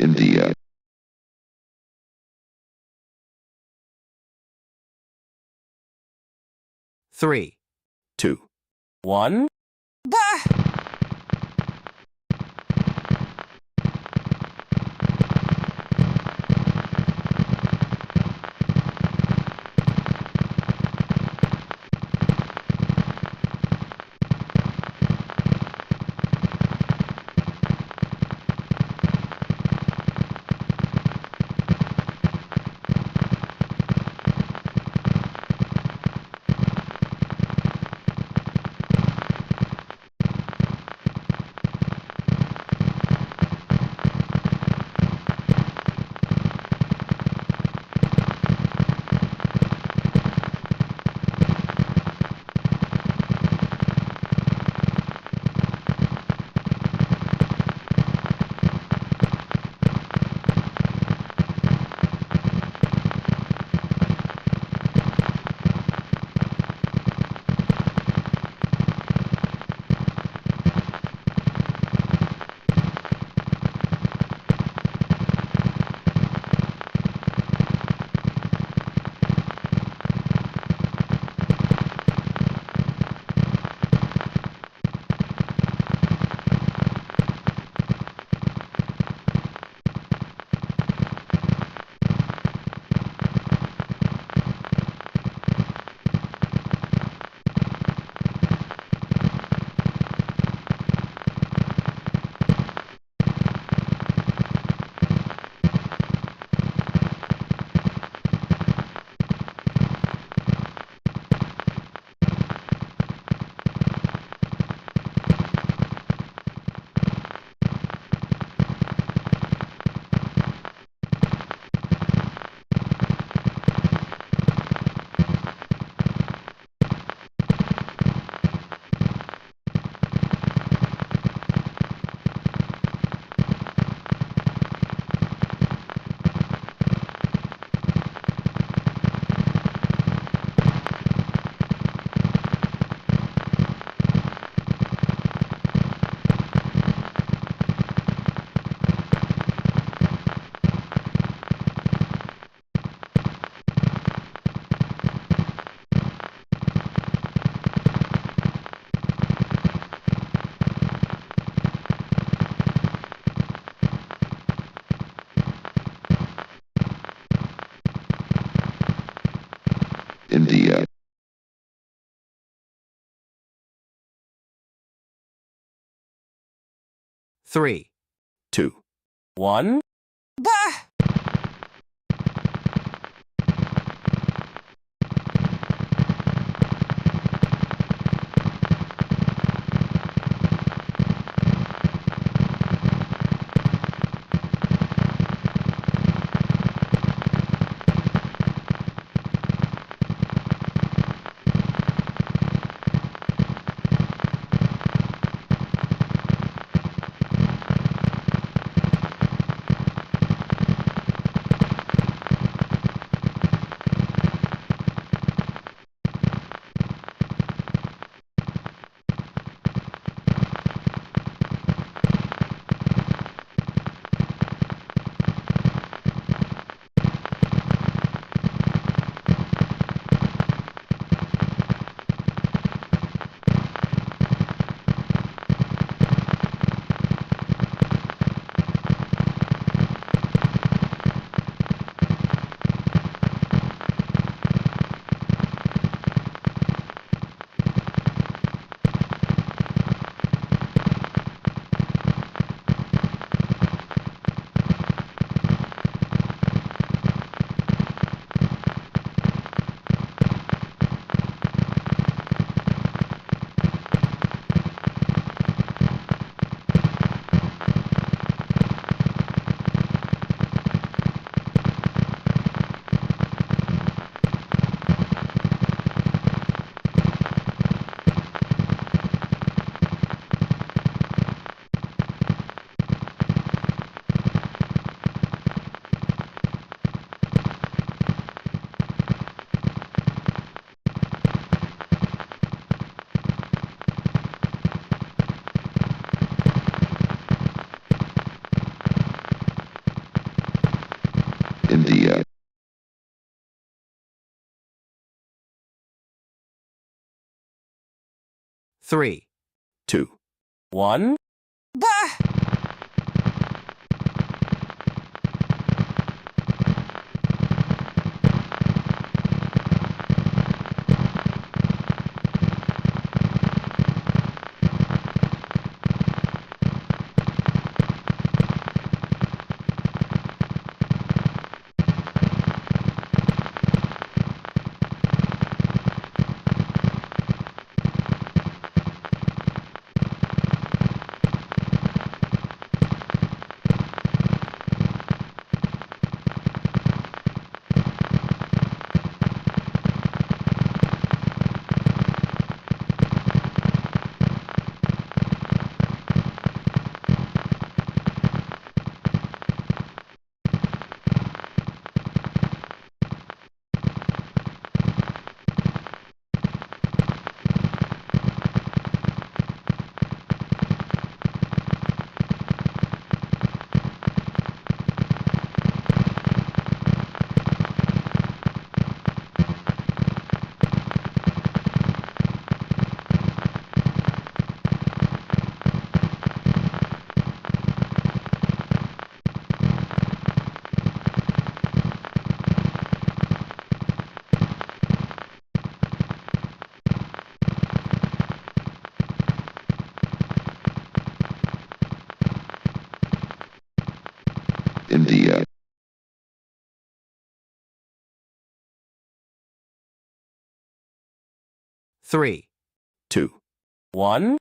India. 3, 2, 1. India. 3, 2, 1. India, 3, 2, 1. India, 3, 2, 1.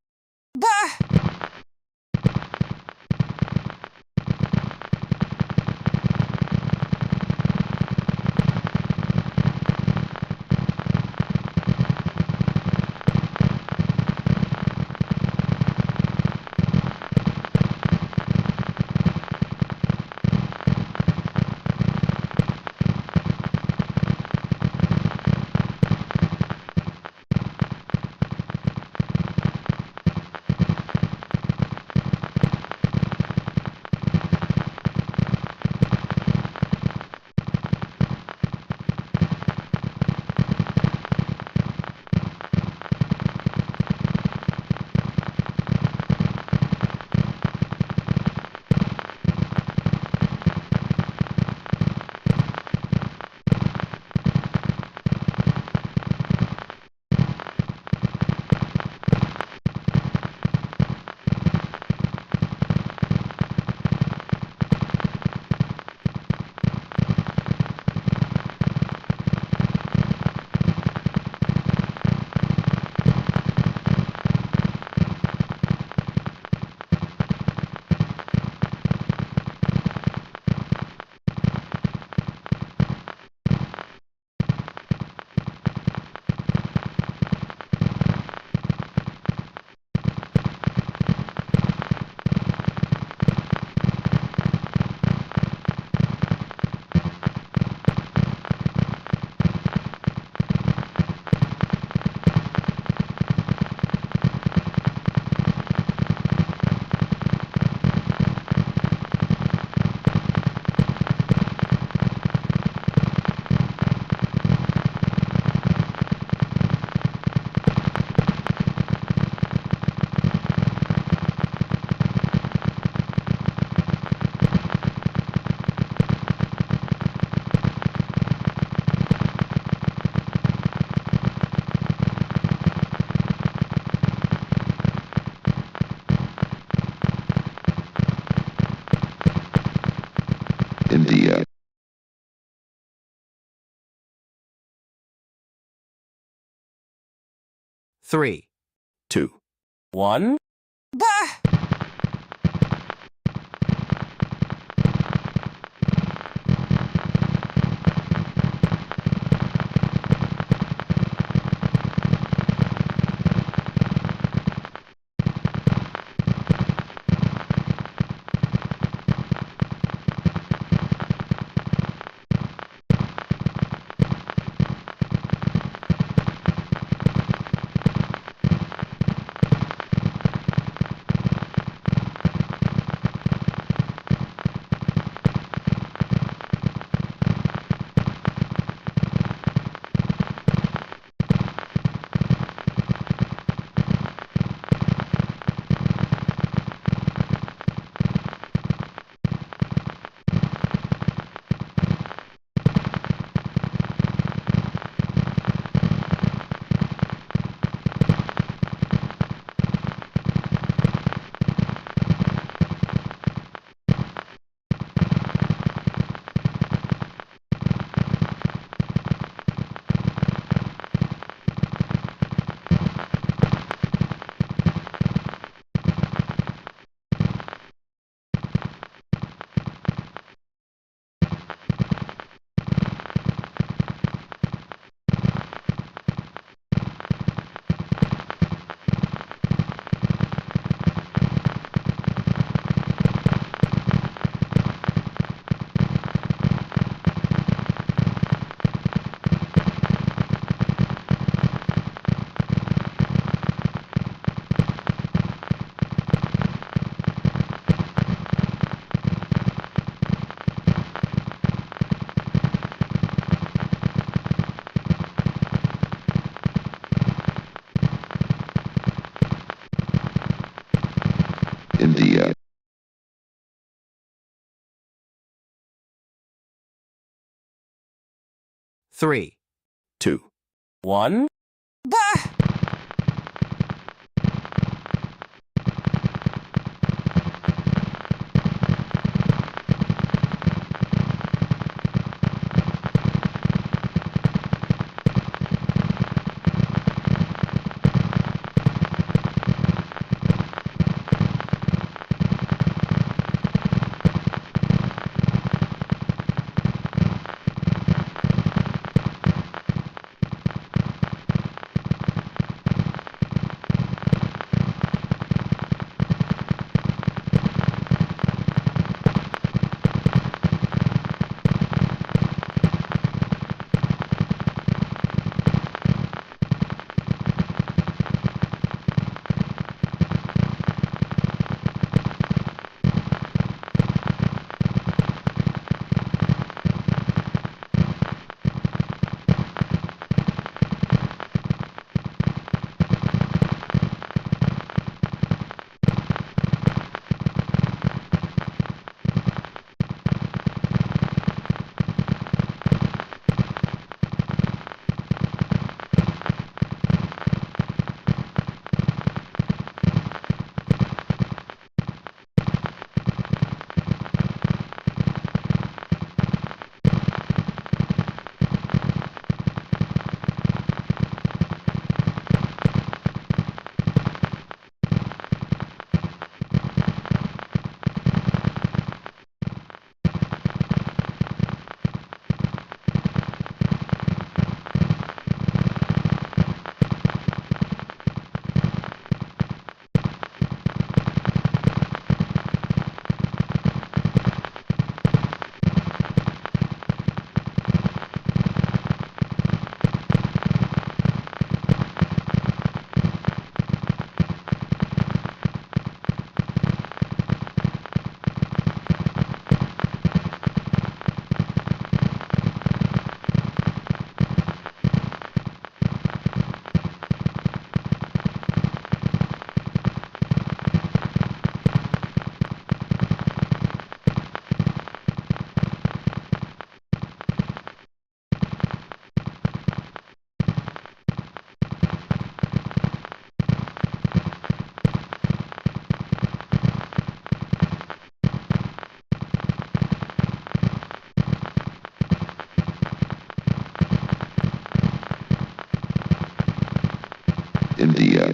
India, 3, 2, 1. India. 3, 2, 1. India.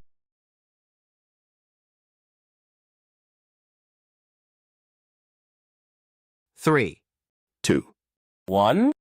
3, 2, 1.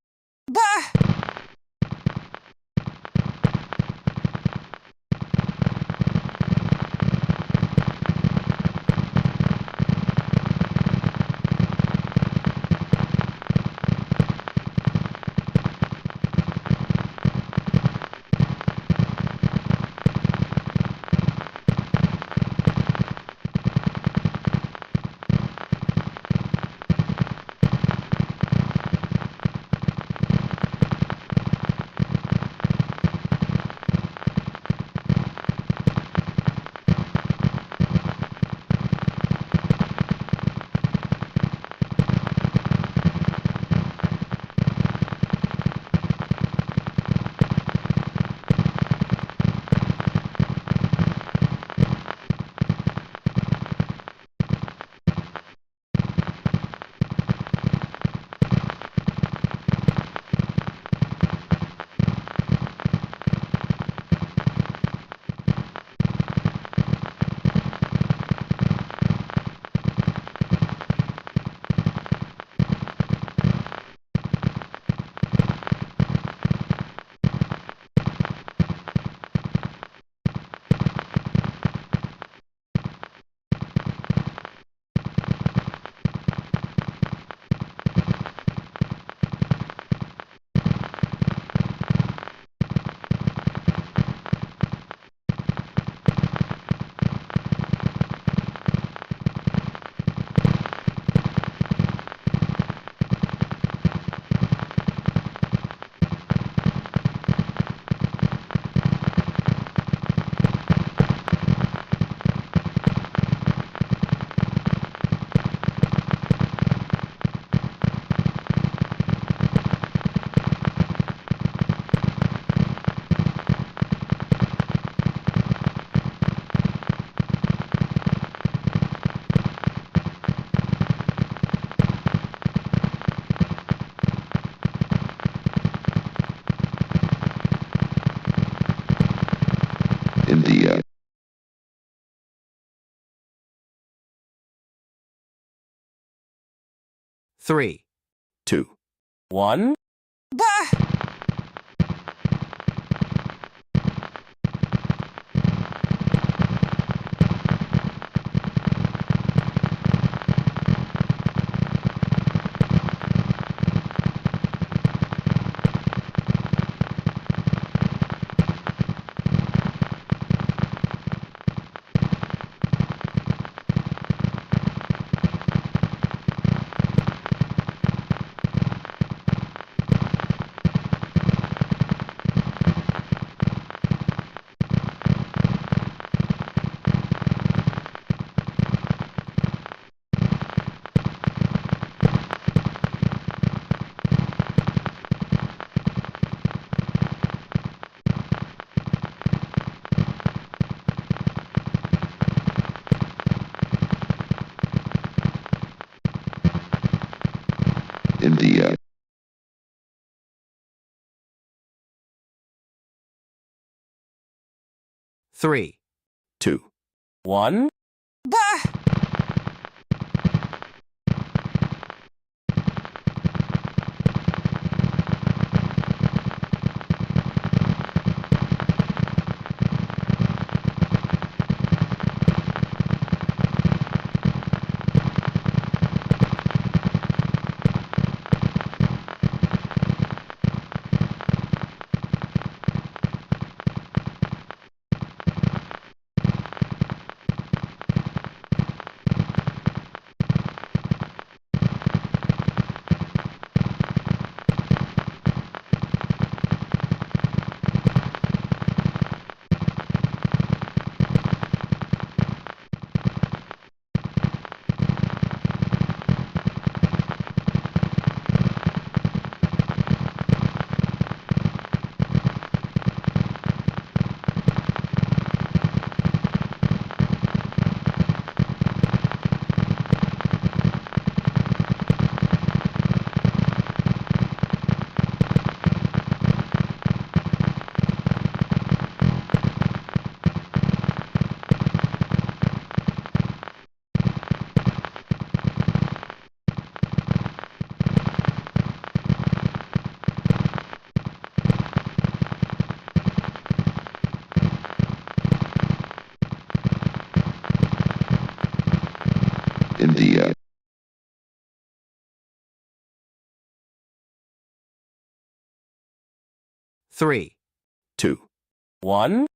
3, 2, 1. India. 3, 2, 1. India. 3, 2, 1.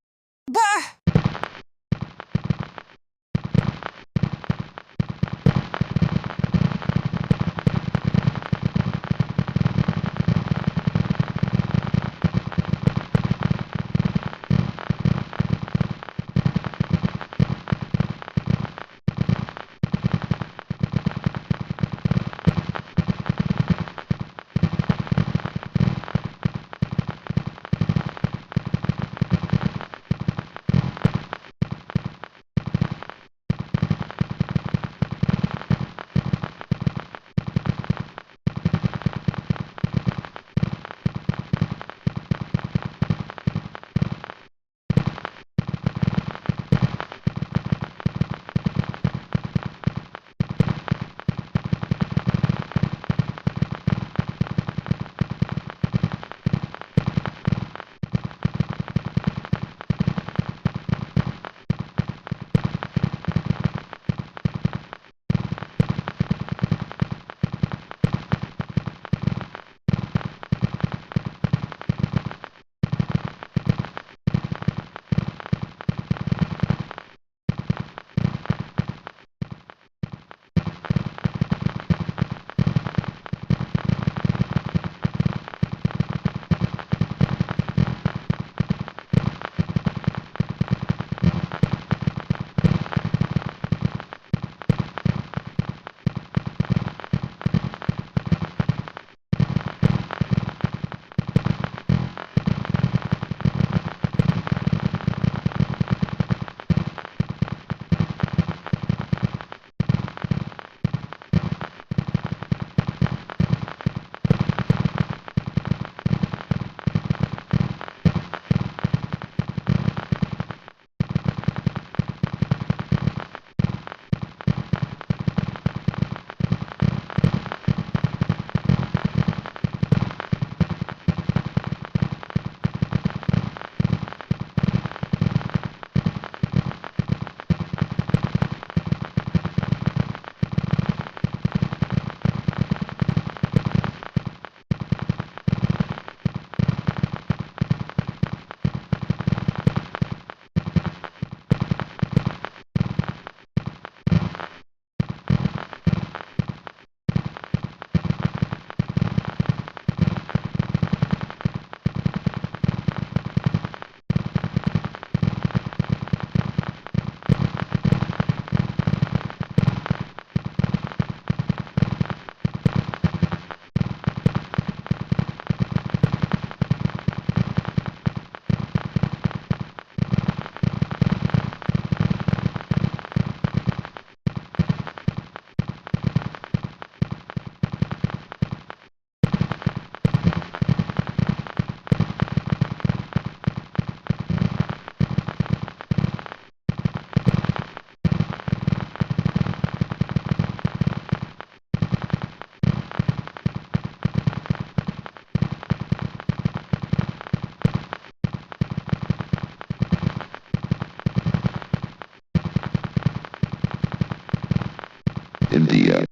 India.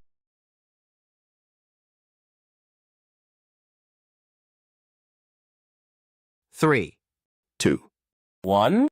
3, 2, 1.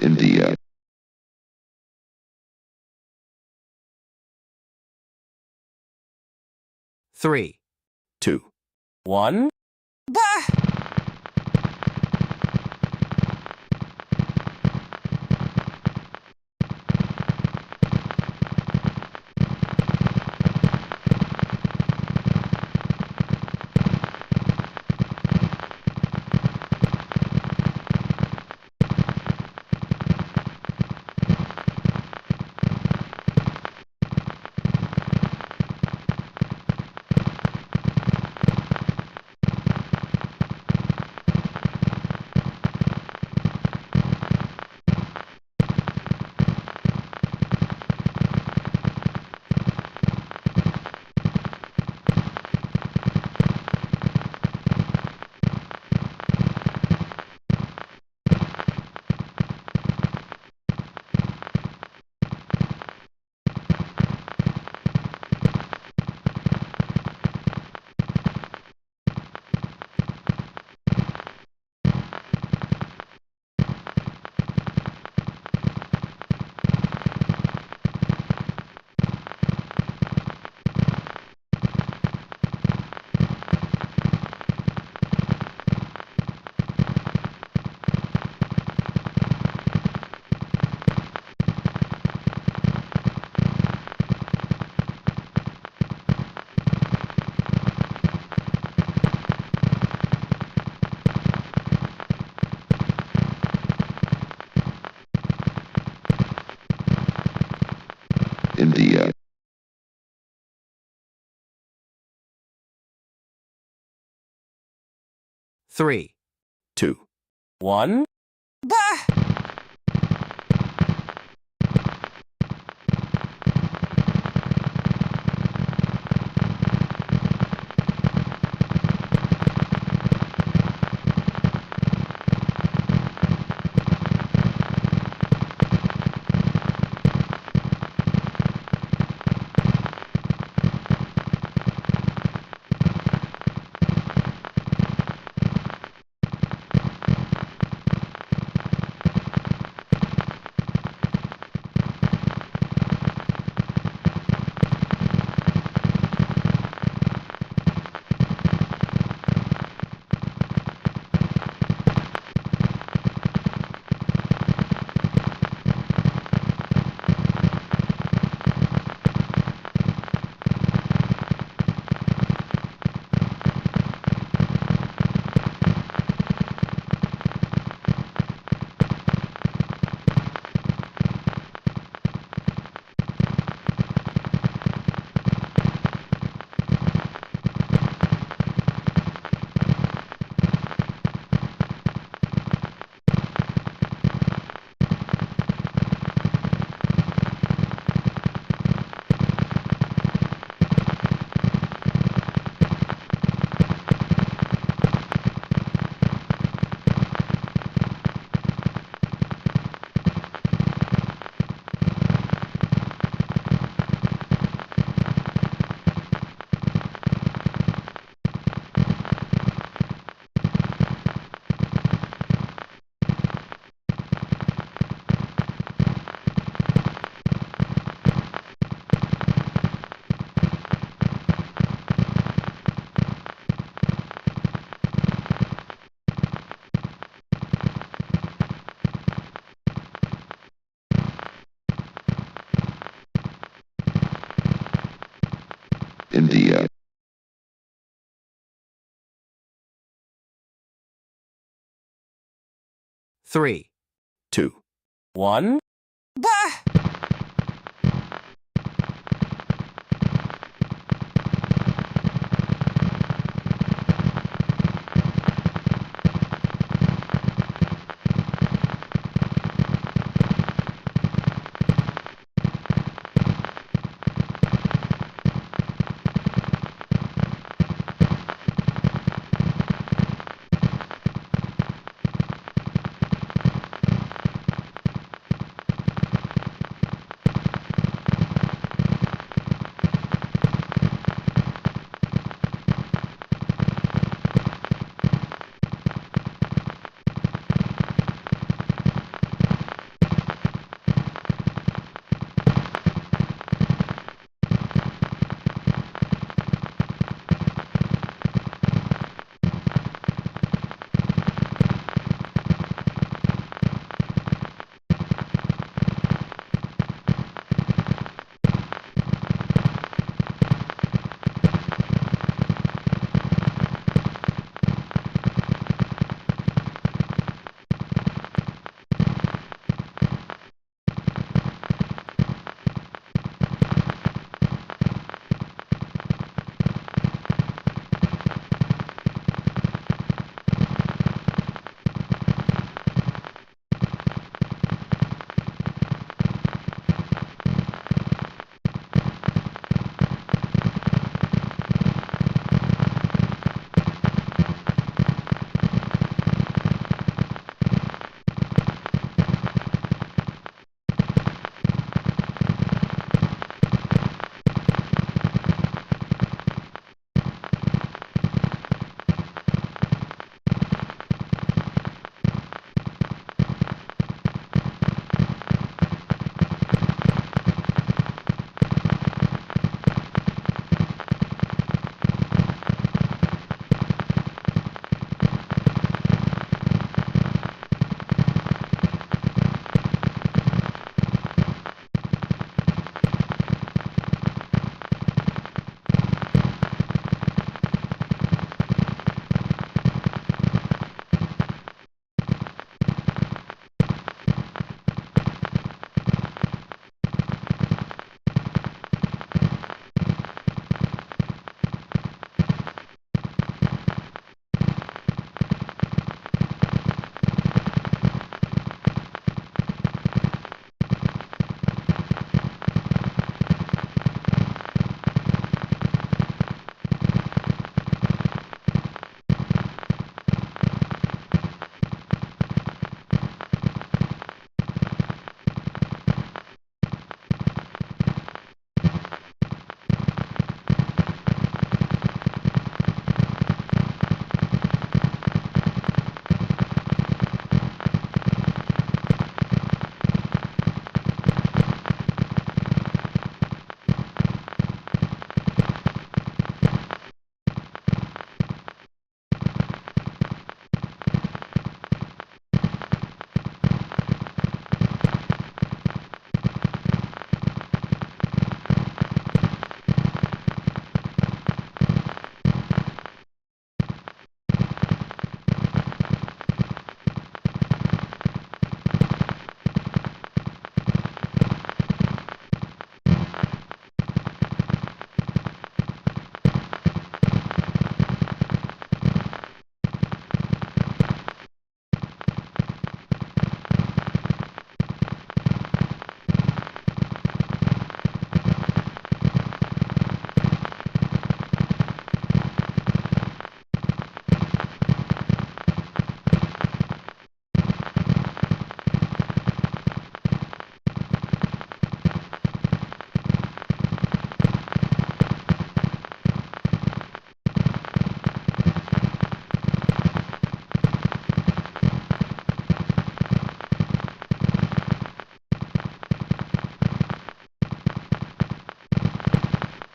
India. 3, 2, 1. 3, 2, 1. India. 3, 2, 1.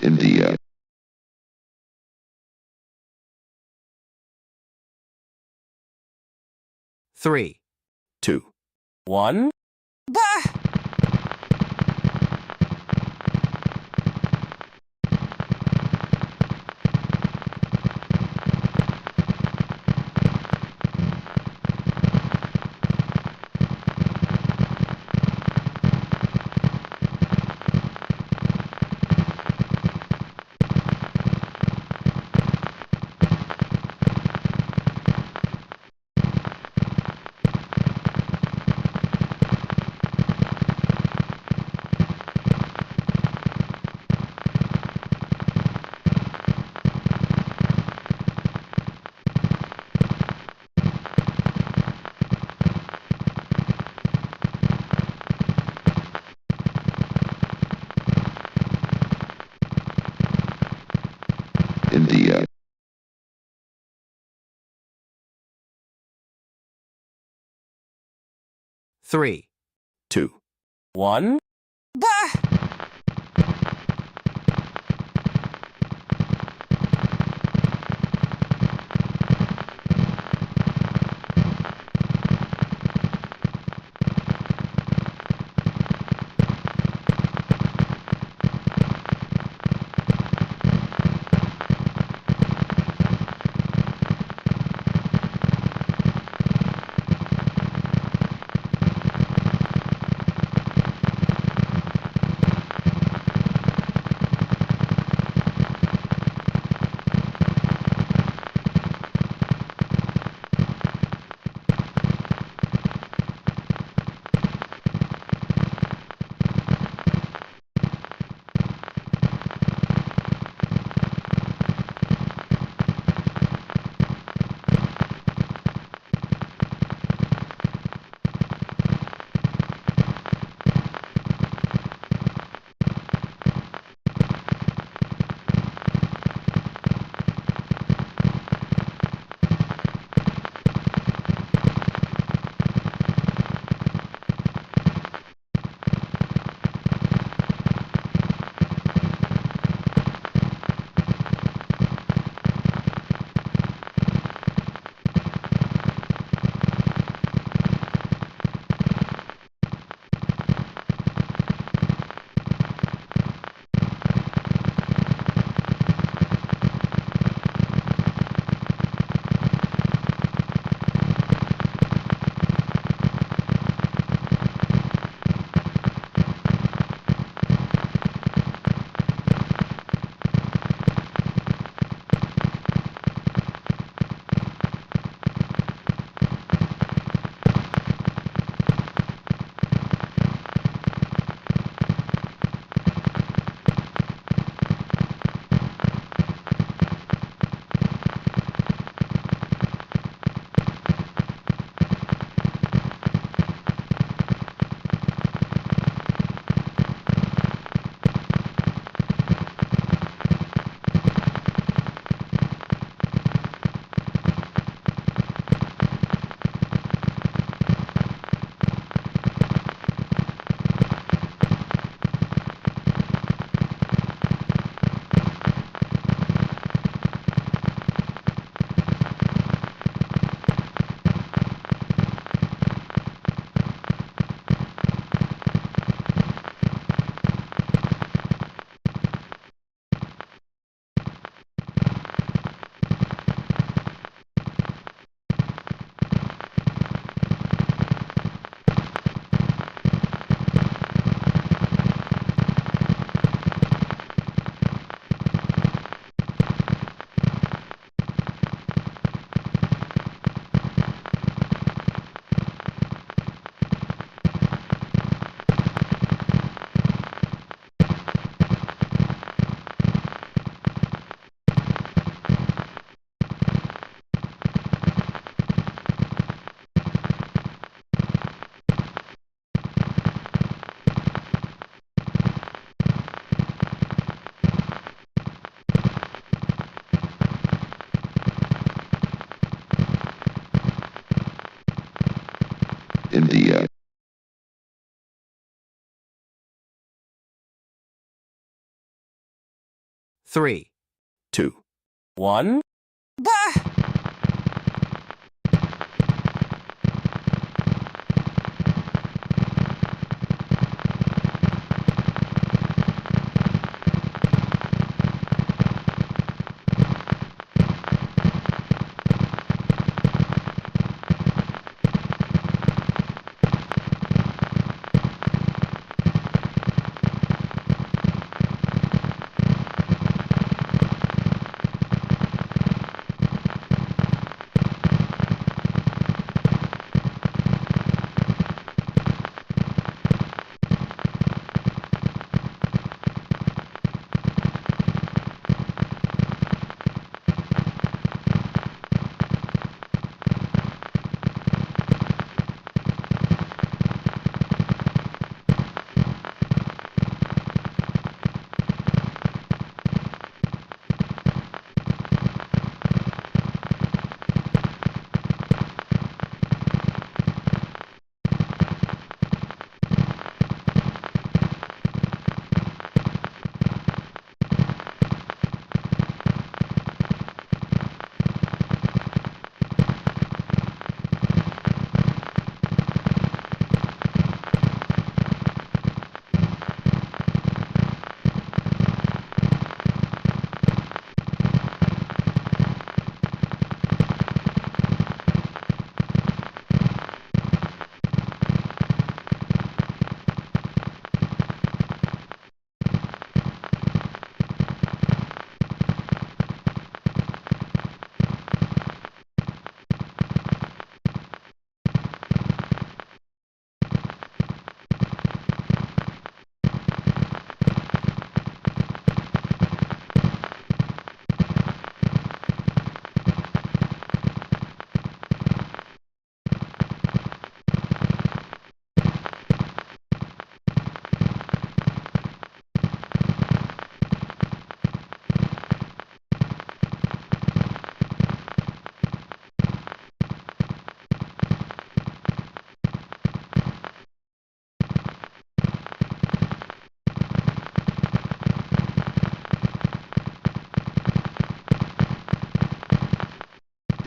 India. 3, 2, 1. India. 3, 2, 1. 3, 2, 1.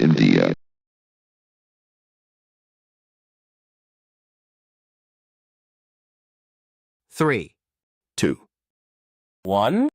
India. 3, 2, 1.